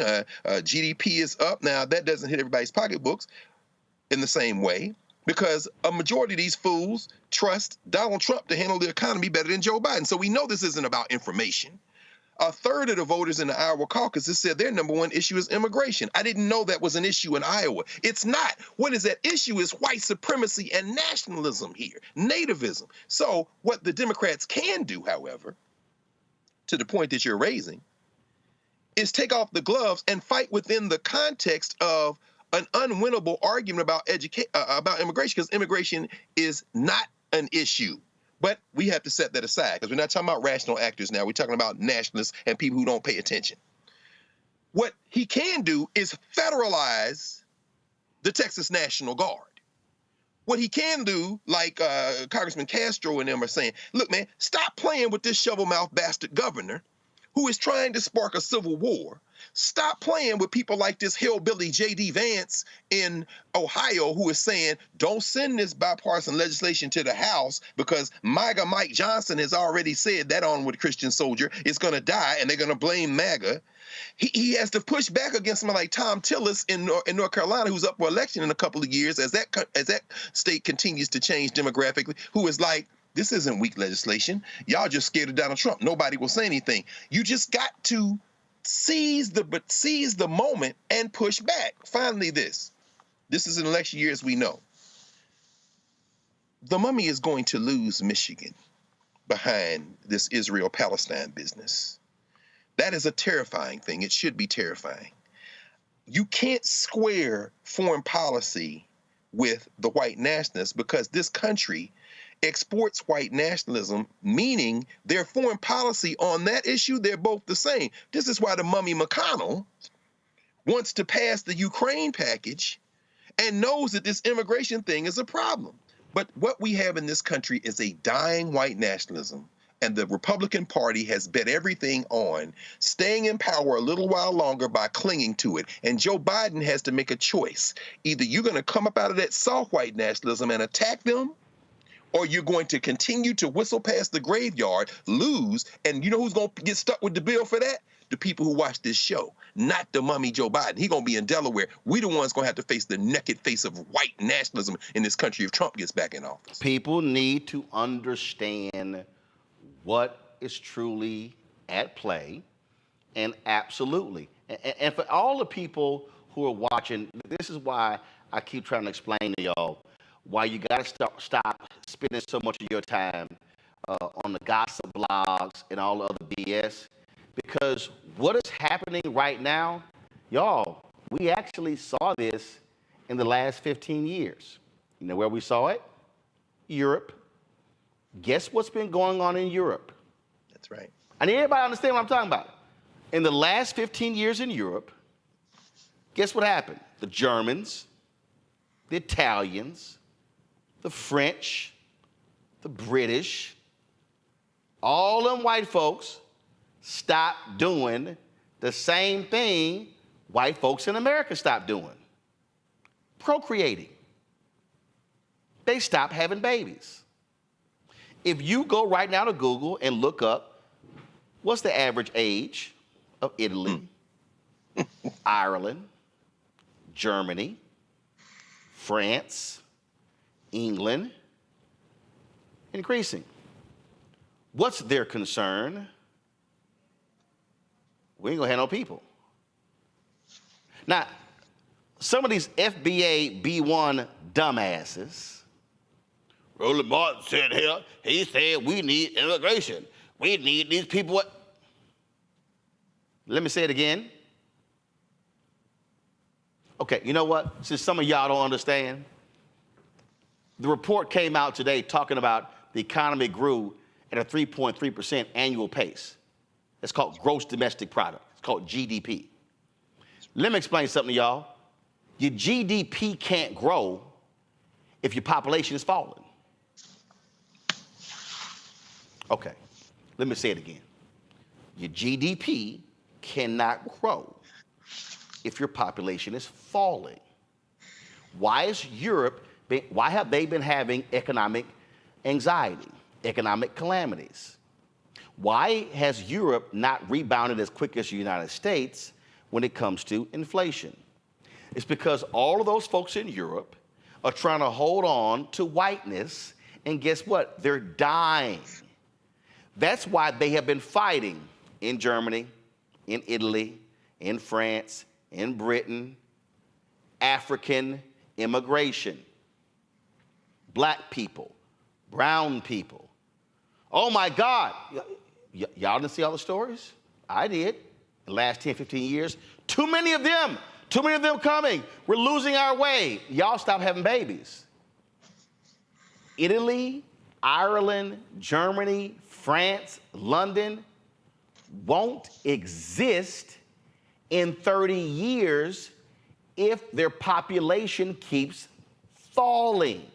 GDP is up. Now, that doesn't hit everybody's pocketbooks in the same way because a majority of these fools trust Donald Trump to handle the economy better than Joe Biden. So we know this isn't about information. A third of the voters in the Iowa caucus has said their number one issue is immigration. I didn't know that was an issue in Iowa. It's not. What is at issue is white supremacy and nationalism here, nativism. So what the Democrats can do, however, to the point that you're raising, is take off the gloves and fight within the context of an unwinnable argument about immigration, because immigration is not an issue. But we have to set that aside because we're not talking about rational actors now. We're talking about nationalists and people who don't pay attention. What he can do is federalize the Texas National Guard. What he can do, like Congressman Castro and them are saying, look, man, stop playing with this shovel-mouthed bastard governor who is trying to spark a civil war. Stop playing with people like this hillbilly J.D. Vance in Ohio who is saying, don't send this bipartisan legislation to the House because MAGA Mike Johnson has already said that onward Christian soldier is going to die and they're going to blame MAGA. He has to push back against someone like Tom Tillis in North Carolina, who's up for election in a couple of years as that state continues to change demographically, who is like, this isn't weak legislation. Y'all just scared of Donald Trump. Nobody will say anything. You just got to seize the moment and push back. Finally, this is an election year, as we know. The mummy is going to lose Michigan behind this Israel-Palestine business. That is a terrifying thing. It should be terrifying. You can't square foreign policy with the white nationalists because this country exports white nationalism, meaning their foreign policy on that issue, they're both the same. This is why the mummy McConnell wants to pass the Ukraine package and knows that this immigration thing is a problem. But what we have in this country is a dying white nationalism, and the Republican Party has bet everything on staying in power a little while longer by clinging to it. And Joe Biden has to make a choice. Either you're going to come up out of that soft white nationalism and attack them, or you're going to continue to whistle past the graveyard, lose, and you know who's going to get stuck with the bill for that? The people who watch this show, not the mummy Joe Biden. He's going to be in Delaware. We the ones going to have to face the naked face of white nationalism in this country if Trump gets back in office. People need to understand what is truly at play, and absolutely. And for all the people who are watching, this is why I keep trying to explain to y'all why you got to stop spending so much of your time on the gossip blogs and all the other BS. Because what is happening right now, y'all, we actually saw this in the last 15 years. You know where we saw it? Europe. Guess what's been going on in Europe? That's right. I need everybody to understand what I'm talking about. In the last 15 years in Europe, guess what happened? The Germans, the Italians, the French, the British, all them white folks stopped doing the same thing white folks in America stopped doing. Procreating. They stopped having babies. If you go right now to Google and look up what's the average age of Italy, Ireland, Germany, France, England, increasing. What's their concern? We ain't gonna have no people. Now, some of these FBA B1 dumbasses, Roland Martin said here, he said we need immigration. We need these people. Let me say it again. Okay, you know what? Since some of y'all don't understand, the report came out today talking about the economy grew at a 3.3% annual pace. It's called gross domestic product. It's called GDP. Let me explain something to y'all. Your GDP can't grow if your population is falling. Okay, let me say it again. Your GDP cannot grow if your population is falling. Why have they been having economic anxiety, economic calamities? Why has Europe not rebounded as quick as the United States when it comes to inflation? It's because all of those folks in Europe are trying to hold on to whiteness, and guess what? They're dying. That's why they have been fighting in Germany, in Italy, in France, in Britain, African immigration, black people, brown people. Oh my God, y'all didn't see all the stories? I did. In the last 10, 15 years, too many of them coming. We're losing our way. Y'all stop having babies. Italy, Ireland, Germany, France, London won't exist in 30 years if their population keeps falling.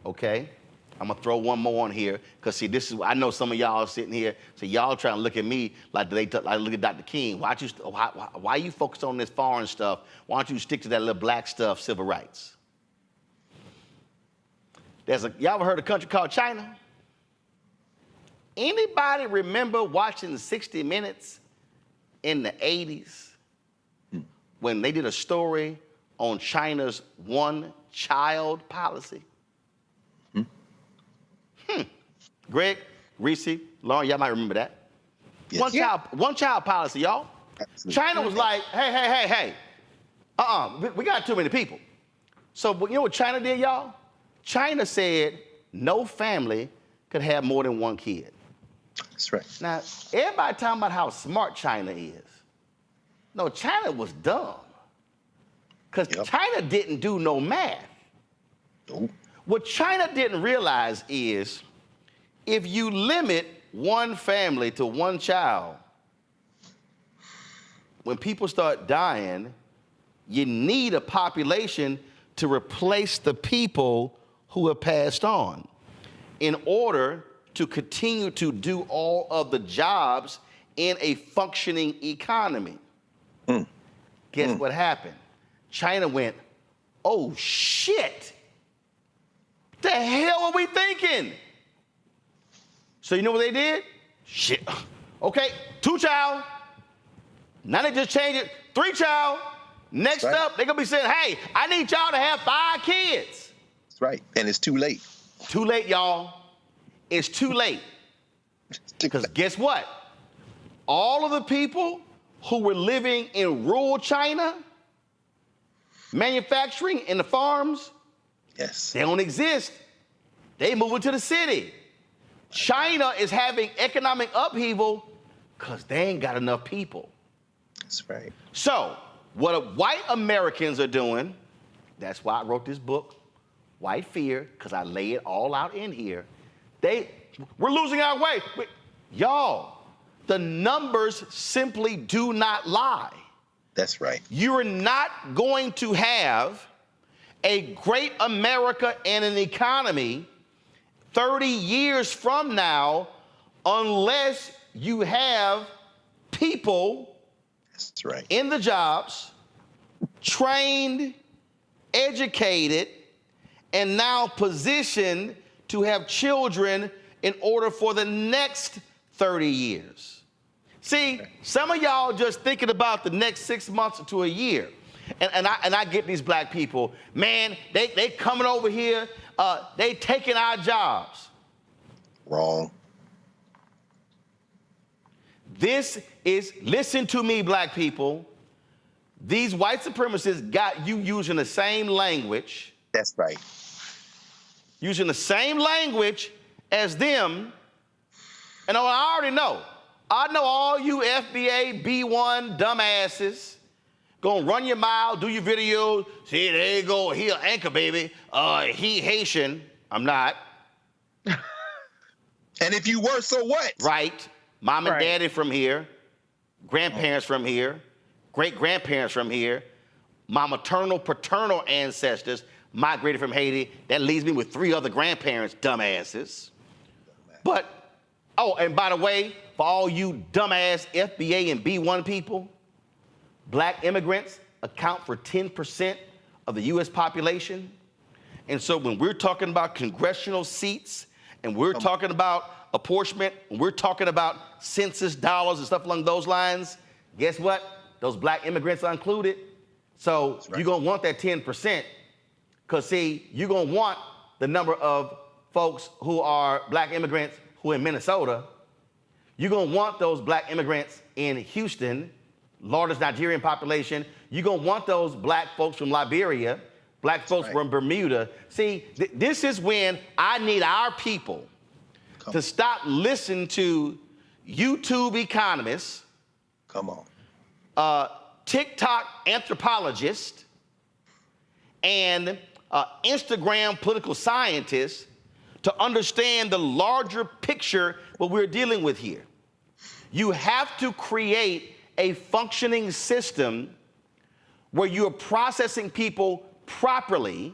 Okay? I'm gonna throw one more on here, because see, this is, I know some of y'all are sitting here, so y'all trying to look at me like I look at Dr. King. Why you focus on this foreign stuff? Why don't you stick to that little black stuff, civil rights? Y'all ever heard of a country called China? Anybody remember watching 60 Minutes in the 80s when they did a story on China's one-child policy? Greg, Reese, Lauren, y'all might remember that. Yes. One child policy, y'all. Absolutely. China was like, hey, we got too many people. So you know what China did, y'all? China said no family could have more than one kid. That's right. Now, everybody talking about how smart China is. No, China was dumb. Because China didn't do no math. Nope. What China didn't realize is if you limit one family to one child, when people start dying, you need a population to replace the people who have passed on in order to continue to do all of the jobs in a functioning economy. Guess what happened? China went, oh shit, the hell are we thinking? So you know what they did? Shit. Okay, 2-child. Now they just changed it, 3-child. Next up, they're gonna be saying, hey, I need y'all to have 5 kids. That's right, and it's too late. Too late, y'all. It's too late. Because guess what? All of the people who were living in rural China, manufacturing in the farms, they don't exist. They moving to the city. China is having economic upheaval because they ain't got enough people. That's right. So what white Americans are doing That's why I wrote this book, White Fear, because I lay it all out in here. We're losing our way. Y'all, the numbers simply do not lie. That's right. You're not going to have a great America and an economy 30 years from now unless you have people That's right. in the jobs, trained, educated, and now positioned to have children in order for the next 30 years. See, some of y'all just thinking about the next 6 months to a year. And I get these black people, man, they coming over here, they taking our jobs. Wrong. Listen to me, black people. These white supremacists got you using the same language. That's right. Using the same language as them. And I already know. I know all you FBA B1 dumbasses gonna run your mouth, do your videos. See, there you go. He an anchor, baby. He Haitian. I'm not. And if you were, so what? Right. Mom and daddy from here. Grandparents from here. Great-grandparents from here. My maternal, paternal ancestors migrated from Haiti. That leaves me with 3 other grandparents, dumbasses. But, oh, and by the way, for all you dumbass FBA and B1 people, black immigrants account for 10% of the U.S. population. And so when we're talking about congressional seats and we're talking about apportionment, and we're talking about census dollars and stuff along those lines, guess what? Those black immigrants are included. So you're going to want that 10%. Because, see, you're going to want the number of folks who are black immigrants who are in Minnesota. You're going to want those black immigrants in Houston, largest Nigerian population. You're going to want those black folks from Liberia, black folks from Bermuda. See, this is when I need our people to stop listening to YouTube economists. Come on. TikTok anthropologists and Instagram political scientists to understand the larger picture what we're dealing with here. You have to create a functioning system where you're processing people properly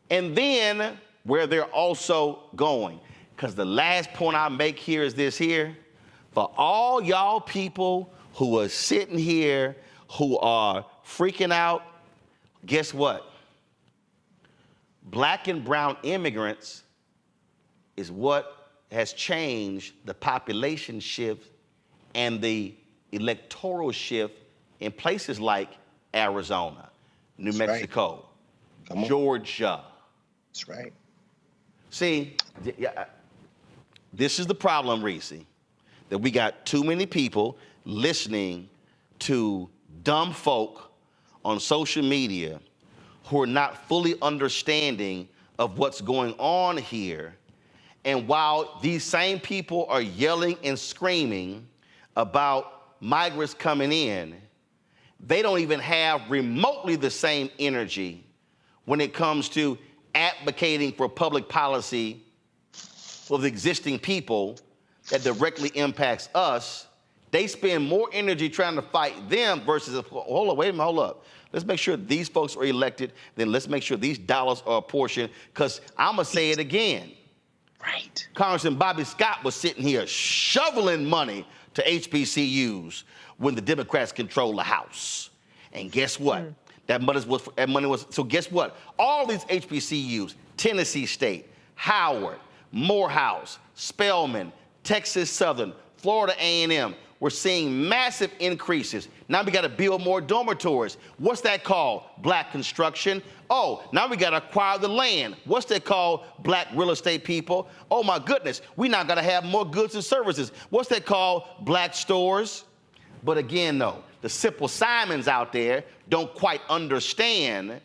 and then where they're also going. Because the last point I make here is this here. For all y'all people who are sitting here, who are freaking out, guess what? Black and brown immigrants is what has changed the population shift and the electoral shift in places like Arizona, New Mexico, Georgia. That's right. See, this is the problem, Reese, that we got too many people listening to dumb folk on social media who are not fully understanding of what's going on here. And while these same people are yelling and screaming about migrants coming in, they don't even have remotely the same energy when it comes to advocating for public policy for the existing people that directly impacts us. They spend more energy trying to fight them versus, hold up, wait a minute, hold up. Let's make sure these folks are elected, then let's make sure these dollars are apportioned, because I'm going to say it again. Right. Congressman Bobby Scott was sitting here shoveling money to HBCUs when the Democrats control the House. And guess what? That money was, so guess what? All these HBCUs, Tennessee State, Howard, Morehouse, Spelman, Texas Southern, Florida A&M, we're seeing massive increases. Now we got to build more dormitories. What's that called? Black construction. Oh, now we got to acquire the land. What's that called? Black real estate people. Oh my goodness, we now got to have more goods and services. What's that called? Black stores. But again, though, the simple Simons out there don't quite understand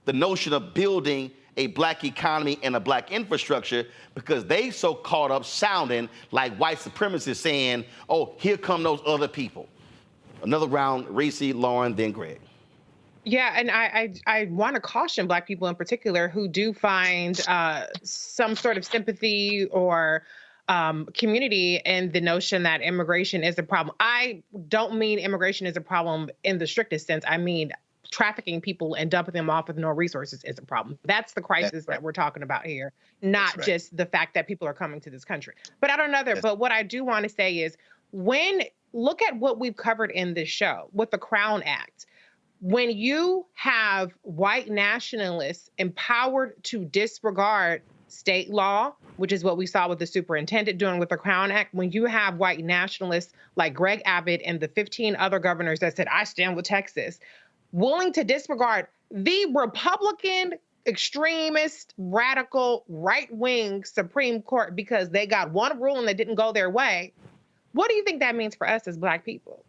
the notion of building a black economy and a black infrastructure because they so caught up sounding like white supremacists saying, oh, here come those other people. Another round, Reese, Lauren, then Greg. Yeah, and I want to caution Black people in particular who do find some sort of sympathy or community in the notion that immigration is a problem. I don't mean immigration is a problem in the strictest sense. I mean trafficking people and dumping them off with no resources is a problem. That's the crisis that we're talking about here, not just the fact that people are coming to this country. But I don't know that. But what I do want to say is look at what we've covered in this show with the Crown Act. When you have white nationalists empowered to disregard state law, which is what we saw with the superintendent doing with the Crown Act, when you have white nationalists like Greg Abbott and the 15 other governors that said, I stand with Texas, willing to disregard the Republican extremist, radical, right-wing Supreme Court because they got one ruling that didn't go their way, what do you think that means for us as Black people?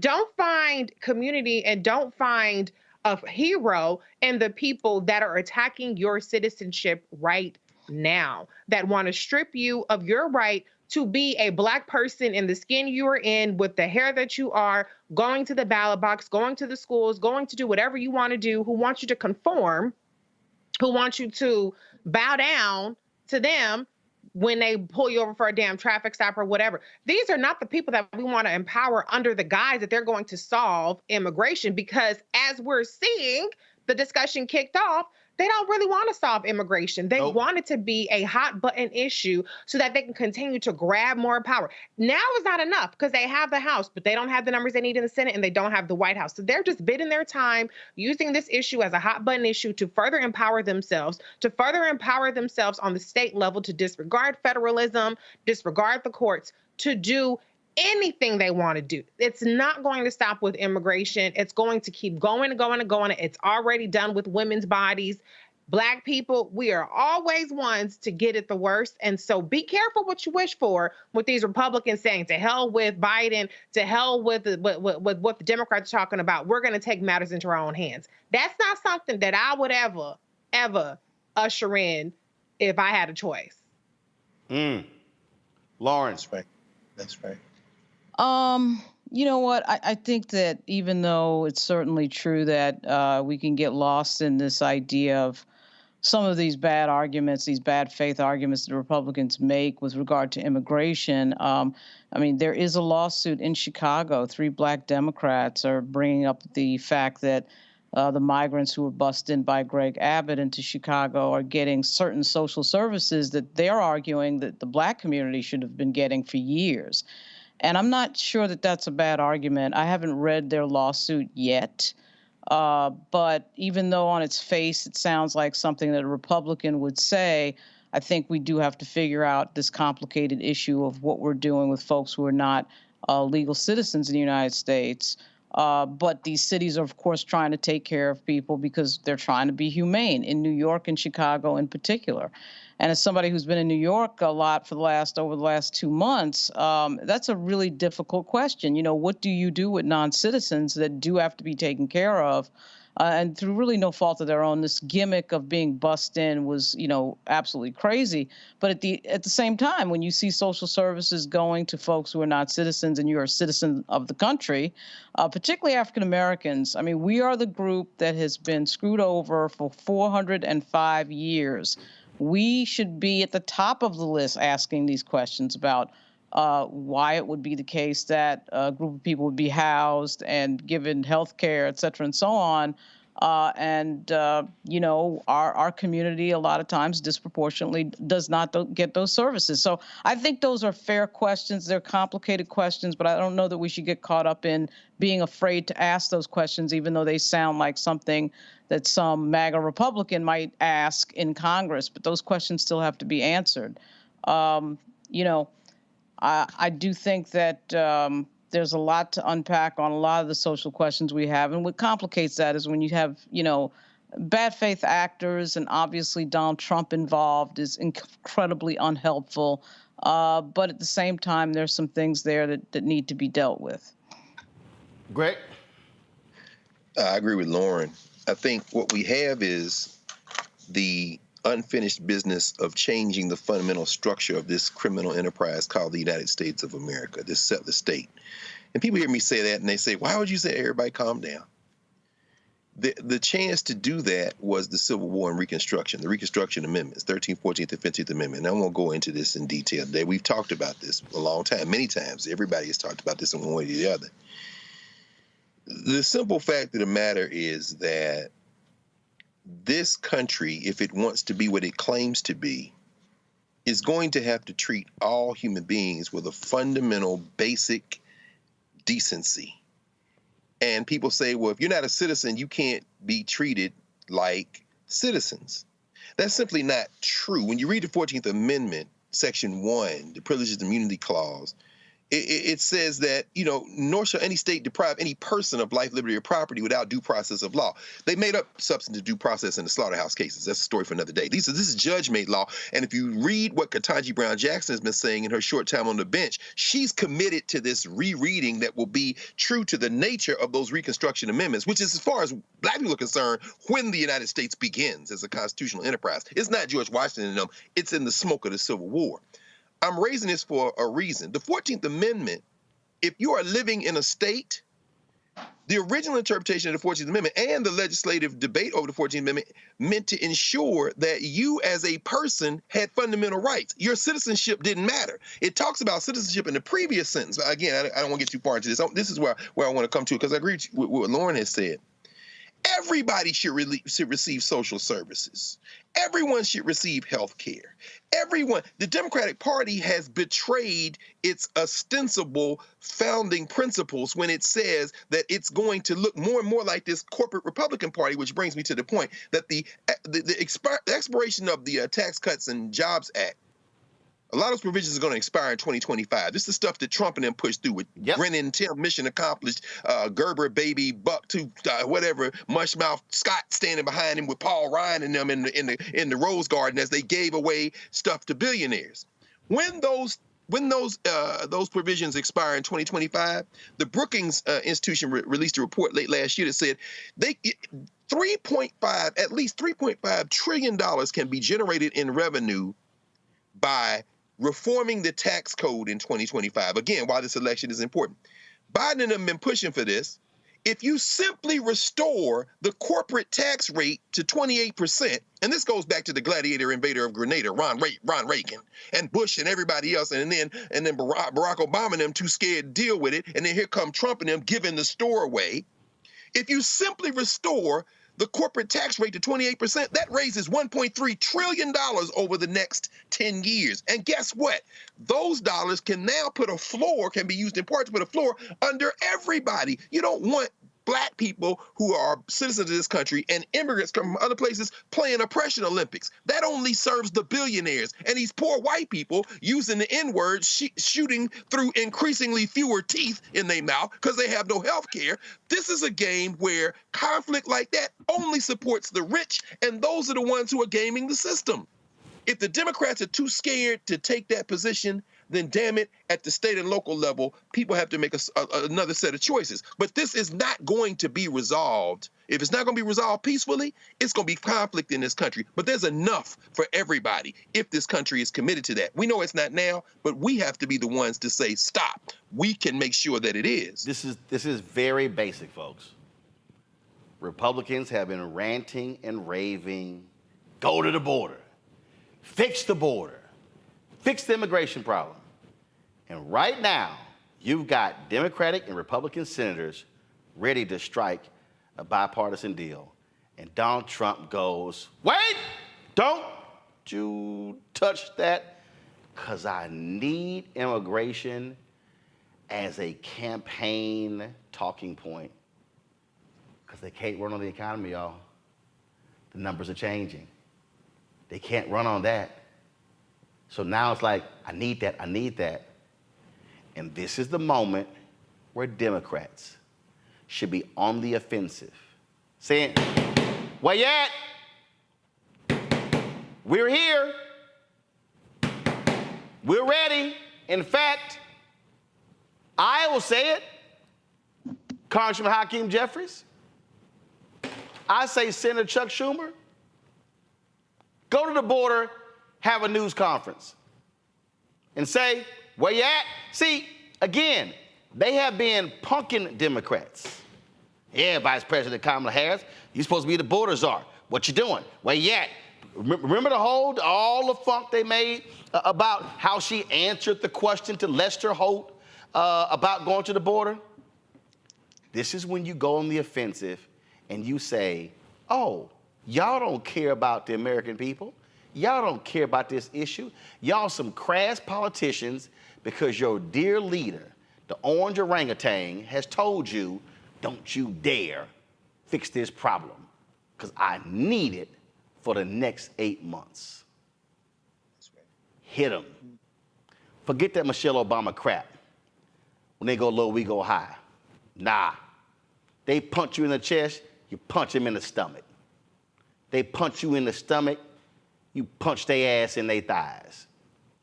Don't find community and don't find a hero in the people that are attacking your citizenship right now, that want to strip you of your right to be a Black person in the skin you are in, with the hair that you are, going to the ballot box, going to the schools, going to do whatever you want to do, who want you to conform, who want you to bow down to them when they pull you over for a damn traffic stop or whatever. These are not the people that we want to empower under the guise that they're going to solve immigration, because as we're seeing the discussion kicked off, they don't really want to solve immigration. They want it to be a hot button issue so that they can continue to grab more power. Now is not enough because they have the House, but they don't have the numbers they need in the Senate and they don't have the White House. So they're just bidding their time using this issue as a hot button issue to further empower themselves, on the state level, to disregard federalism, disregard the courts, to do anything they want to do. It's not going to stop with immigration. It's going to keep going and going and going. It's already done with women's bodies. Black people, we are always ones to get it the worst. And so be careful what you wish for with these Republicans saying to hell with Biden, to hell with what the Democrats are talking about. We're going to take matters into our own hands. That's not something that I would ever usher in if I had a choice. Lawrence. That's right. You know what? I think that even though it's certainly true that we can get lost in this idea of some of these bad arguments, these bad faith arguments the Republicans make with regard to immigration, I mean, there is a lawsuit in Chicago. 3 Black Democrats are bringing up the fact that the migrants who were bussed in by Greg Abbott into Chicago are getting certain social services that they're arguing that the Black community should have been getting for years. And I'm not sure that that's a bad argument. I haven't read their lawsuit yet. But even though on its face it sounds like something that a Republican would say, I think we do have to figure out this complicated issue of what we're doing with folks who are not legal citizens in the United States. But these cities are, of course, trying to take care of people because they're trying to be humane, in New York and Chicago in particular. And as somebody who's been in New York a lot over the last 2 months, that's a really difficult question. You know, what do you do with non-citizens that do have to be taken care of? And through really no fault of their own, this gimmick of being bussed in was, you know, absolutely crazy. But at the same time, when you see social services going to folks who are not citizens and you're a citizen of the country, particularly African Americans, I mean, we are the group that has been screwed over for 405 years. We should be at the top of the list asking these questions about why it would be the case that a group of people would be housed and given health care, et cetera, and so on. You know, our community a lot of times disproportionately does not get those services. So I think those are fair questions. They're complicated questions, but I don't know that we should get caught up in being afraid to ask those questions, even though they sound like something that some MAGA Republican might ask in Congress. But those questions still have to be answered. You know, I do think that there's a lot to unpack on a lot of the social questions we have. And what complicates that is when you have, you know, bad faith actors, and obviously Donald Trump involved is incredibly unhelpful. But at the same time, there's some things there that need to be dealt with. Greg? I agree with Lauren. I think what we have is the unfinished business of changing the fundamental structure of this criminal enterprise called the United States of America, this settler state. And people hear me say that and they say, why would you say everybody calm down? The chance to do that was the Civil War and Reconstruction, the Reconstruction Amendments, 13th, 14th, and 15th Amendment. And I won't go into this in detail today. We've talked about this a long time, many times. Everybody has talked about this in one way or the other. The simple fact of the matter is that this country, if it wants to be what it claims to be, is going to have to treat all human beings with a fundamental, basic decency. And people say, well, if you're not a citizen, you can't be treated like citizens. That's simply not true. When you read the 14th Amendment, Section 1, the Privileges and Immunity Clause, it says that, nor shall any state deprive any person of life, liberty, or property without due process of law. They made up substantive due process in the slaughterhouse cases. That's a story for another day. This is judge-made law. And if you read what Ketanji Brown Jackson has been saying in her short time on the bench, she's committed to this rereading that will be true to the nature of those Reconstruction Amendments, which is, as far as Black people are concerned, when the United States begins as a constitutional enterprise. It's not George Washington and them. It's in the smoke of the Civil War. I'm raising this for a reason. The 14th Amendment, if you are living in a state, the original interpretation of the 14th Amendment and the legislative debate over the 14th Amendment meant to ensure that you as a person had fundamental rights. Your citizenship didn't matter. It talks about citizenship in the previous sentence. Again, I don't want to get too far into this. This is where I want to come to, because I agree with what Lauren has said. Everybody should receive social services. Everyone should receive health care. Everyone. The Democratic Party has betrayed its ostensible founding principles when it says that it's going to look more and more like this corporate Republican Party, which brings me to the point that the expiration of the Tax Cuts and Jobs Act, a lot of those provisions are going to expire in 2025. This is the stuff that Trump and them pushed through with Brennan, Tim, mission accomplished, Gerber, baby, Bucktooth, whatever, Mushmouth, Scott standing behind him with Paul Ryan and them in the Rose Garden as they gave away stuff to billionaires. When those provisions expire in 2025, the Brookings Institution released a report late last year that said at least $3.5 trillion can be generated in revenue by reforming the tax code in 2025. Again, why this election is important. Biden and them have been pushing for this. If you simply restore the corporate tax rate to 28%, and this goes back to the gladiator invader of Grenada, Ron Reagan, and Bush and everybody else, and then Barack Obama and them too scared to deal with it, and then here come Trump and them giving the store away. If you simply restore the corporate tax rate to 28%, that raises $1.3 trillion over the next 10 years. And guess what? Those dollars can now can be used in part to put a floor under everybody. You don't want Black people who are citizens of this country and immigrants from other places playing oppression Olympics. That only serves the billionaires and these poor white people using the N-word, shooting through increasingly fewer teeth in their mouth because they have no health care. This is a game where conflict like that only supports the rich, and those are the ones who are gaming the system. If the Democrats are too scared to take that position, then damn it, at the state and local level, people have to make another set of choices. But this is not going to be resolved. If it's not going to be resolved peacefully, it's going to be conflict in this country. But there's enough for everybody if this country is committed to that. We know it's not now, but we have to be the ones to say, stop. We can make sure that it is. This is very basic, folks. Republicans have been ranting and raving, go to the border, fix the border, fix the immigration problem. And right now, you've got Democratic and Republican senators ready to strike a bipartisan deal. And Donald Trump goes, wait, don't you touch that, because I need immigration as a campaign talking point. Because they can't run on the economy, y'all. The numbers are changing. They can't run on that. So now it's like, I need that, I need that. And this is the moment where Democrats should be on the offensive, saying, where you at? We're here. We're ready. In fact, I will say it, Congressman Hakeem Jeffries, I say Senator Chuck Schumer, go to the border, have a news conference and say, where you at? See, again, they have been punking Democrats Yeah, Vice President Kamala Harris, you're supposed to be the border czar. What you doing? Where you at? Remember all the funk they made about how she answered the question to Lester Holt about going to the border? This is when you go on the offensive and you say, oh, y'all don't care about the American people. Y'all don't care about this issue. Y'all some crass politicians because your dear leader, the orange orangutan, has told you, don't you dare fix this problem because I need it for the next 8 months. Hit them. Forget that Michelle Obama crap. When they go low, we go high. Nah. They punch you in the chest, you punch them in the stomach. They punch you in the stomach, you punch their ass in their thighs.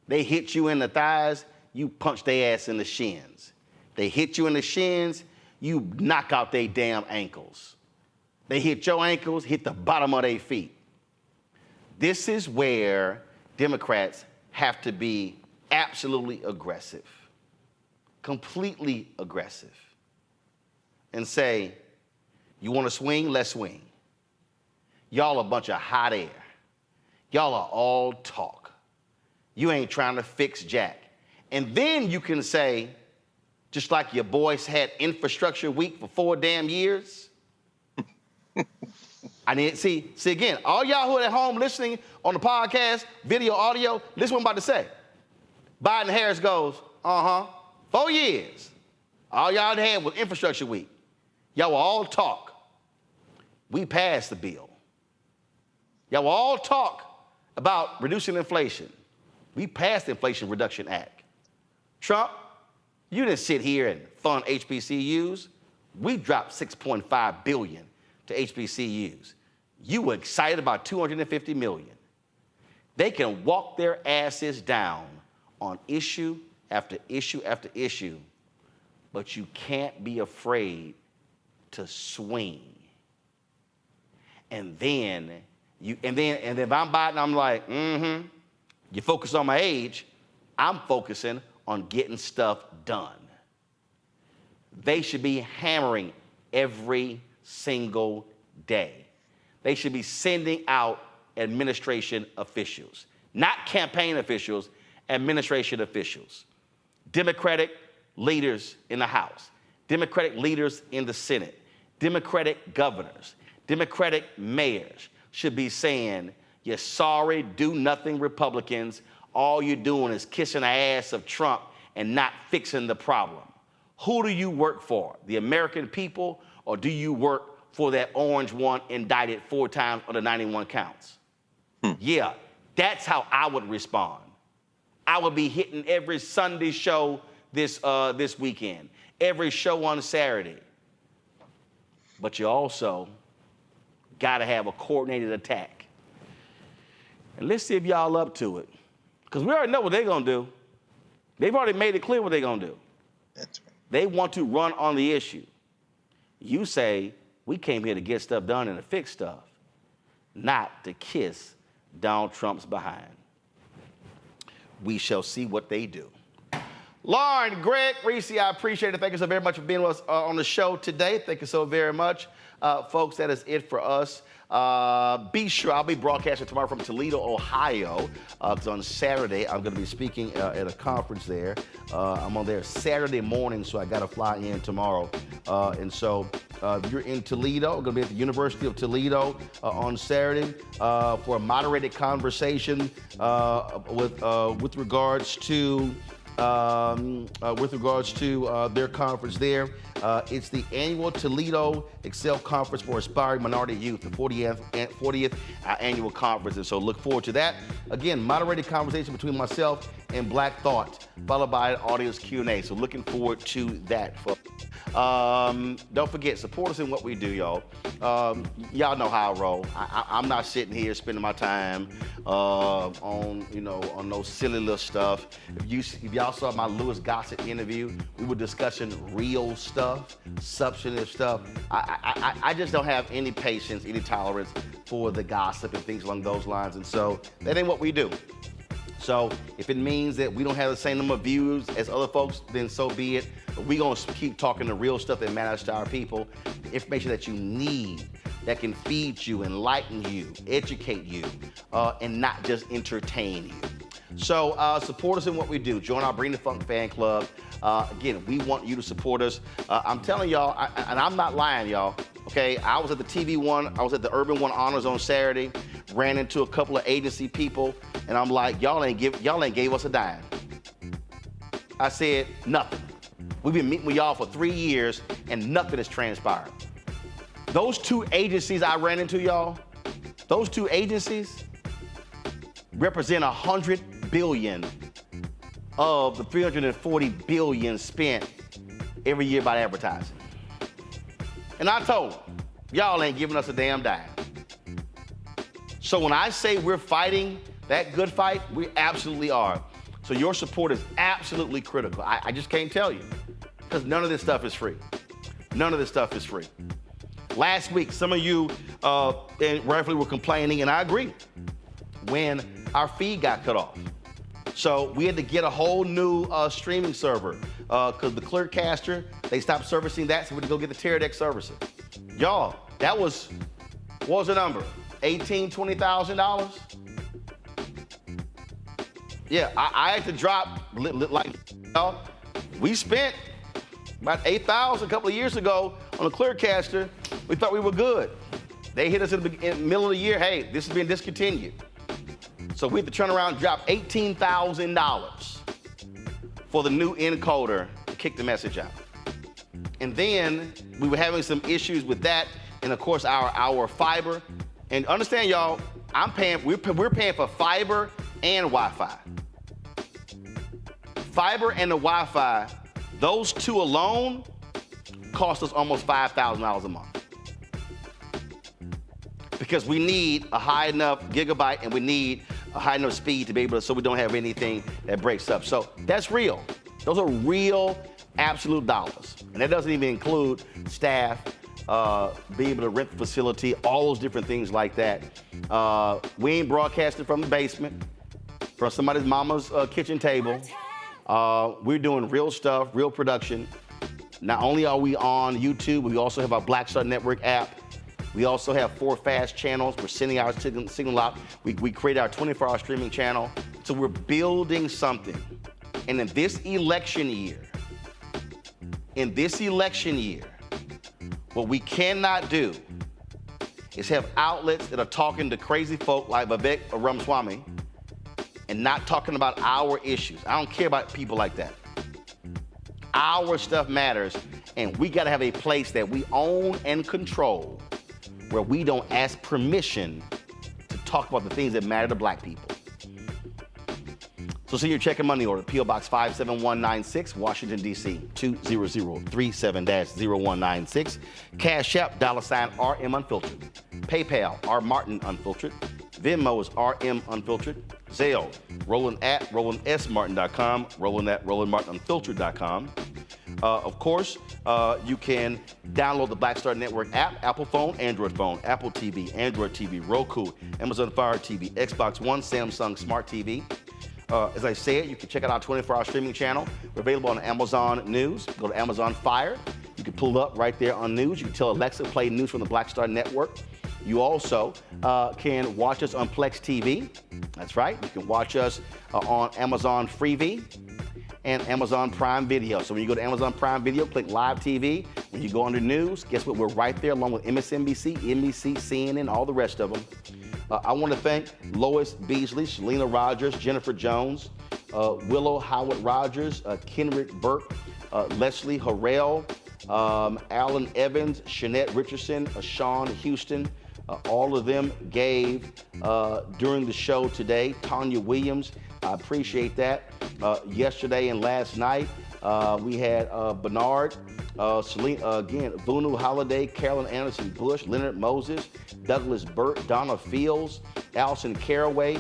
They hit you in the thighs, you punch their ass in the shins. They hit you in the shins, you knock out their damn ankles. They hit your ankles, hit the bottom of their feet. This is where Democrats have to be absolutely aggressive, completely aggressive, and say, you want to swing? Let's swing. Y'all a bunch of hot air. Y'all are all talk. You ain't trying to fix jack. And then you can say, just like your boys had infrastructure week for 4 damn years. I need see again, all y'all who are at home listening on the podcast, video, audio, listen what I'm about to say. Biden Harris goes, 4 years. All y'all had was infrastructure week. Y'all were all talk. We passed the bill. Y'all were all talk about reducing inflation. We passed the Inflation Reduction Act. Trump, you didn't sit here and fund HBCUs. We dropped $6.5 billion to HBCUs. You were excited about $250 million. They can walk their asses down on issue after issue after issue, but you can't be afraid to swing. And then if I'm Biden, I'm like, you focus on my age, I'm focusing on getting stuff done. They should be hammering every single day. They should be sending out administration officials, not campaign officials, administration officials. Democratic leaders in the House, Democratic leaders in the Senate, Democratic governors, Democratic mayors should be saying, you sorry, do-nothing Republicans, all you're doing is kissing the ass of Trump and not fixing the problem. Who do you work for? The American people, or do you work for that orange one indicted 4 times on the 91 counts? Yeah, that's how I would respond. I would be hitting every Sunday show this weekend, every show on Saturday. But you also got to have a coordinated attack. And let's see if y'all up to it. Because we already know what they're going to do. They've already made it clear what they're going to do. That's right. They want to run on the issue. You say, we came here to get stuff done and to fix stuff, not to kiss Donald Trump's behind. We shall see what they do. Lauren, Greg, Reese, I appreciate it. Thank you so very much for being with us on the show today. Thank you so very much. Folks, that is it for us. Be sure, I'll be broadcasting tomorrow from Toledo, Ohio, because on Saturday, I'm going to be speaking at a conference there. I'm on there Saturday morning, so I got to fly in tomorrow. And so if you're in Toledo, I'm going to be at the University of Toledo on Saturday for a moderated conversation with regards to their conference there. It's the annual Toledo Excel Conference for Aspiring Minority Youth, the 40th annual conference. And so look forward to that. Again, moderated conversation between myself and Black Thought, followed by an audience Q&A. So looking forward to that, folks. Don't forget, support us in what we do, y'all. Y'all know how I roll. I'm not sitting here spending my time on no silly little stuff. If y'all saw my Louis Gossett interview, we were discussing real stuff, substantive stuff. I just don't have any patience, any tolerance for the gossip and things along those lines. And so that ain't what we do. So if it means that we don't have the same number of views as other folks, then so be it. But we're going to keep talking the real stuff that matters to our people, the information that you need, that can feed you, enlighten you, educate you, and not just entertain you. So support us in what we do. Join our Bring the Funk fan club. Again, we want you to support us. I'm telling y'all, and I'm not lying, y'all, okay? I was at the TV One, I was at the Urban One Honors on Saturday, ran into a couple of agency people, and I'm like, y'all ain't gave us a dime. I said, nothing. We've been meeting with y'all for 3 years, and nothing has transpired. Those two agencies I ran into, y'all, those two agencies represent 100 billion of the 340 billion spent every year by advertising. And I told them, y'all ain't giving us a damn dime. So when I say we're fighting that good fight, we absolutely are. So your support is absolutely critical. I just can't tell you, because none of this stuff is free. None of this stuff is free. Last week, some of you rightfully were complaining, and I agree, when our feed got cut off. So we had to get a whole new streaming server because the Clearcaster, they stopped servicing that, so we had to go get the Teradek servicing. Y'all, that was, what was the number? $18,000, $20,000? Yeah, I had to drop, like, y'all, we spent about $8,000 a couple of years ago on the Clearcaster. We thought we were good. They hit us in the middle of the year, hey, this has been discontinued. So we had to turn around and drop $18,000 for the new encoder to kick the message out. And then we were having some issues with that, and of course our fiber. And understand, y'all, we're paying for fiber and Wi-Fi. Fiber and the Wi-Fi, those two alone cost us almost $5,000 a month. Because we need a high enough gigabyte and we need a high enough speed to be able to, so we don't have anything that breaks up. So that's real. Those are real, absolute dollars. And that doesn't even include staff, being able to rent the facility, all those different things like that. We ain't broadcasting from the basement, from somebody's mama's kitchen table. We're doing real stuff, real production. Not only are we on YouTube, we also have our Black Star Network app. We also have 4 fast channels. We're sending our signal out. We created our 24-hour streaming channel. So we're building something. And in this election year, what we cannot do is have outlets that are talking to crazy folk like Vivek Ramaswamy and not talking about our issues. I don't care about people like that. Our stuff matters, and we gotta have a place that we own and control where we don't ask permission to talk about the things that matter to black people. So send your check and money order, P.O. Box 57196, Washington, D.C. 20037-0196. Cash App, $RM Unfiltered. PayPal, R Martin Unfiltered. Venmo is RM Unfiltered. Zelle, Roland at RolandSMartin.com, Roland at RolandMartinUnfiltered.com. Of course, you can download the Black Star Network app, Apple phone, Android phone, Apple TV, Android TV, Roku, Amazon Fire TV, Xbox One, Samsung Smart TV. As I said, you can check out our 24-hour streaming channel. We're available on Amazon News. Go to Amazon Fire. You can pull it up right there on News. You can tell Alexa play news from the Black Star Network. You also can watch us on Plex TV. That's right. You can watch us on Amazon Freevee and Amazon Prime Video. So when you go to Amazon Prime Video, click Live TV. When you go under News, guess what? We're right there along with MSNBC, NBC, CNN, all the rest of them. I want to thank Lois Beasley, Shalina Rogers, Jennifer Jones, Willow Howard Rogers, Kenrick Burke, Leslie Harrell, Alan Evans, Shanette Richardson, Sean Houston. All of them gave during the show today. Tanya Williams, I appreciate that. Yesterday and last night, we had Bernard, Celine, again, Vunu Holiday, Carolyn Anderson Bush, Leonard Moses, Douglas Burt, Donna Fields, Allison Caraway.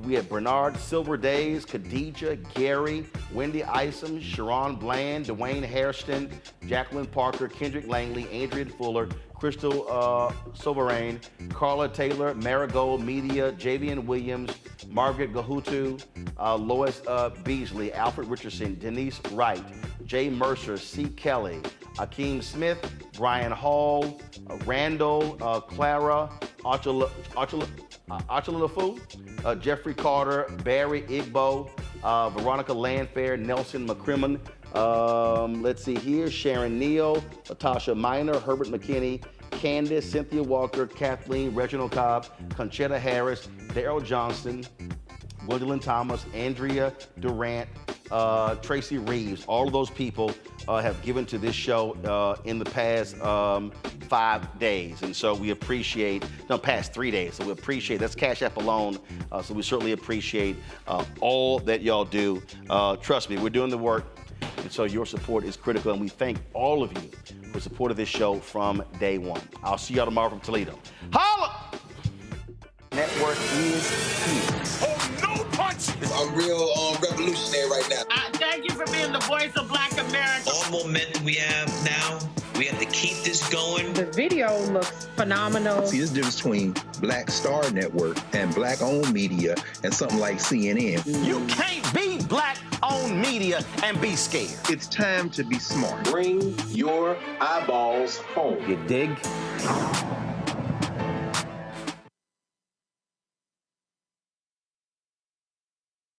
We had Bernard, Silver Days, Khadijah, Gary, Wendy Isom, Sharon Bland, Dwayne Hairston, Jacqueline Parker, Kendrick Langley, Adrian Fuller, Crystal Sovereign, Carla Taylor, Marigold Media, Javian Williams, Margaret Gahutu, Lois Beasley, Alfred Richardson, Denise Wright, Jay Mercer, C. Kelly, Akeem Smith, Brian Hall, Randall, Clara, Achalafu, Jeffrey Carter, Barry Igbo, Veronica Landfair, Nelson McCrimmon, let's see here, Sharon Neal, Latasha Minor, Herbert McKinney, Candace, Cynthia Walker, Kathleen, Reginald Cobb, Conchetta Harris, Daryl Johnston, Gwendolyn Thomas, Andrea Durant, Tracy Reeves. All of those people have given to this show in the past 5 days. And so we appreciate, no, past 3 days. So we appreciate, that's Cash App alone. So we certainly appreciate all that y'all do. Trust me, we're doing the work. And so your support is critical. And we thank all of you for supporting this show from day one. I'll see y'all tomorrow from Toledo. Holla! Network is here. Oh, no punch! I'm real revolutionary right now. Thank you for being the voice of Black America. All momentum we have now, we have to keep this going. The video looks phenomenal. See, there's a difference between Black Star Network and Black-owned media and something like CNN. You can't be Black-owned media and be scared. It's time to be smart. Bring your eyeballs home. You dig?